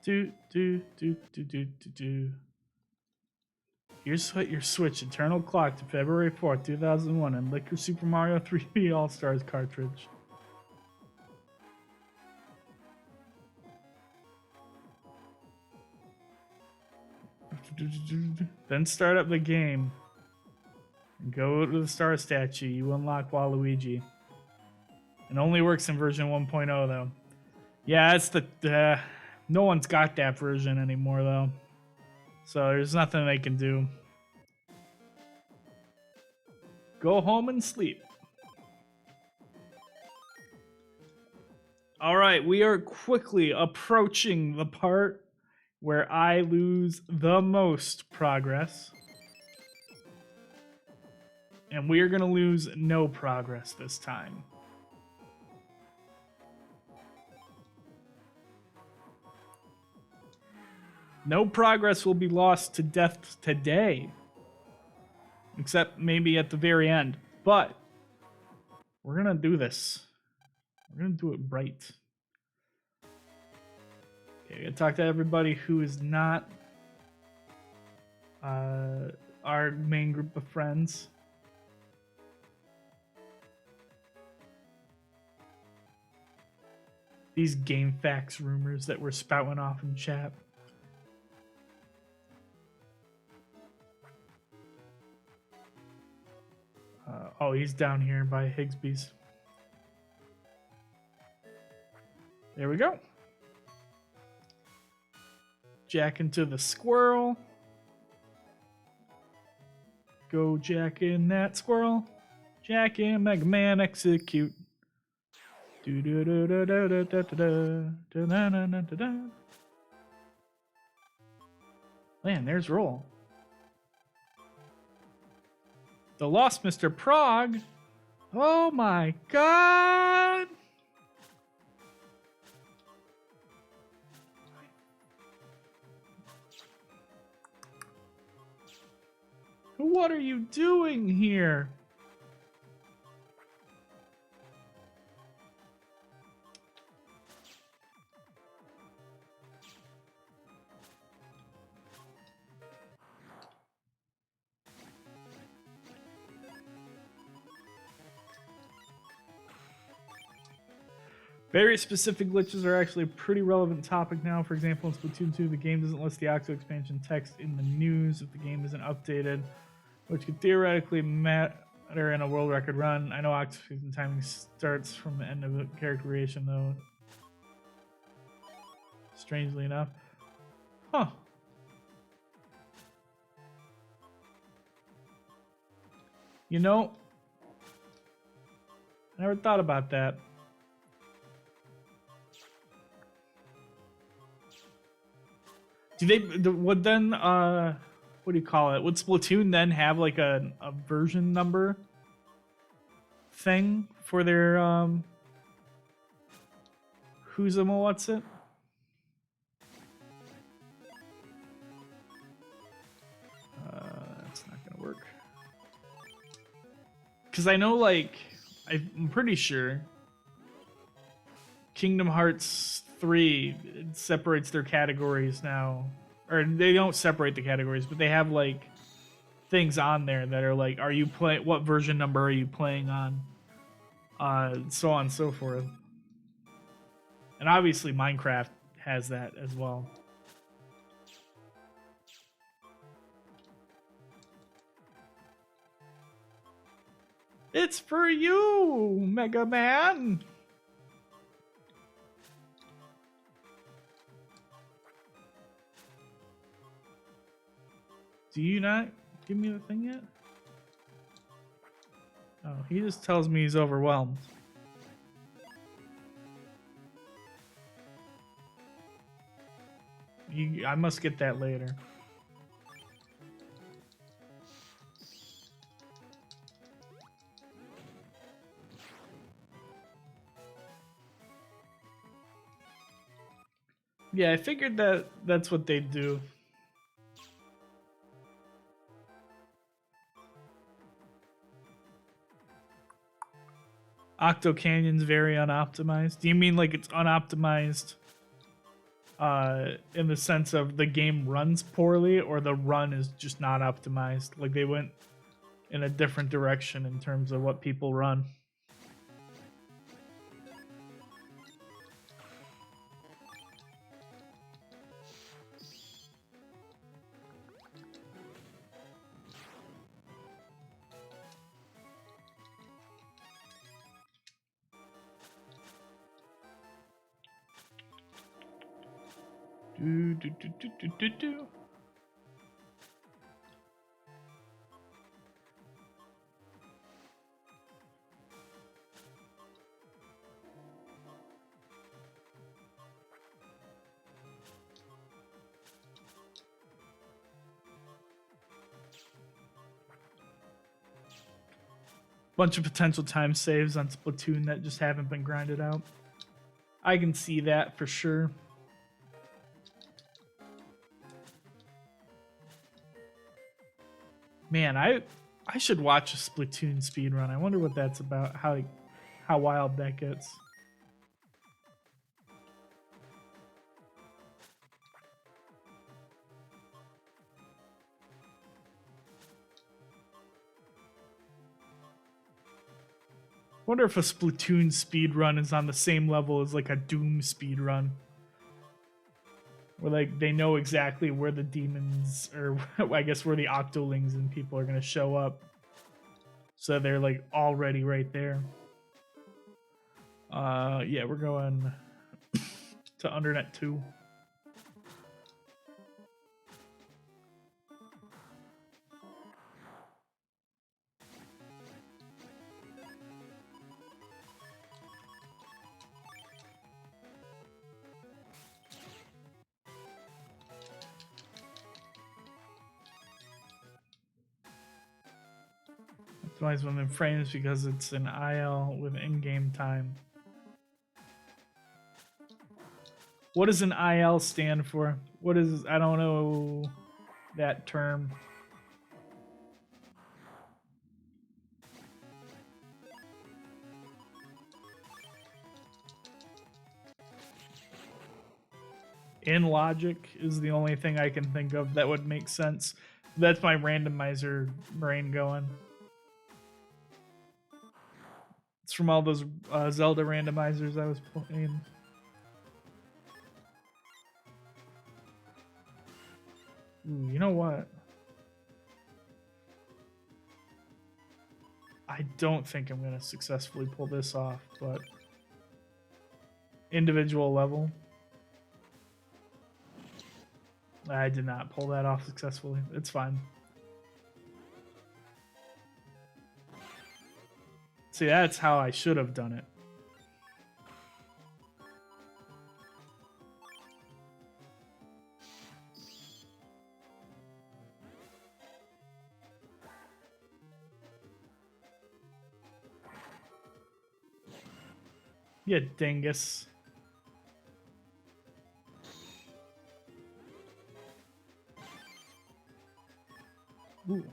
Do. Here's your Switch Eternal Clock to February 4th, 2001, and lick your Super Mario 3D All-Stars cartridge. Then start up the game. And go to the star statue. You unlock Waluigi. It only works in version 1.0 though. Yeah, it's the no one's got that version anymore though. So there's nothing they can do. Go home and sleep. All right, we are quickly approaching the part where I lose the most progress. And we are going to lose no progress this time. No progress will be lost to death today. Except maybe at the very end. But we're going to do this. We're going to do it right. Okay, I gotta talk to everybody who is not our main group of friends. These game facts rumors that we're spouting off in chat. Oh, he's down here by Higsby's. There we go. Jack into the squirrel. Go Jack in that squirrel. Jack in Mega Man execute. Do do do do do do do do do do do do. Man, there's Roll. The Lost Mr. Prague. Oh my god. What are you doing here? Very specific glitches are actually a pretty relevant topic now. For example, in Splatoon 2, the game doesn't list the Octo expansion text in the news if the game isn't updated, which could theoretically matter in a world record run. I know Octo expansion timing starts from the end of the character creation, though. Strangely enough. Huh. You know, I never thought about that. Do they would then what do you call it? Would Splatoon then have like a version number thing for their who's a what's it? That's not gonna work. Because I know, like, I'm pretty sure Kingdom Hearts 3 separates their categories now. Or they don't separate the categories, but they have, like, things on there that are like, are you playing, what version number are you playing on? So on and so forth. And obviously Minecraft has that as well. It's for you, Mega Man! Do you not give me the thing yet? Oh, he just tells me he's overwhelmed. I must get that later. Yeah, I figured that's what they'd do. Octo Canyon's very unoptimized. Do you mean like it's unoptimized in the sense of the game runs poorly, or the run is just not optimized? Like they went in a different direction in terms of what people run. Do. Bunch of potential time saves on Splatoon that just haven't been grinded out. I can see that for sure. Man, I should watch a Splatoon speedrun. I wonder what that's about, how wild that gets. Wonder if a Splatoon speedrun is on the same level as like a Doom speedrun. Where like they know exactly where the demons, or I guess where the Octolings and people are gonna show up. So they're like already right there. Yeah, we're going to Undernet 2. Optimize within frames because it's an IL with in-game time. What does an IL stand for? What is, I don't know that term. In logic is the only thing I can think of that would make sense. That's my randomizer brain going. It's from all those Zelda randomizers I was playing. Ooh, you know what? I don't think I'm going to successfully pull this off, but individual level. I did not pull that off successfully. It's fine. See, that's how I should have done it. Yeah, dingus. Ooh.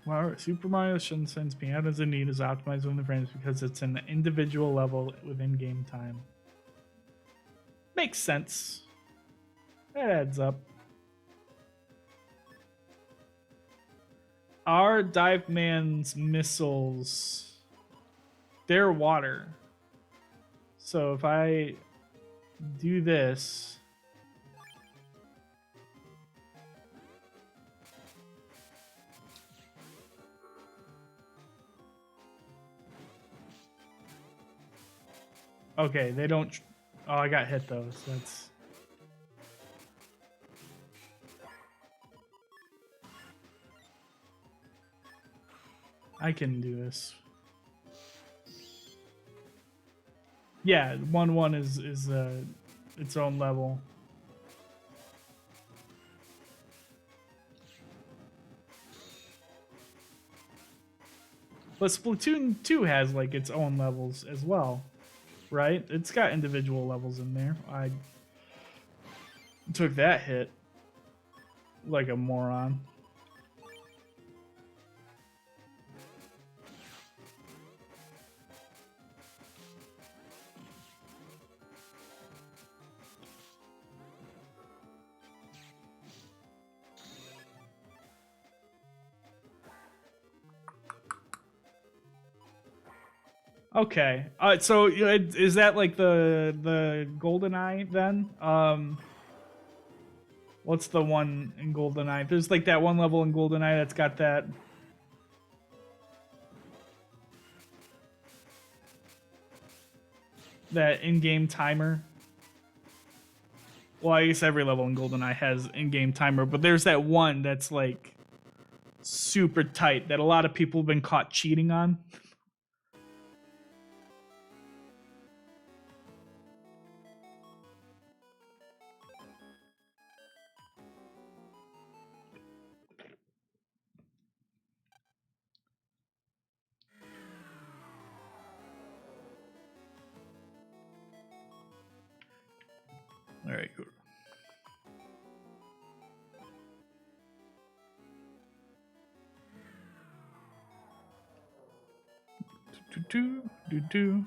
Well, Super Mario Sunshine Pianos in Need is optimized within the frames because it's an individual level within game time. Makes sense. That adds up. Our Dive Man's missiles, they're water. So if I do this, okay, they don't. Oh, I got hit though. So that's. I can do this. Yeah, 1-1 is its own level. But Splatoon 2 has like its own levels as well, right? It's got individual levels in there. I took that hit like a moron. Okay. So is that like the GoldenEye then? What's the one in GoldenEye? There's like that one level in GoldenEye that's got that. That in-game timer. Well, I guess every level in GoldenEye has in-game timer, but there's that one that's like super tight that a lot of people have been caught cheating on. All right, cool. Do.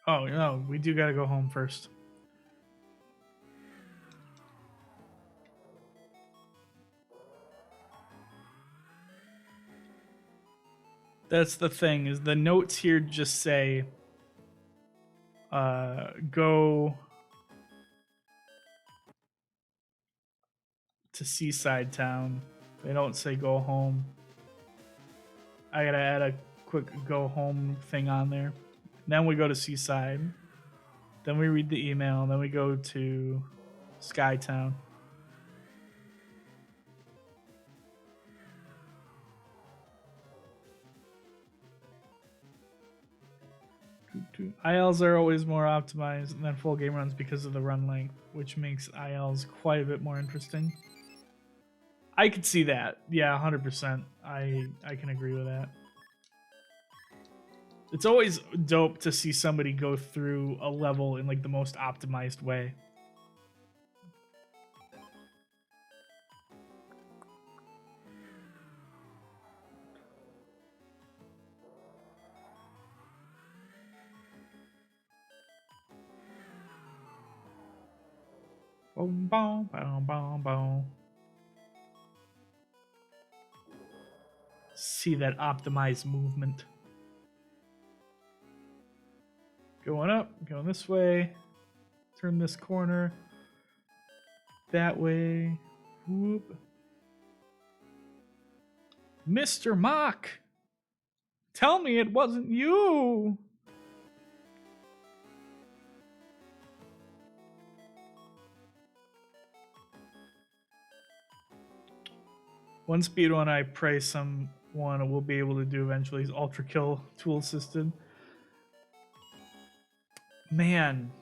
Oh no, we do gotta go home first. That's the thing, is the notes here just say go to Seaside Town. They don't say go home. I gotta add a quick go home thing on there. Then we go to Seaside. Then we read the email, and then we go to Skytown. ILs are always more optimized than full game runs because of the run length, which makes ILs quite a bit more interesting. I could see that. Yeah, 100%. I can agree with that. It's always dope to see somebody go through a level in like the most optimized way. Boom, boom, boom, boom, boom. See that optimized movement. Going up, going this way. Turn this corner. That way. Whoop. Mr. Mock! Tell me it wasn't you! One speedrun I pray someone will be able to do eventually is Ultra Kill tool assisted. Man,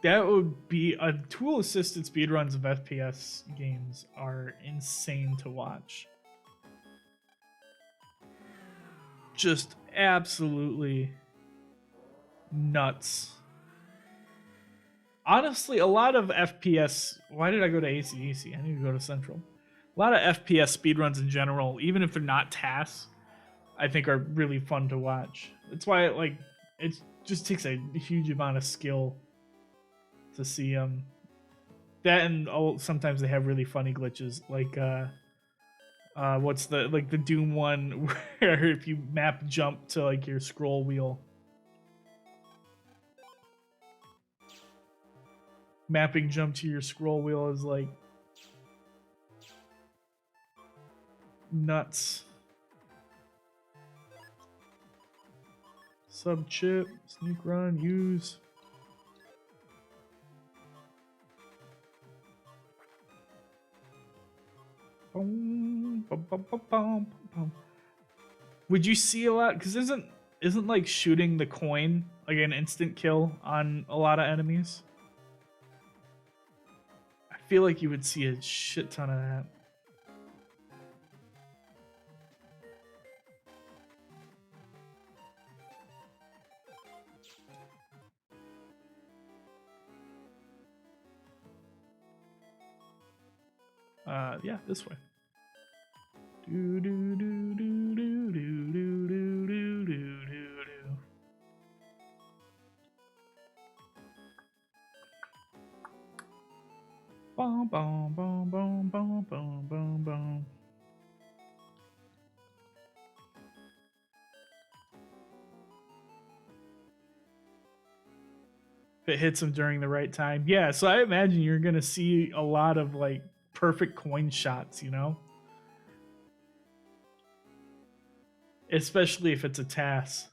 that would be a tool assisted speedruns of FPS games are insane to watch. Just absolutely nuts. Honestly, a lot of FPS. Why did I go to ACDC? I need to go to Central. A lot of FPS speedruns in general, even if they're not tasks, I think are really fun to watch. That's why it just takes a huge amount of skill to see that, and sometimes they have really funny glitches like what's the Doom one where if you map jump to like your scroll wheel. Mapping jump to your scroll wheel is like nuts. Sub chip, sneak run, use. Boom, boom, boom, boom, boom, boom. Would you see a lot? Because isn't like shooting the coin like an instant kill on a lot of enemies? I feel like you would see a shit ton of that. Yeah, this way. Do do do do do do do do do do do. Boom boom boom boom boom boom boom boom. If it hits him during the right time, yeah. So I imagine you're gonna see a lot of like perfect coin shots, you know. Especially if it's a task.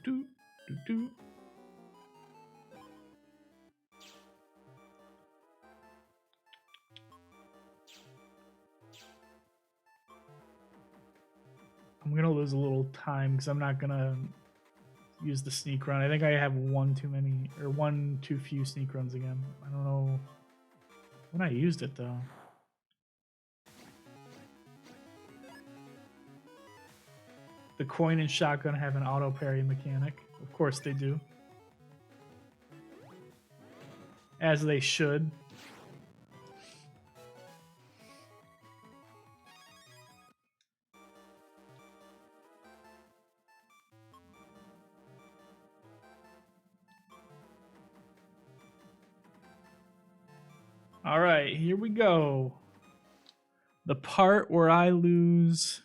Do, do, do. I'm gonna lose a little time because I'm not gonna use the sneak run. I think I have one too few sneak runs again. I don't know when I used it though. The coin and shotgun have an auto parry mechanic. Of course they do. As they should. All right, here we go. The part where I lose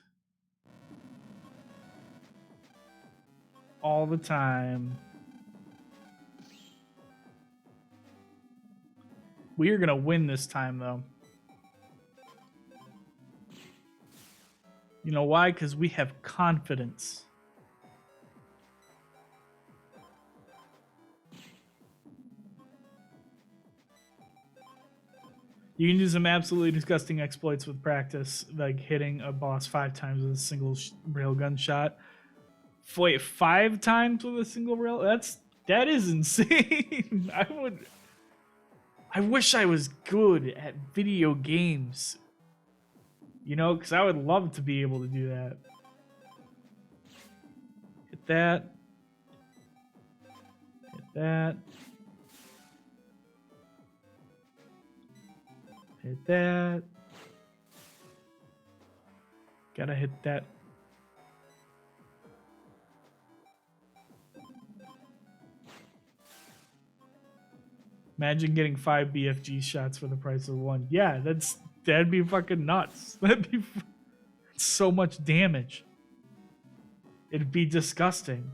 all the time. We are going to win this time, though. You know why? Because we have confidence. You can do some absolutely disgusting exploits with practice, like hitting a boss 5 times with a single railgun shot. Wait, 5 times with a single rail? That is insane. I wish I was good at video games. You know, because I would love to be able to do that. Hit that. Hit that. Hit that. Gotta hit that. Imagine getting 5 BFG shots for the price of 1. Yeah, that'd be fucking nuts. That'd be so much damage. It'd be disgusting.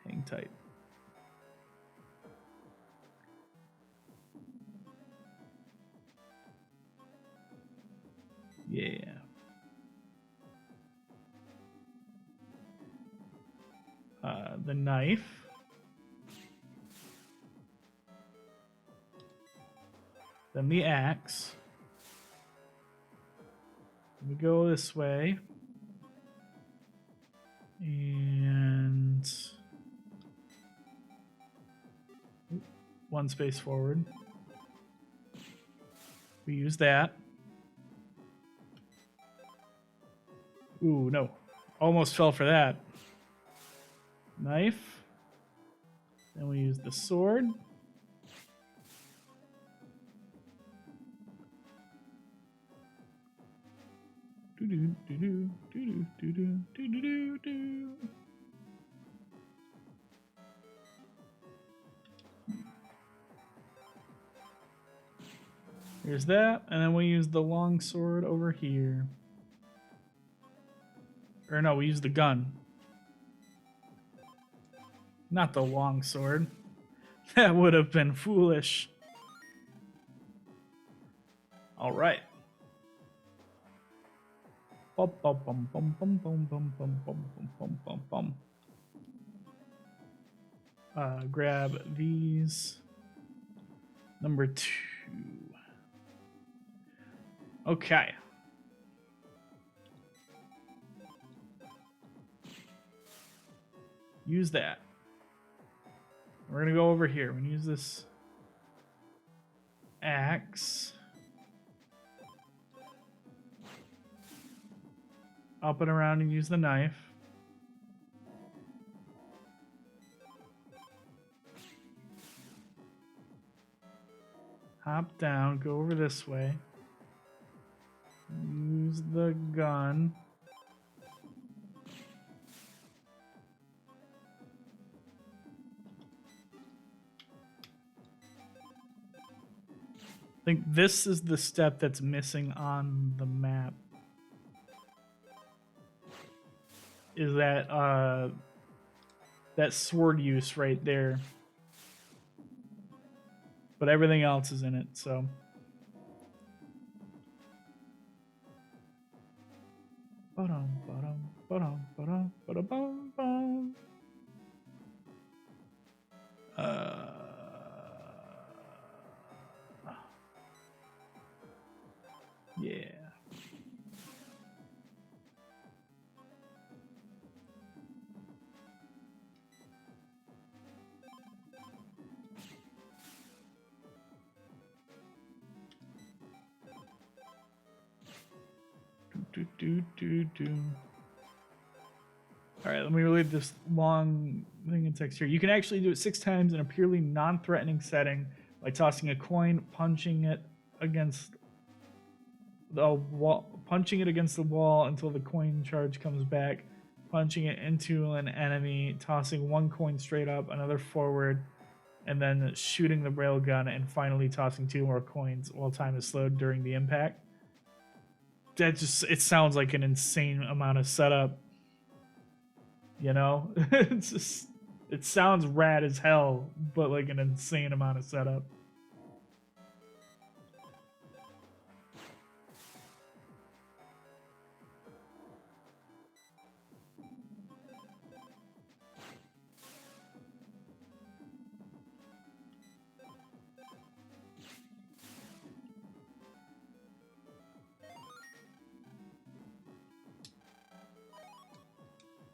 Hang tight. Yeah. The knife. Then the axe. We go this way. And 1 space forward. We use that. Ooh, no. Almost fell for that. Knife. Then we use the sword. Here's that, and then we use the long sword over here. Or no, we use the gun. Not the long sword. That would have been foolish. All right. Bum, bum, bum, bum, bum, bum, bum, bum, bum, bum, bum, bum. Grab these. Number 2. Okay. Use that. We're gonna go over here. We're gonna use this axe. Up and around and use the knife. Hop down, go over this way. Use the gun. I think this is the step that's missing on the map. Is that sword use right there. But everything else is in it, so. Ba-dum, ba-dum, ba-dum, ba-dum, ba-dum, ba-dum. Yeah. All right, let me read this long thing in text here. You can actually do it 6 times in a purely non-threatening setting by tossing a coin, punching it against the wall until the coin charge comes back, punching it into an enemy, tossing 1 coin straight up, another forward, and then shooting the railgun, and finally tossing 2 more coins while time is slowed during the impact. It sounds like an insane amount of setup. You know? It sounds rad as hell, but like an insane amount of setup.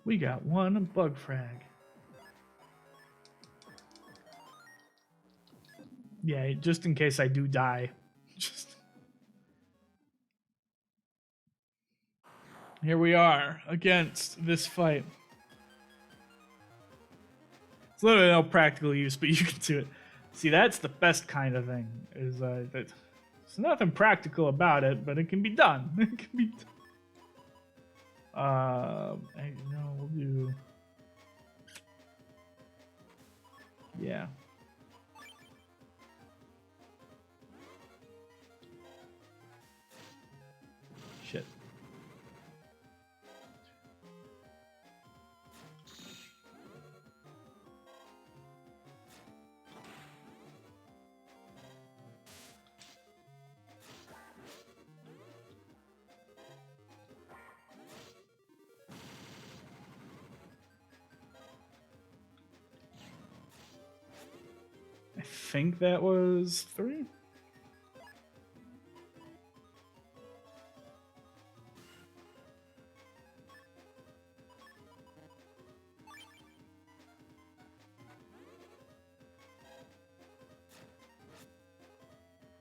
We got one bug frag. Yeah, just in case I do die. Just here we are against this fight. It's literally no practical use, but you can do it. See, that's the best kind of thing. Is that there's nothing practical about it, but it can be done. It can be done. No, we'll do. Yeah. Shit. I think that was 3.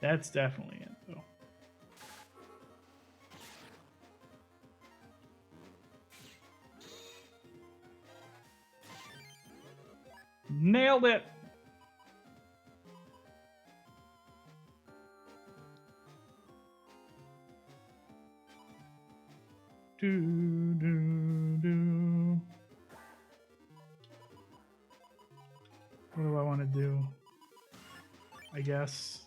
That's definitely it, though. Nailed it! Do, do, do. What do I want to do? I guess.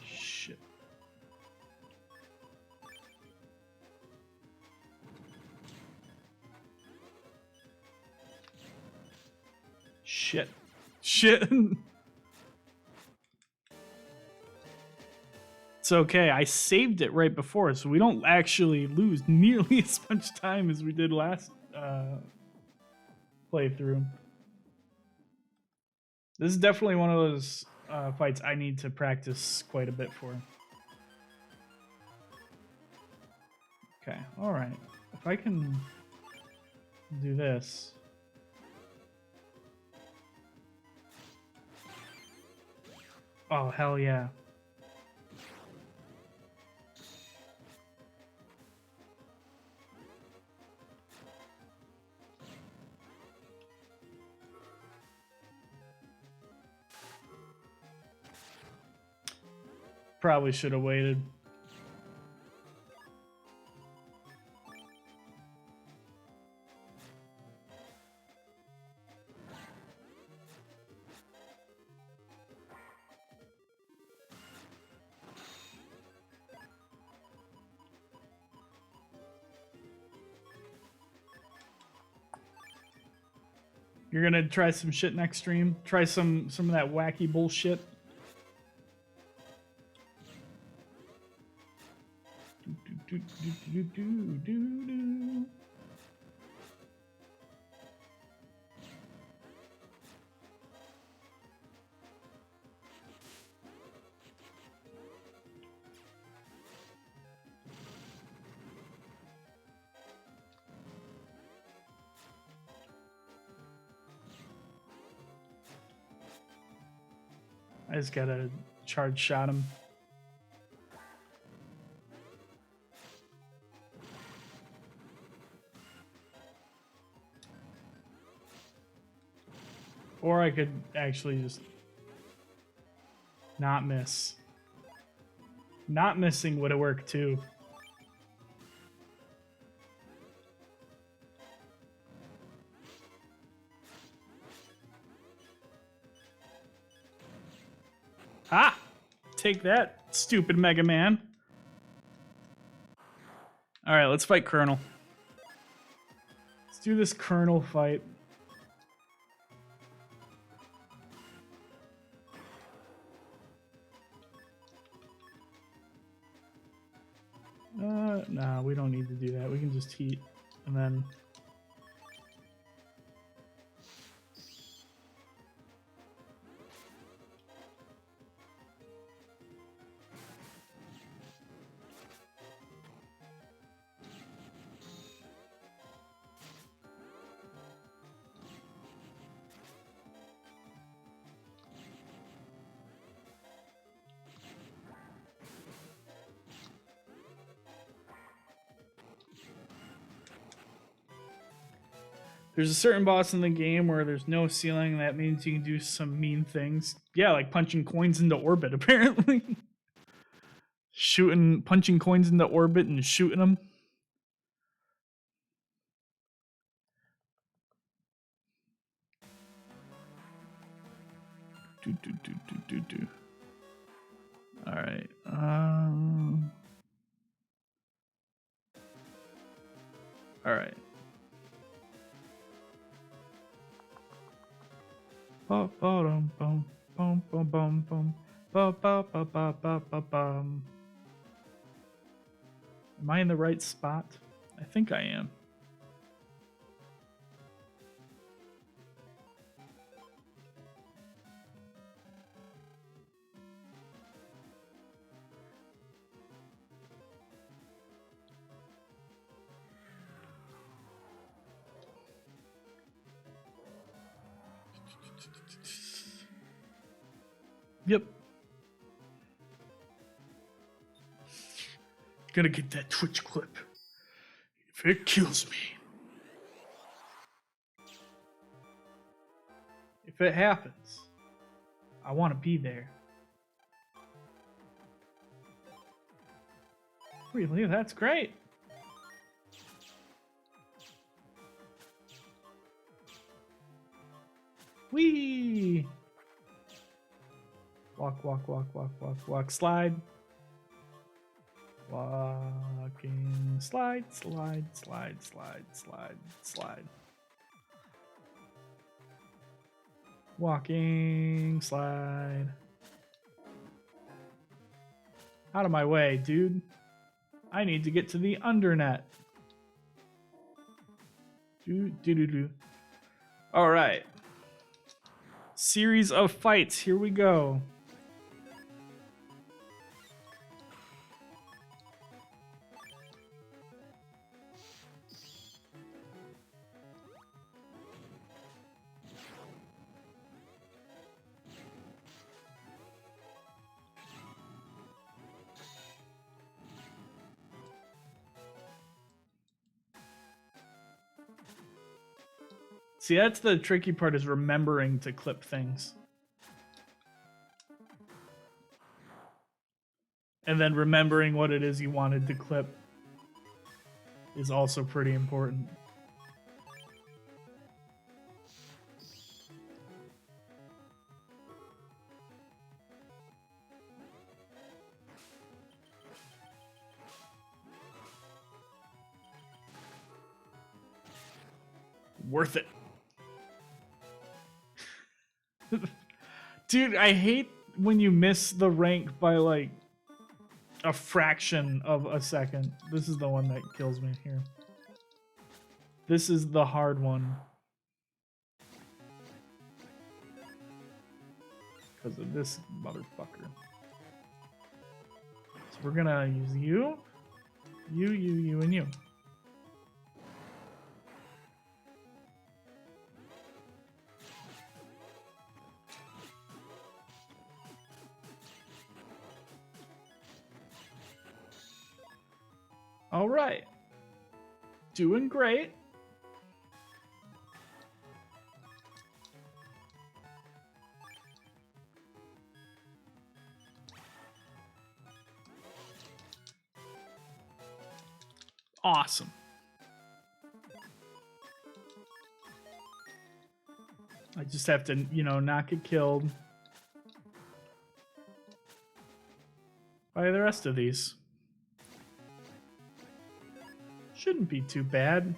Shit. Shit. Shit. It's okay. I saved it right before, so we don't actually lose nearly as much time as we did last playthrough. This is definitely one of those fights I need to practice quite a bit for. Okay, alright. If I can do this. Oh, hell yeah. Probably should have waited. You're gonna try some shit next stream? Try some of that wacky bullshit? I just gotta charge shot him. Or I could actually just not miss. Not missing would have worked too. Ah! Take that, stupid Mega Man. Alright, let's fight Colonel. Let's do this Colonel fight. Nah, we don't need to do that. We can just heat and then... There's a certain boss in the game where there's no ceiling. That means you can do some mean things. Yeah, like punching coins into orbit, apparently. Punching coins into orbit and shooting them. Do. All right. All right. Am I in the right spot? I think I am. Yep. Gonna get that Twitch clip. If it kills me. If it happens, I want to be there. Really? That's great. Whee! Walk, slide. Walking, slide. Walking, slide. Out of my way, dude. I need to get to the undernet. Do. All right. Series of fights. Here we go. See, that's the tricky part, is remembering to clip things. And then remembering what it is you wanted to clip is also pretty important. Worth it. Dude, I hate when you miss the rank by like a fraction of a second. This is the one that kills me here. This is the hard one. Because of this motherfucker. So we're gonna use you, and you. All right. Doing great. Awesome. I just have to, not get killed by the rest of these. Shouldn't be too bad.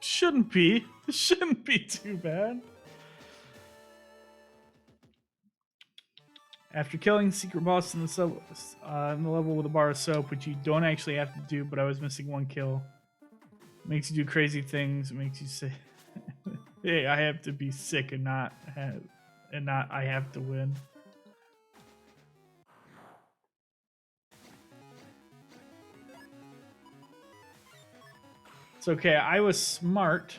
Shouldn't be. Shouldn't be too bad. After killing secret boss in the level with a bar of soap, which you don't actually have to do, but I was missing one kill. Makes you do crazy things. It makes you say, "Hey, I have to be sick and not I have to win." It's okay. I was smart.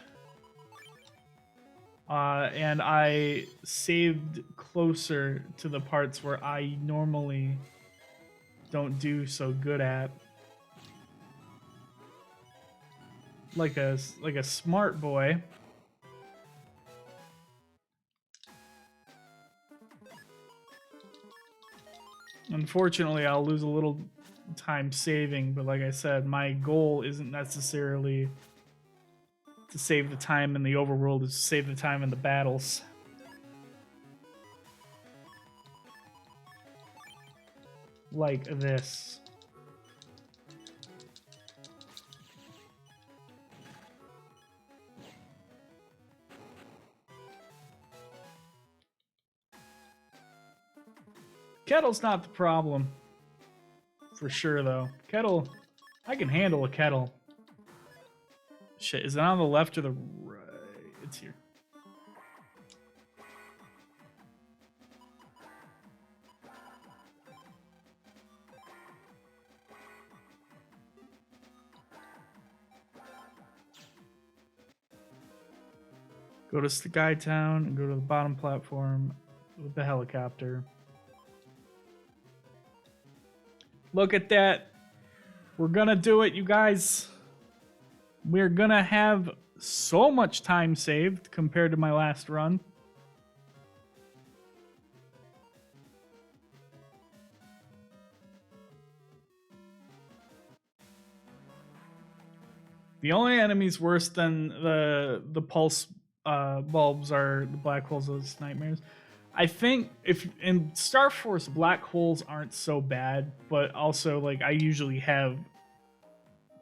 and I saved closer to the parts where I normally don't do so good at. Like a smart boy. Unfortunately, I'll lose a little time saving, but like I said, my goal isn't necessarily to save the time in the overworld, is to save the time in the battles. Like this. Kettle's not the problem. For sure, though. Kettle, I can handle a kettle. Shit, is it on the left or the right? It's here. Go to Skytown and go to the bottom platform with the helicopter. Look at that. We're gonna do it, you guys. We're gonna have so much time saved compared to my last run. The only enemies worse than the pulse bulbs are the black holes, those nightmares. I think if in Star Force, black holes aren't so bad, but also like I usually have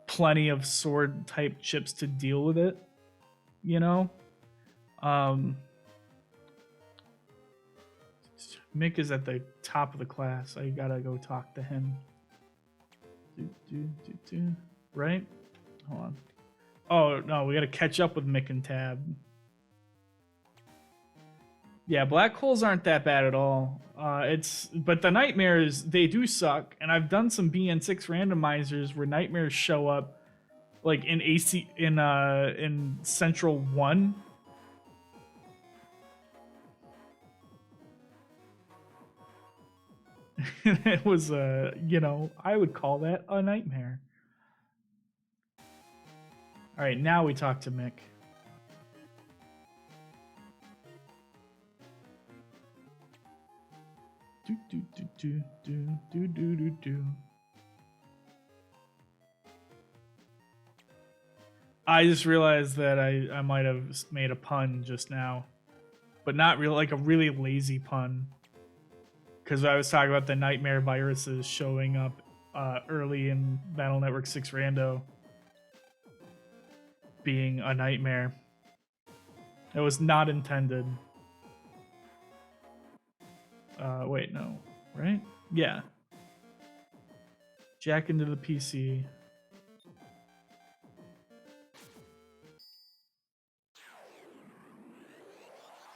plenty of sword type chips to deal with it, you know. Mick is at the top of the class. I gotta go talk to him. Right? Hold on. Oh no, we gotta catch up with Mick and Tab. Yeah, black holes aren't that bad at all. But the nightmares, they do suck. And I've done some BN6 randomizers where nightmares show up, like in in Central 1. It was you know, I would call that a nightmare. All right, now we talk to Mick. I just realized that I might have made a pun just now, but not real, like a really lazy pun. Because I was talking about the nightmare viruses showing up early in Battle Network 6 Rando being a nightmare. It was not intended. Wait, no. Right? Yeah. Jack into the PC.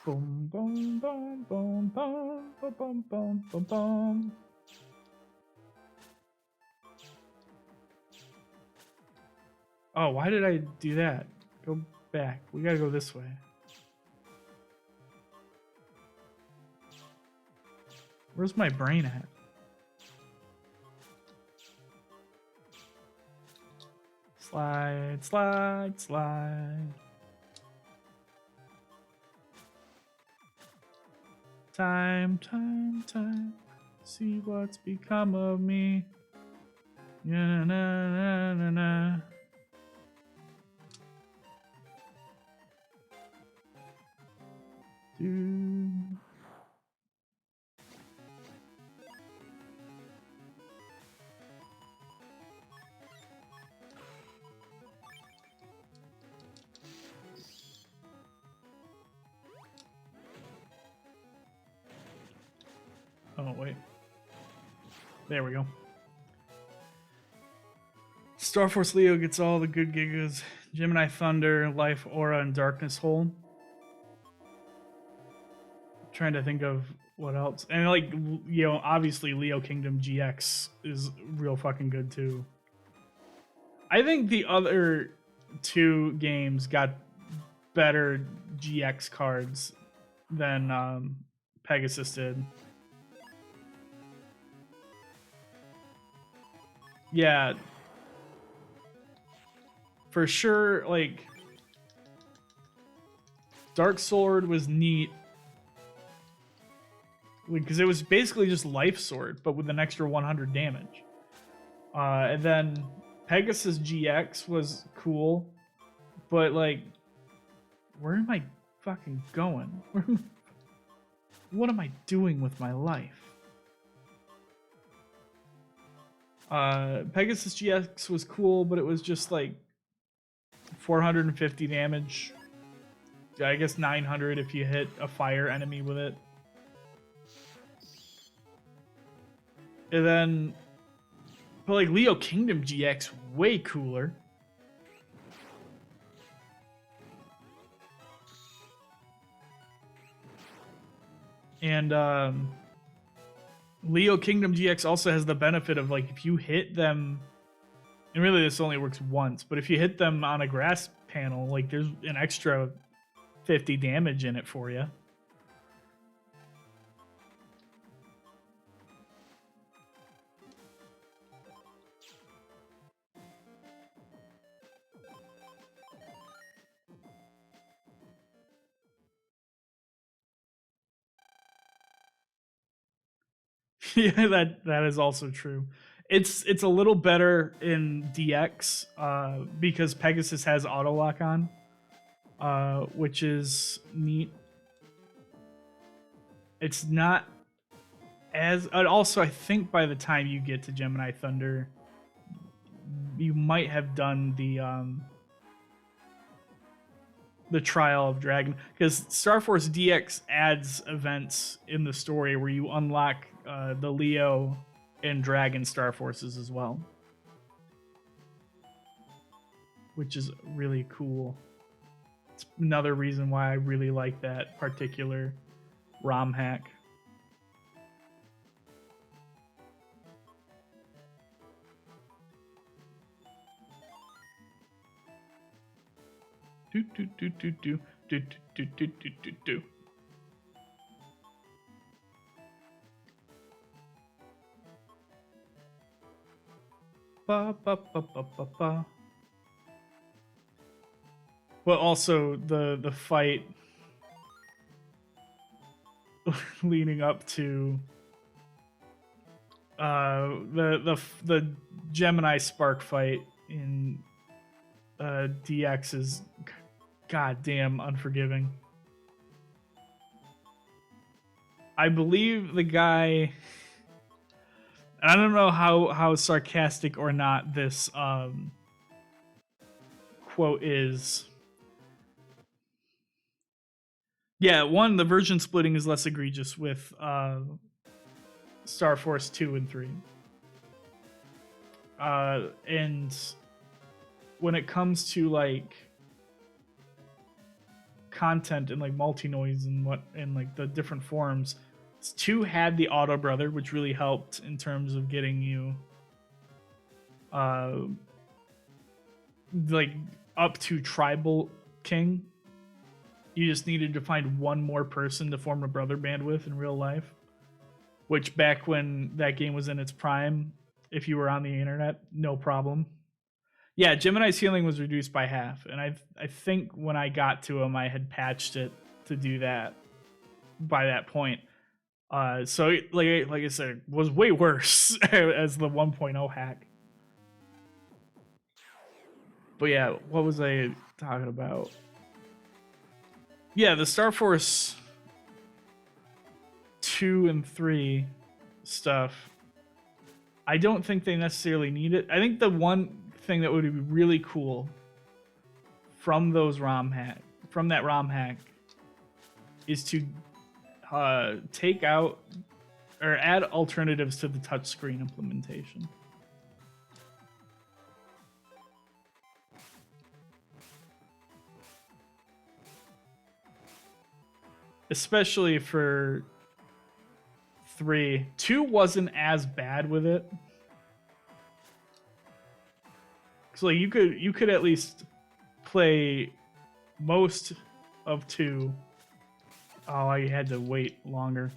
Boom, boom, boom, boom, boom, boom, boom, boom, boom, boom. Oh, why did I do that? Go back. We gotta go this way. Where's my brain at? Slide, slide, slide. Time, time, time. See what's become of me. Na na na na na. Do. Oh, wait. There we go. Star Force Leo gets all the good gigas. Gemini Thunder, Life Aura, and Darkness Hole. Trying to think of what else. And like, you know, obviously Leo Kingdom GX is real fucking good too. I think the other two games got better GX cards than Pegasus did. Yeah, for sure. Like, Dark Sword was neat because it was basically just Life Sword, but with an extra 100 damage. And then Pegasus GX was cool, but like, where am I fucking going? What am I doing with my life? Pegasus GX was cool, but it was just like 450 damage. I guess 900 if you hit a fire enemy with it. And then, but like Leo Kingdom GX, way cooler. And Leo Kingdom GX also has the benefit of, like, if you hit them, and really this only works once, but if you hit them on a grass panel, like, there's an extra 50 damage in it for you. Yeah, that is also true. It's a little better in DX because Pegasus has auto lock on, which is neat. It's not as also, I think by the time you get to Gemini Thunder, you might have done the Trial of Dragon, because Star Force DX adds events in the story where you unlock the Leo and Dragon Star Forces as well, which is really cool. It's another reason why I really like that particular ROM hack. Do do do do do do do do do do do. Ba ba ba ba ba ba. But also the fight leading up to the Gemini Spark fight in DX is goddamn unforgiving. I believe the guy, I don't know how sarcastic or not this quote is. Yeah, one, the version splitting is less egregious with Star Force 2 and 3. And when it comes to like content and like multi-noise and like the different forms, 2 had the Auto Brother, which really helped in terms of getting you like up to Tribal King. You just needed to find one more person to form a brother band with in real life, which back when that game was in its prime, if you were on the internet, no problem. Yeah, Gemini's healing was reduced by half, and I think when I got to him, I had patched it to do that by that point. So like I said, it was way worse as the 1.0 hack. But yeah, what was I talking about? Yeah, the Star Force 2 and 3 stuff, I don't think they necessarily need it. I think the one thing that would be really cool from that ROM hack is to take out or add alternatives to the touchscreen implementation. Especially for 3. 2 wasn't as bad with it. So like you could at least play most of 2. Oh, I had to wait longer.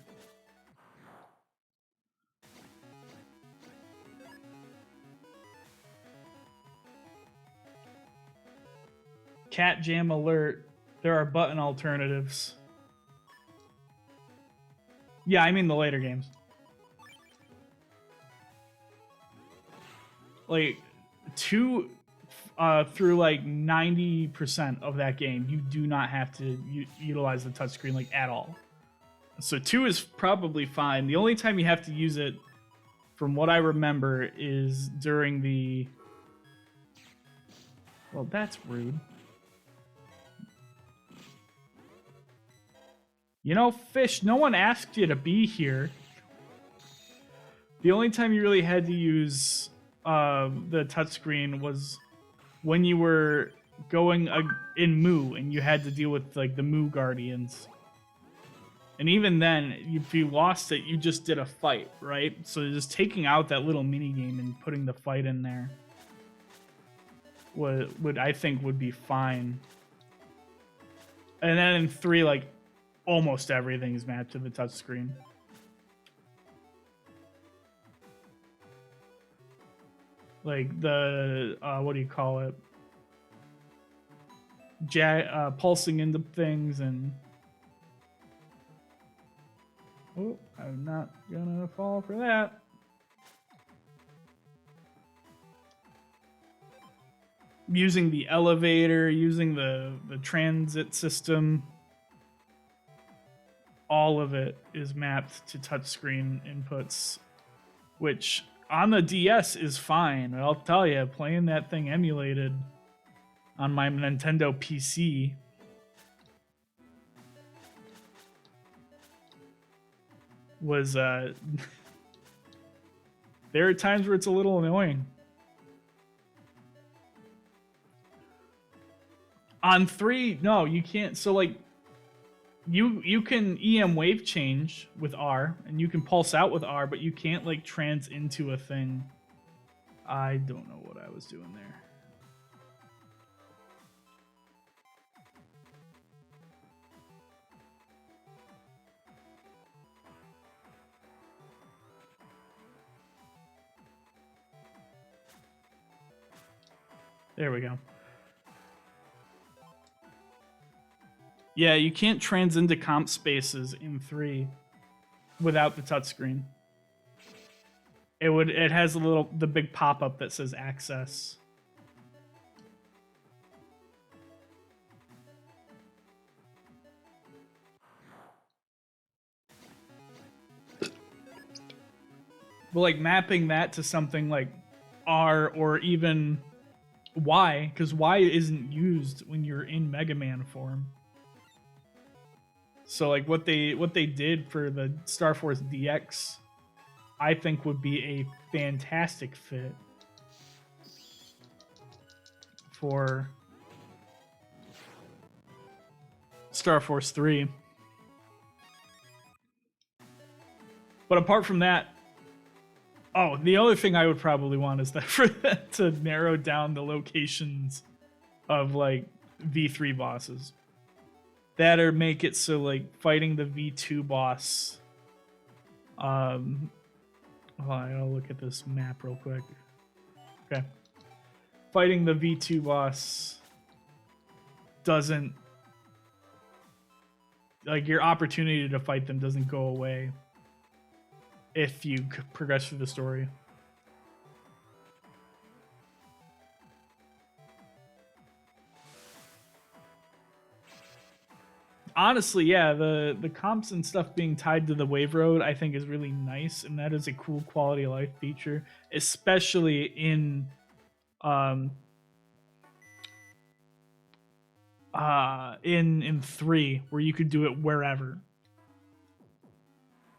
Cat Jam alert. There are button alternatives. Yeah, I mean the later games. Like 2 through like 90% of that game, you do not have to utilize the touchscreen like at all. So 2 is probably fine. The only time you have to use it, from what I remember, is during the... Well, that's rude. You know, Fish, no one asked you to be here. The only time you really had to use the touchscreen was when you were going in Moo and you had to deal with like the Moo Guardians. And even then, if you lost it, you just did a fight, right? So just taking out that little mini game and putting the fight in there would I think would be fine. And then in 3, like almost everything is mapped to the touchscreen. Like the what do you call it? Pulsing into things and... Oh, I'm not gonna fall for that. Using the elevator, using the transit system, all of it is mapped to touchscreen inputs, which on the DS is fine. I'll tell you, playing that thing emulated on my Nintendo PC was there are times where it's a little annoying. On 3, no, you can't. So like you can EM wave change with R and you can pulse out with R, but you can't like trans into a thing. I don't know what I was doing there. There we go. Yeah, you can't trans into comp spaces in 3 without the touchscreen. It has the big pop-up that says access. But like mapping that to something like R or even Y, because Y isn't used when you're in Mega Man form. So like what they did for the Star Force DX, I think would be a fantastic fit for Star Force 3. But apart from that, oh, the other thing I would probably want is that for that to narrow down the locations of like V3 bosses. That or make it so like fighting the V2 boss. Hold on, I gotta look at this map real quick. Okay. Fighting the V2 boss doesn't, like, your opportunity to fight them doesn't go away if you progress through the story. Honestly, yeah, the comps and stuff being tied to the wave road I think is really nice, and that is a cool quality of life feature, especially in in 3, where you could do it wherever.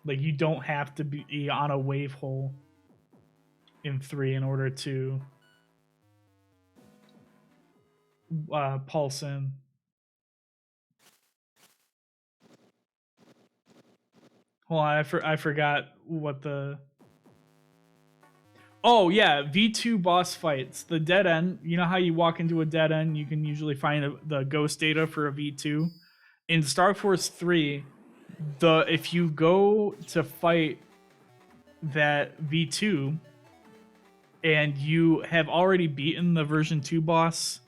Like you don't have to be on a wave hole in 3 in order to pulse in. Hold on, I forgot what the... Oh yeah, V2 boss fights. The dead end. You know how you walk into a dead end, you can usually find the ghost data for a V2. In Star Force 3, if you go to fight that V2 and you have already beaten the version 2 boss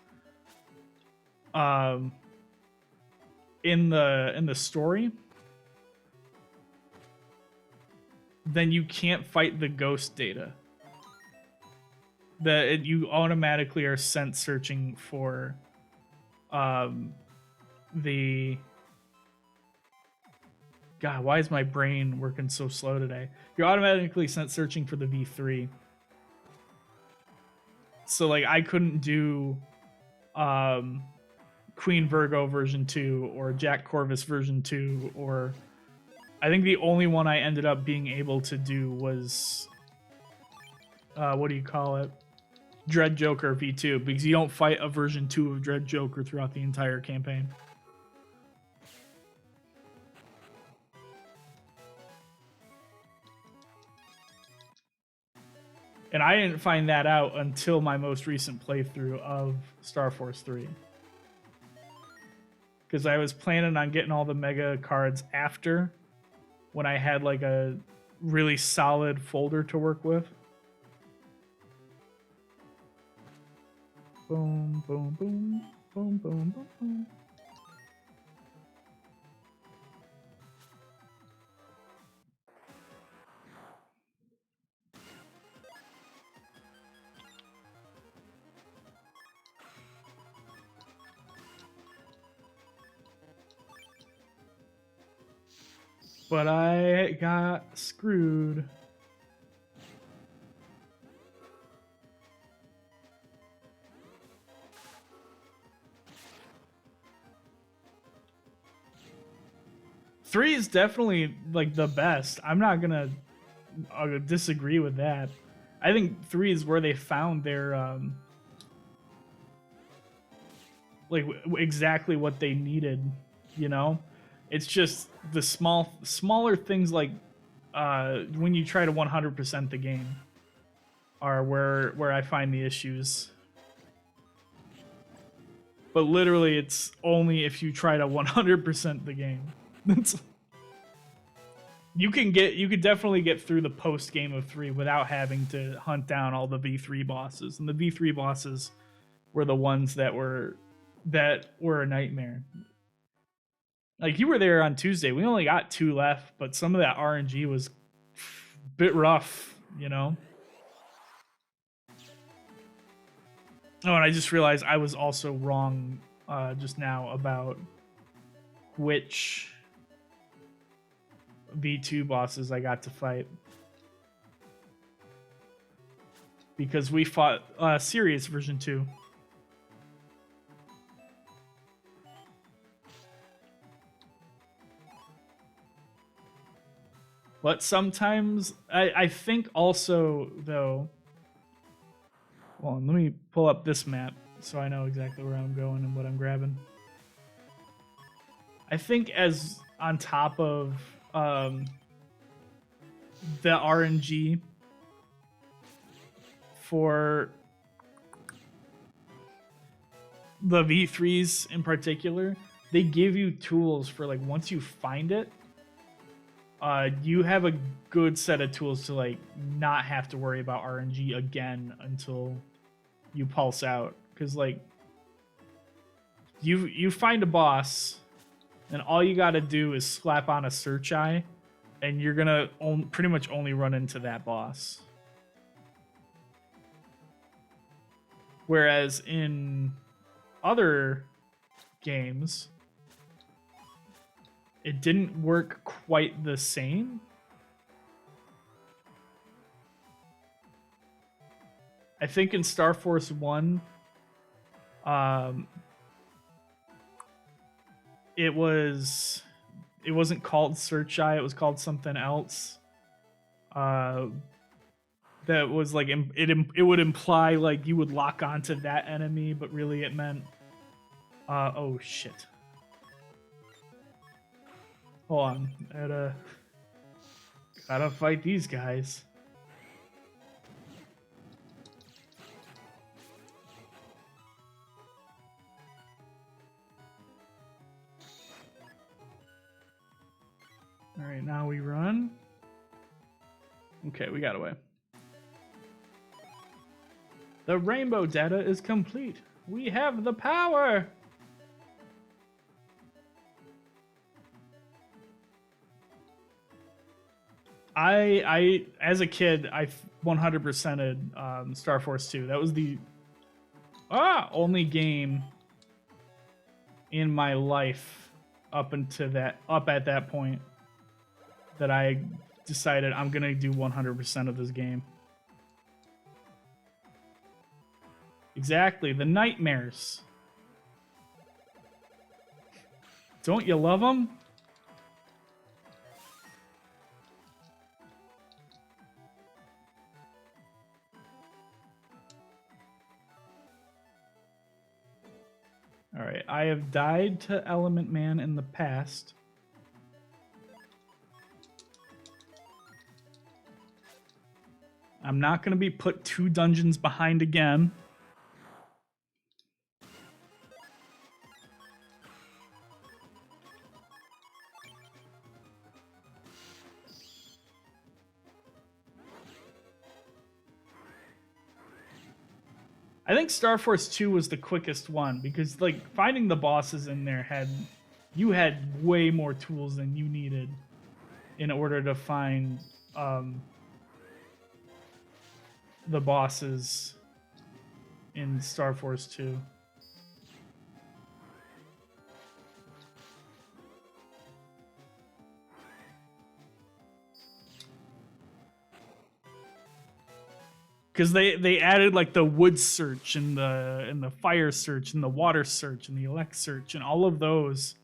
in the story, then you can't fight the ghost data. You automatically are sent searching for the God, why is my brain working so slow today? You're automatically sent searching for the V3. So like I couldn't do Queen Virgo version 2 or Jack Corvus version 2, or I think the only one I ended up being able to do was what do you call it? Dread Joker V2, because you don't fight a version 2 of Dread Joker throughout the entire campaign. And I didn't find that out until my most recent playthrough of Star Force 3. Because I was planning on getting all the mega cards after, when I had like a really solid folder to work with. Boom, boom, boom, boom, boom, boom, boom. But I got screwed. Three is definitely like the best. I'm not gonna disagree with that. I think 3 is where they found their like exactly what they needed. You know, it's just the smaller things like when you try to 100% the game are where I find the issues. But literally, it's only if you try to 100% the game. You could definitely get through the post game of 3 without having to hunt down all the V3 bosses. And the V3 bosses were the ones that were a nightmare. Like, you were there on Tuesday. We only got 2 left, but some of that RNG was a bit rough, you know? Oh, and I just realized I was also wrong just now about which V2 bosses I got to fight. Because we fought Sirius version 2. But sometimes, I think also, though... Hold on, let me pull up this map so I know exactly where I'm going and what I'm grabbing. I think as on top of the RNG for the V3s in particular, they give you tools for like once you find it, you have a good set of tools to like not have to worry about RNG again until you pulse out. Because like you find a boss and all you got to do is slap on a search eye and you're gonna pretty much only run into that boss. Whereas in other games, it didn't work quite the same. I think in Star Force 1, it wasn't called Search Eye, it was called something else. That was like it would imply like you would lock onto that enemy, but really it meant oh shit. Hold on, gotta fight these guys. now we run. Okay, we got away. The rainbow data is complete. We have the power. I as a kid, I 100%ed Star Force 2. That was the only game in my life up at that point that I decided I'm gonna do 100% of this game. Exactly, the nightmares. Don't you love them? All right, I have died to Element Man in the past. I'm not going to be put 2 dungeons behind again. I think Star Force 2 was the quickest one because like finding the bosses in there you had way more tools than you needed in order to find the bosses in Star Force 2. Because they added like the wood search and the fire search and the water search and the elect search and all of those.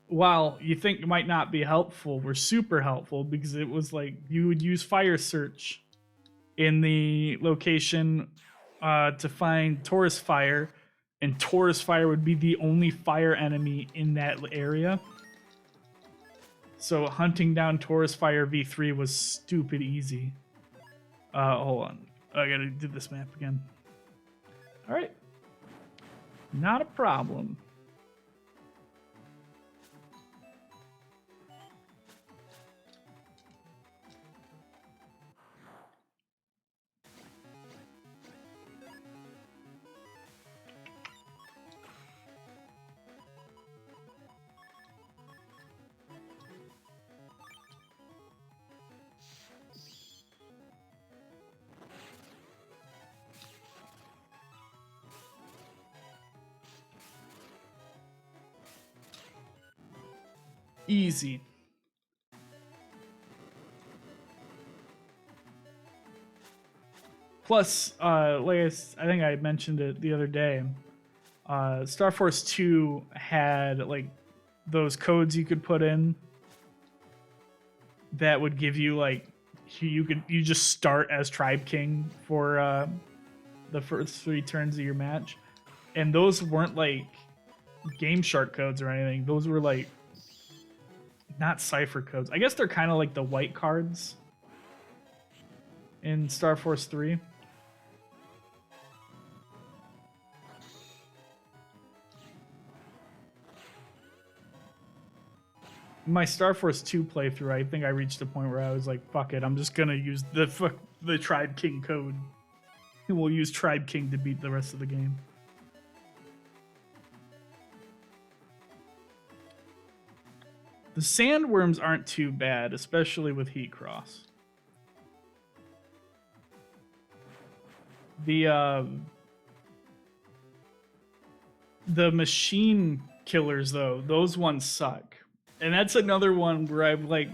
While you think it might not be helpful, were super helpful because it was like you would use fire search in the location to find Taurus Fire, and Taurus Fire would be the only fire enemy in that area. So hunting down Taurus Fire V3 was stupid easy. Hold on. I gotta do this map again. All right. Not a problem. Easy. Plus, like I think I mentioned it the other day, Star Force 2 had like those codes you could put in that would give you like you just start as Tribe King for the first 3 turns of your match, and those weren't like Game Shark codes or anything. Those were like not cipher codes. I guess they're kind of like the white cards in Star Force 3. My Star Force 2 playthrough, I think I reached a point where I was like, fuck it, I'm just gonna use the Tribe King code. And we'll use Tribe King to beat the rest of the game. The sandworms aren't too bad, especially with Heat Cross. The machine killers, though, those ones suck. And that's another one where I'm like,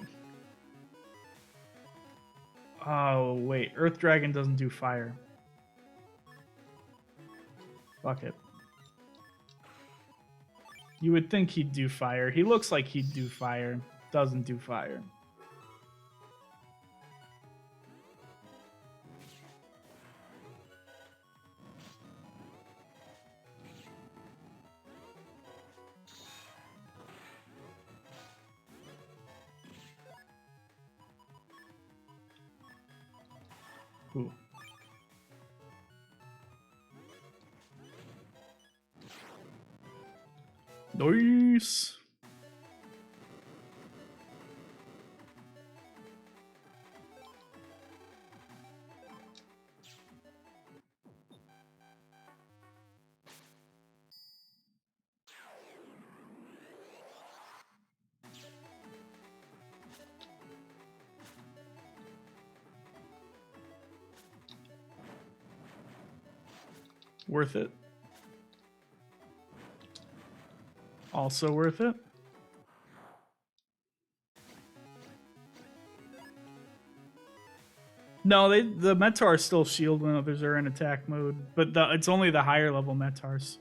oh, wait, Earth Dragon doesn't do fire. Fuck it. You would think he'd do fire. He looks like he'd do fire. Doesn't do fire. Ooh. Nice. Worth it. Also worth it. No, the Metars still shield when others are in attack mode, but it's only the higher level Metars.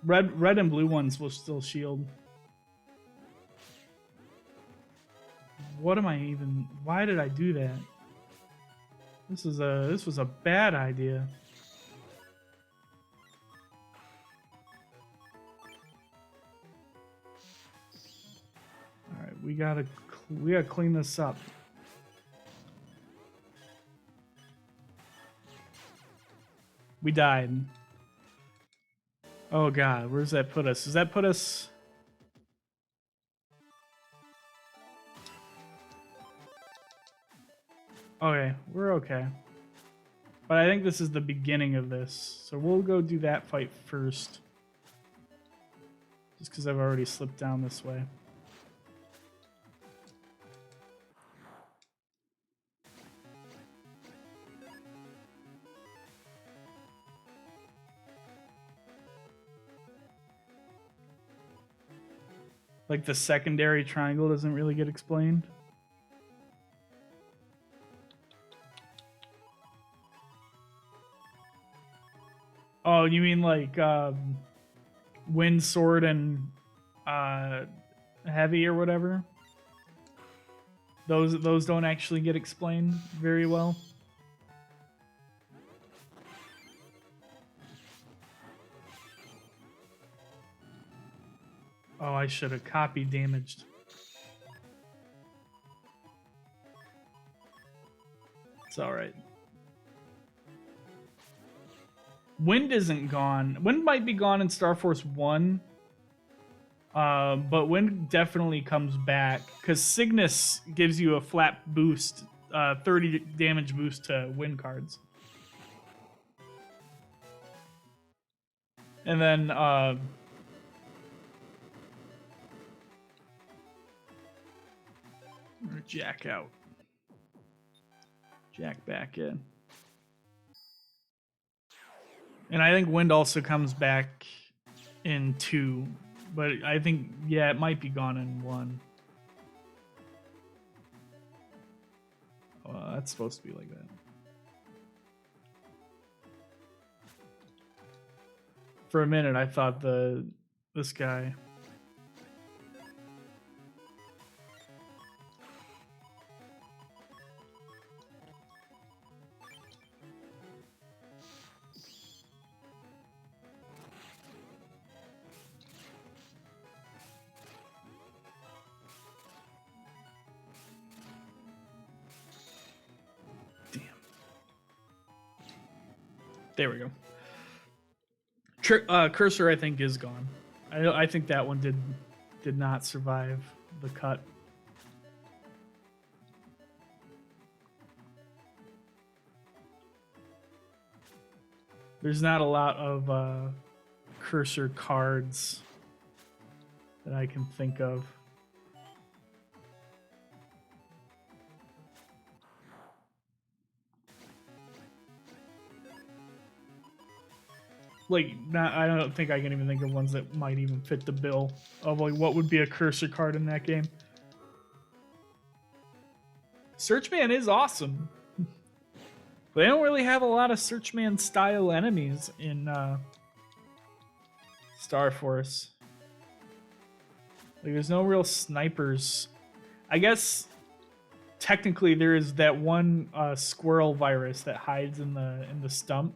Red and blue ones will still shield. What am I even? Why did I do that? This was a bad idea. All right, we gotta clean this up. We died. Oh god, where's that put us? Does that put us? Okay, we're okay. But I think this is the beginning of this. So we'll go do that fight first. Just because I've already slipped down this way. Like the secondary triangle doesn't really get explained. Oh, you mean like wind, sword, and heavy or whatever? Those don't actually get explained very well. Oh, I should have copy damaged. It's all right. Wind isn't gone. Wind might be gone in Star Force 1. But Wind definitely comes back because Cygnus gives you a flat boost, 30 damage boost to Wind cards. And then Jack out. Jack back in. And I think Wind also comes back in 2. But I think, yeah, it might be gone in 1. Oh, that's supposed to be like that. For a minute, I thought this guy... There we go. Cursor, I think, is gone. I think that one did not survive the cut. There's not a lot of Cursor cards that I can think of. Like, I don't think I can even think of ones that might even fit the bill of like what would be a Cursor card in that game. Searchman is awesome. They don't really have a lot of Searchman style enemies in Star Force. Like, there's no real snipers. I guess technically there is that one squirrel virus that hides in the stump.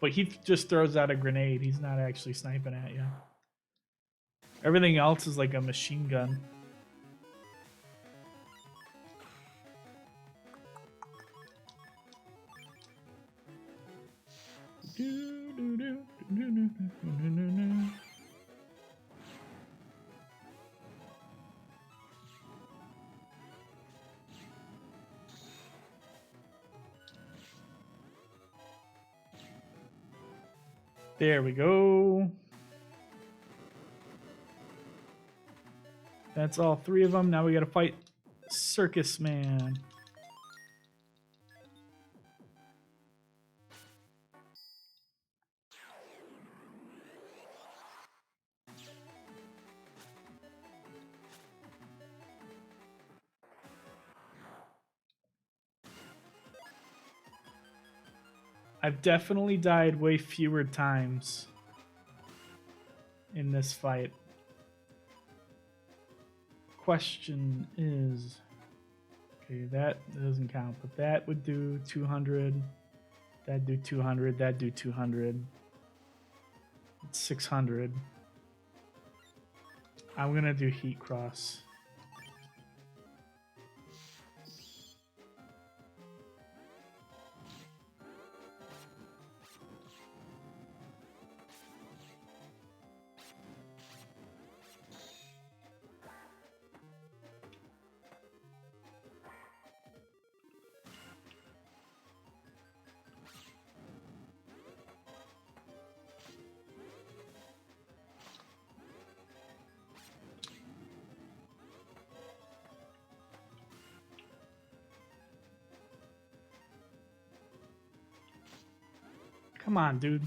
But he just throws out a grenade. He's not actually sniping at you. Everything else is like a machine gun. There we go. That's all 3 of them. Now we gotta fight Circus Man. I've definitely died way fewer times in this fight. Question is, okay, that doesn't count, but that would do 200. That'd do 200. That'd do 200. It's 600. I'm gonna do Heat Cross. Come on, dude.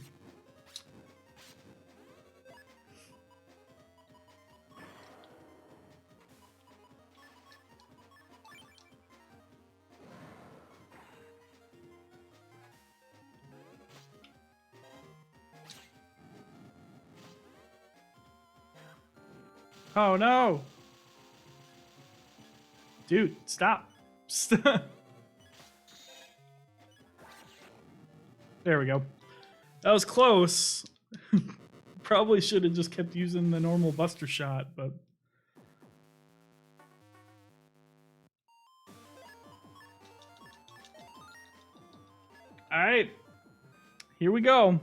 Oh no! Dude, stop. There we go. That was close. Probably should have just kept using the normal Buster Shot, but... Alright. Here we go.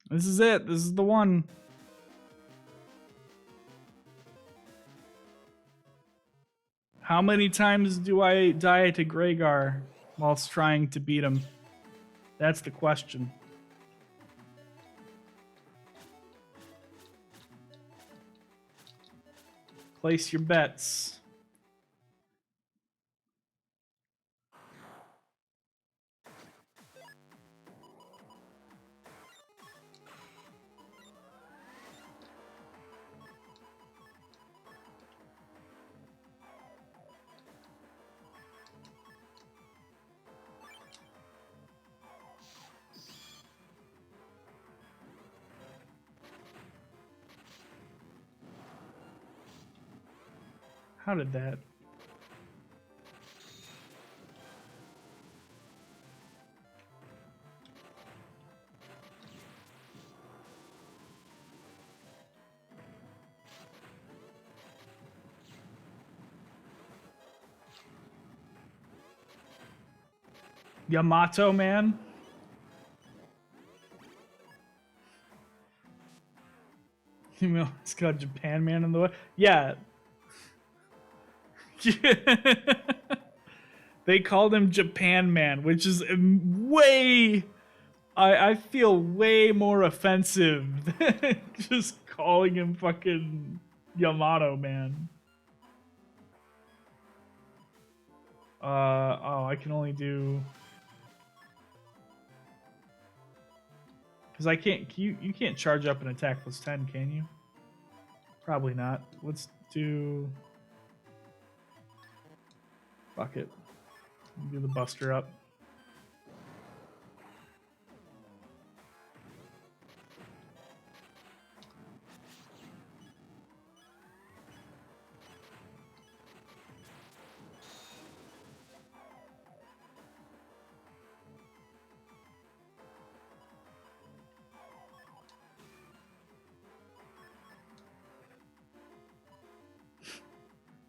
This is it. This is the one. How many times do I die to Gregar whilst trying to beat him? That's the question. Place your bets. How did that? Yamato Man? You know, it's got Japan Man in the way. Yeah. They called him Japan Man, which is way... I feel way more offensive than just calling him fucking Yamato Man. Oh, I can only do... Because I can't... You can't charge up an attack plus 10, can you? Probably not. Let's do... Fuck it. Do the Buster up.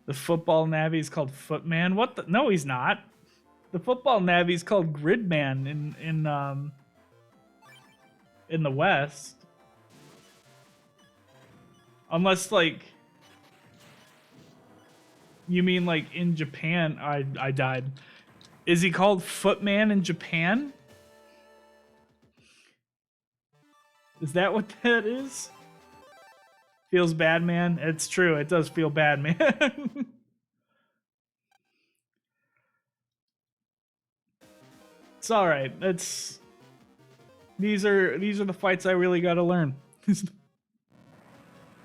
The football Navi is called Footman. What the? No, he's not. The football Navi is called Gridman in the West. Unless like you mean like in Japan. I died. Is he called Footman in Japan? Is that what that is? Feels bad, man. It's true. It does feel bad, man. It's all right. It's these are the fights I really got to learn.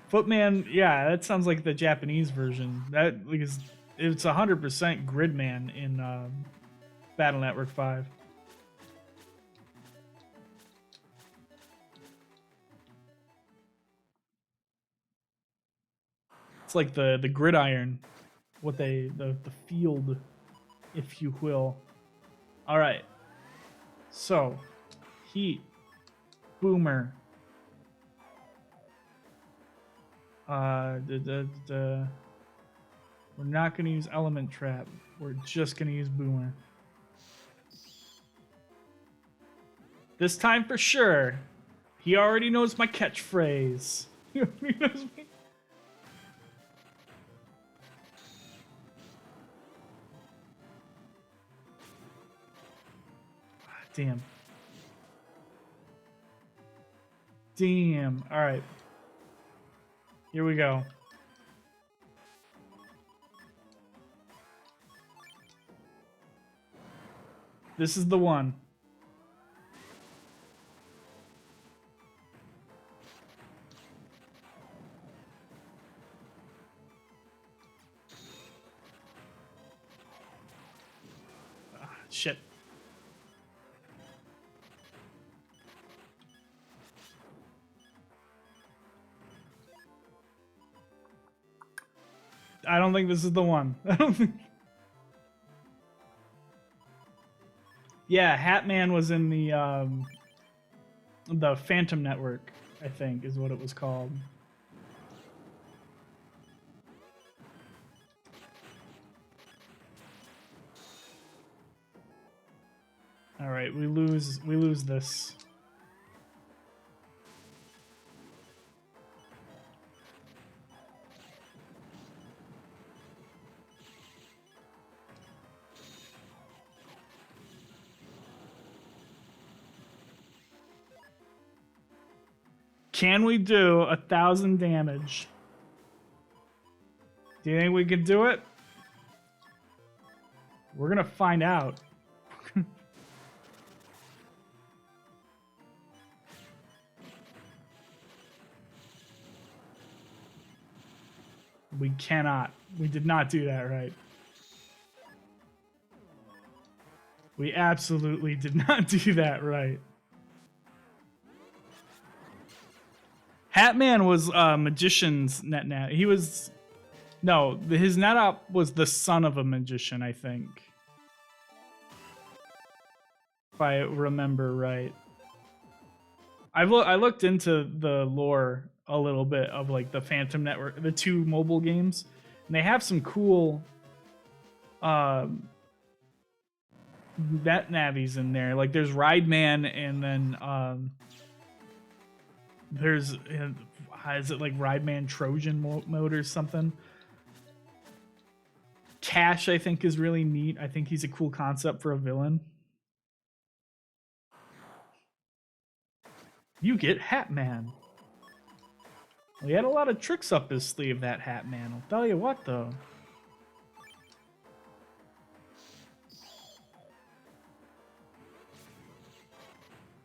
Footman, yeah, that sounds like the Japanese version. That because it's 100% Gridman in Battle Network 5. It's like the gridiron, what they the field, if you will. All right. So, Heat, Boomer. We're not gonna use Element Trap. We're just gonna use Boomer. This time for sure. He already knows my catchphrase. He already knows me. Damn. Damn. All right. Here we go. This is the one. Ah, shit. I don't think this is the one. I don't think. Yeah, Hatman was in the Phantom Network, I think, is what it was called. All right, we lose this. Can we do 1,000 damage? Do you think we could do it? We're gonna find out. We cannot. We did not do that right. We absolutely did not do that right. Hatman was magician's net. He was no, his net op was the son of a magician, I think. If I remember right. I looked into the lore a little bit of like the Phantom Network, the two mobile games, and they have some cool net navies in there. Like there's Rideman, and then there's is it like Rideman Trojan mode or something? Cash, I think, is really neat. I think he's a cool concept for a villain. You get Hatman. Well, he had a lot of tricks up his sleeve, that Hatman. I'll tell you what, though.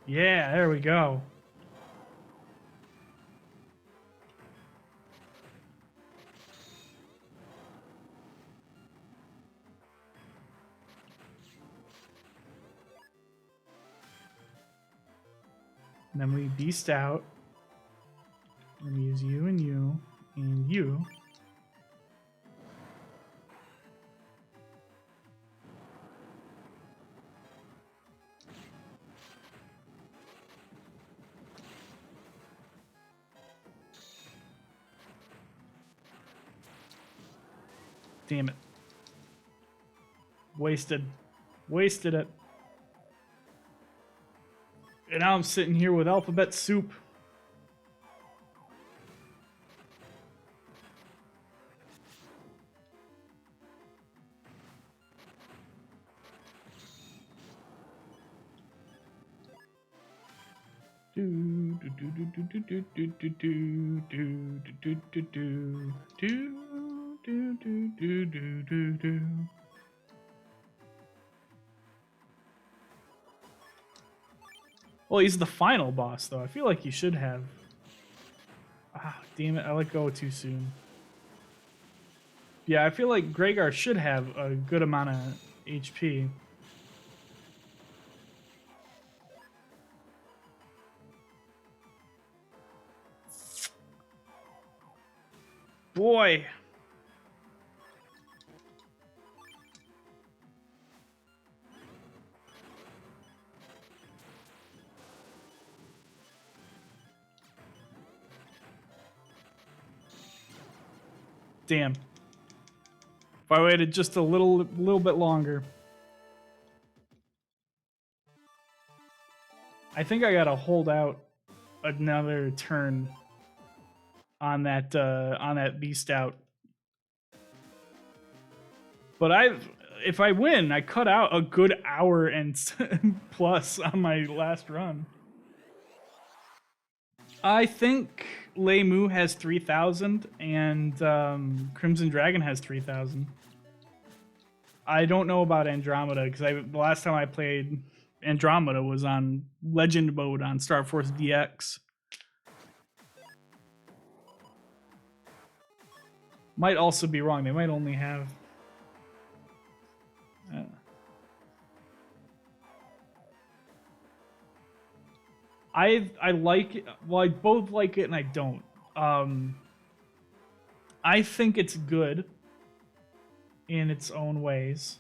Yeah, there we go. And then we beast out. And we use you and you and you. Damn it. Wasted. Wasted it. And now I'm sitting here with alphabet soup. Well, he's the final boss, though. I feel like he should have. Ah, damn it! I let go too soon. Yeah, I feel like Gregar should have a good amount of HP. boy. Damn. If I waited just a little bit longer. I think I gotta hold out another turn on that beast out. But if I win, I cut out a good hour and plus on my last run. I think Lemu has 3,000 and Crimson Dragon has 3,000. I don't know about Andromeda because the last time I played Andromeda was on Legend mode on Star Force DX. Might also be wrong. They might only have. I like it. Well, I both like it and I don't. I think it's good in its own ways,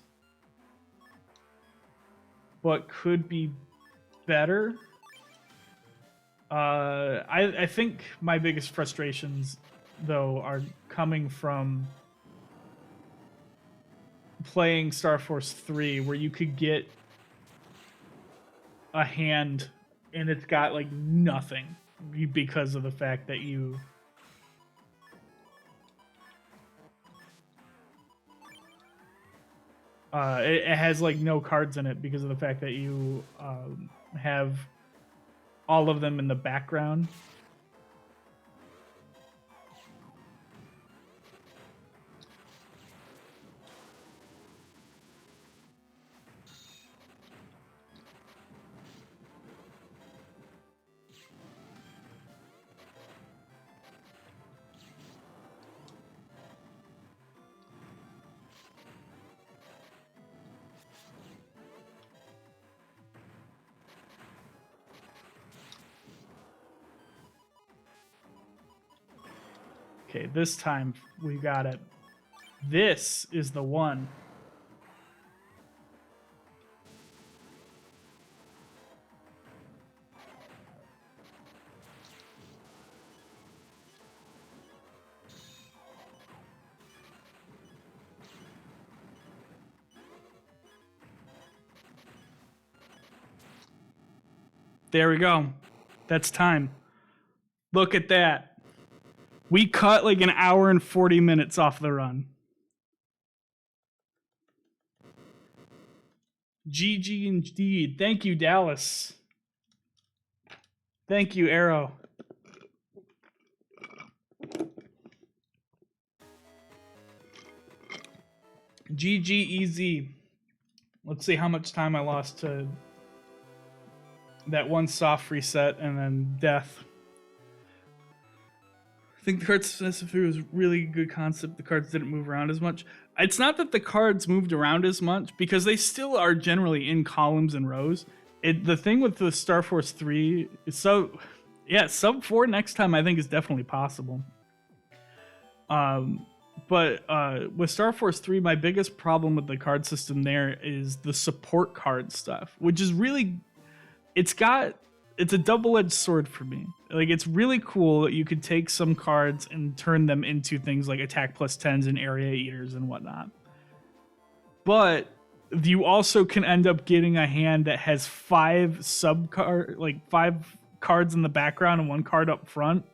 but could be better. I think my biggest frustrations, though, are coming from playing Star Force 3, where you could get a hand and it's got like nothing because of the fact that you it has like no cards in it because of the fact that you have all of them in the background. Okay, this time we got it. This is the one. There we go. That's time. Look at that. We cut like an hour and 40 minutes off the run. GG indeed. Thank you, Dallas. Thank you, Arrow. GG easy. Let's see how much time I lost to that one soft reset and then death. I think the card specificity was a really good concept. The cards didn't move around as much. It's not that the cards moved around as much because they still are generally in columns and rows. The thing with the Star Force 3 is sub 4 next time I think is definitely possible. But with Star Force 3, my biggest problem with the card system there is the support card stuff, which is really, it's a double-edged sword for me. Like, it's really cool that you could take some cards and turn them into things like attack plus 10s and area eaters and whatnot. But you also can end up getting a hand that has 5 cards in the background and 1 card up front.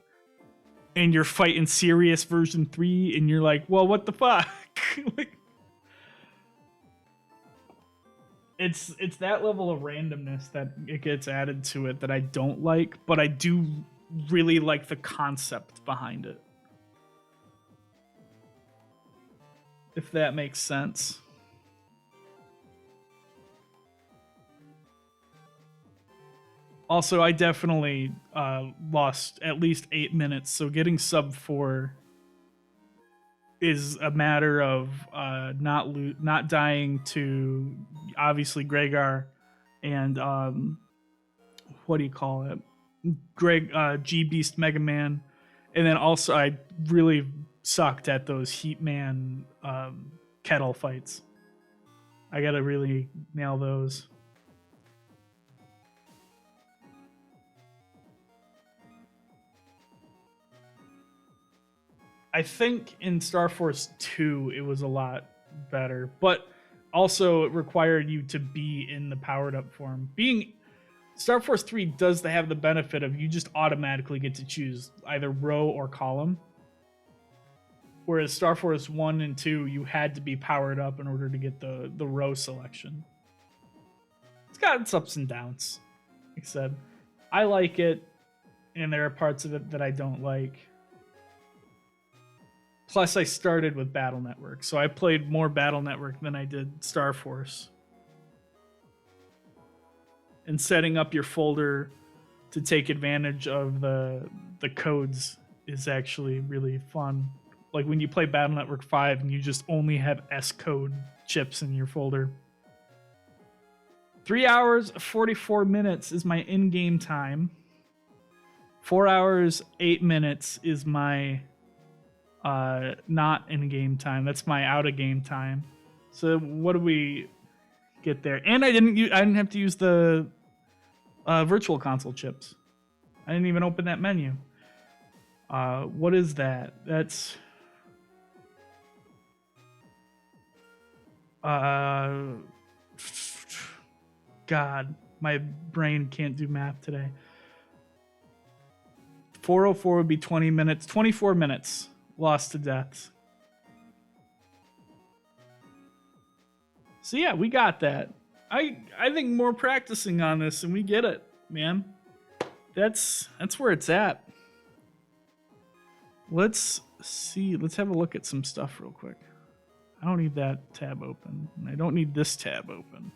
And you're fighting Sirius version 3 and you're like, well, what the fuck? Like, it's that level of randomness that it gets added to it that I don't like, but I do really like the concept behind it. If that makes sense. Also, I definitely lost at least 8 minutes, so getting sub 4 is a matter of not dying to obviously Gregar and what do you call it? G Beast Mega Man, and then also I really sucked at those Heatman kettle fights. I gotta really nail those. I think in Star Force 2 it was a lot better, but also it required you to be in the powered up form. Being Star Force 3 does have the benefit of you just automatically get to choose either row or column. Whereas Star Force 1 and 2, you had to be powered up in order to get the row selection. It's got its ups and downs. Like I said, I like it, and there are parts of it that I don't like. Plus, I started with Battle Network, so I played more Battle Network than I did Star Force. And setting up your folder to take advantage of the codes is actually really fun. Like when you play Battle Network 5 and you just only have S code chips in your folder. 3 hours, 44 minutes is my in-game time. 4 hours, 8 minutes is my not in-game time. That's my out-of-game time. So what do we get there? And I didn't have to use the virtual console chips. I didn't even open that menu. What is that? That's God, my brain can't do math today. 404 would be 20 minutes. 24 minutes lost to deaths. So yeah, we got that. I think more practicing on this and we get it, man. That's where it's at. Let's see. Let's have a look at some stuff real quick. I don't need that tab open. And I don't need this tab open.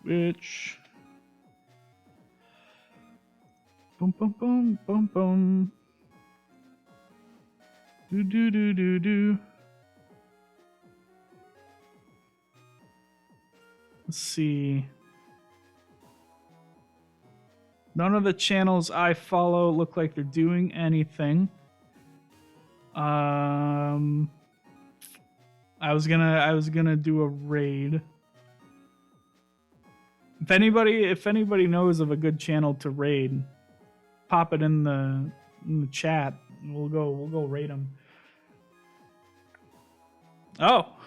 Twitch. Boom, boom, boom, boom, boom. Do, do, do, do, do. Let's see. None of the channels I follow look like they're doing anything. I was gonna do a raid. If anybody knows of a good channel to raid, pop it in the chat. And we'll go raid them. Oh.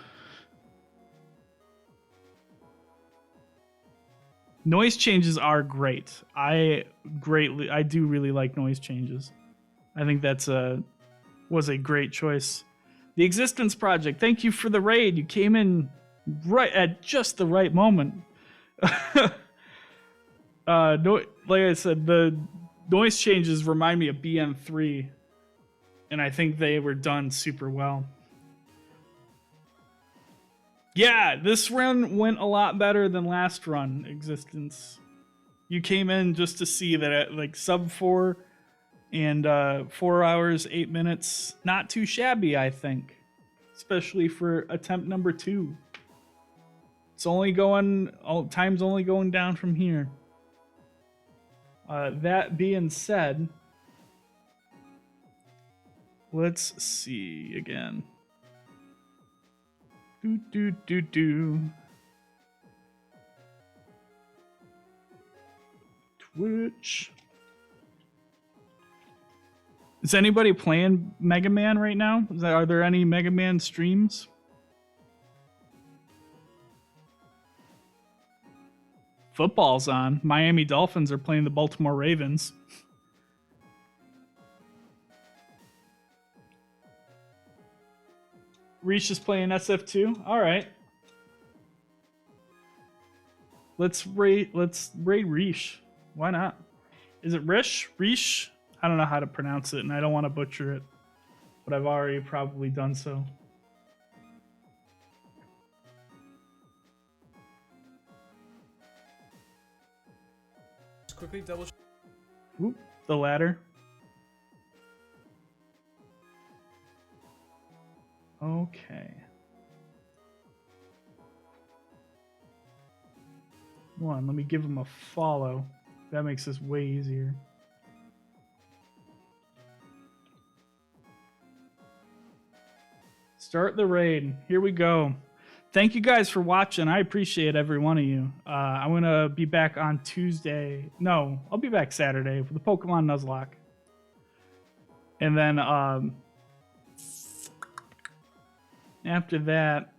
Noise changes are great. I do really like noise changes. I think was a great choice. The Existence Project, thank you for the raid. You came in right at just the right moment. No, like I said, the noise changes remind me of BN3, and I think they were done super well. Yeah, this run went a lot better than last run, Existence. You came in just to see that at like sub 4 and 4 hours, 8 minutes. Not too shabby, I think. Especially for attempt number 2. It's only time's only going down from here. That being said, let's see again. Twitch. Is anybody playing Mega Man right now? Are there any Mega Man streams? Football's on. Miami Dolphins are playing the Baltimore Ravens. Reach is playing SF2. All right. Let's raid Reach. Why not? Is it Rish? Reach? I don't know how to pronounce it, and I don't want to butcher it, but I've already probably done so. Just quickly double. Whoop, the ladder. Okay. One, let me give him a follow. That makes this way easier. Start the raid. Here we go. Thank you guys for watching. I appreciate every one of you. I'm going to be back on Tuesday. No, I'll be back Saturday for the Pokemon Nuzlocke. And then after that,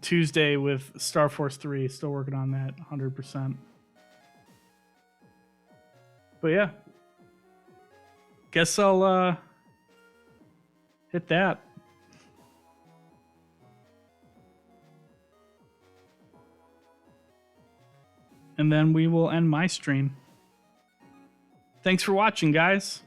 Tuesday with Star Force 3. Still working on that 100%. But yeah. Guess I'll hit that. And then we will end my stream. Thanks for watching, guys.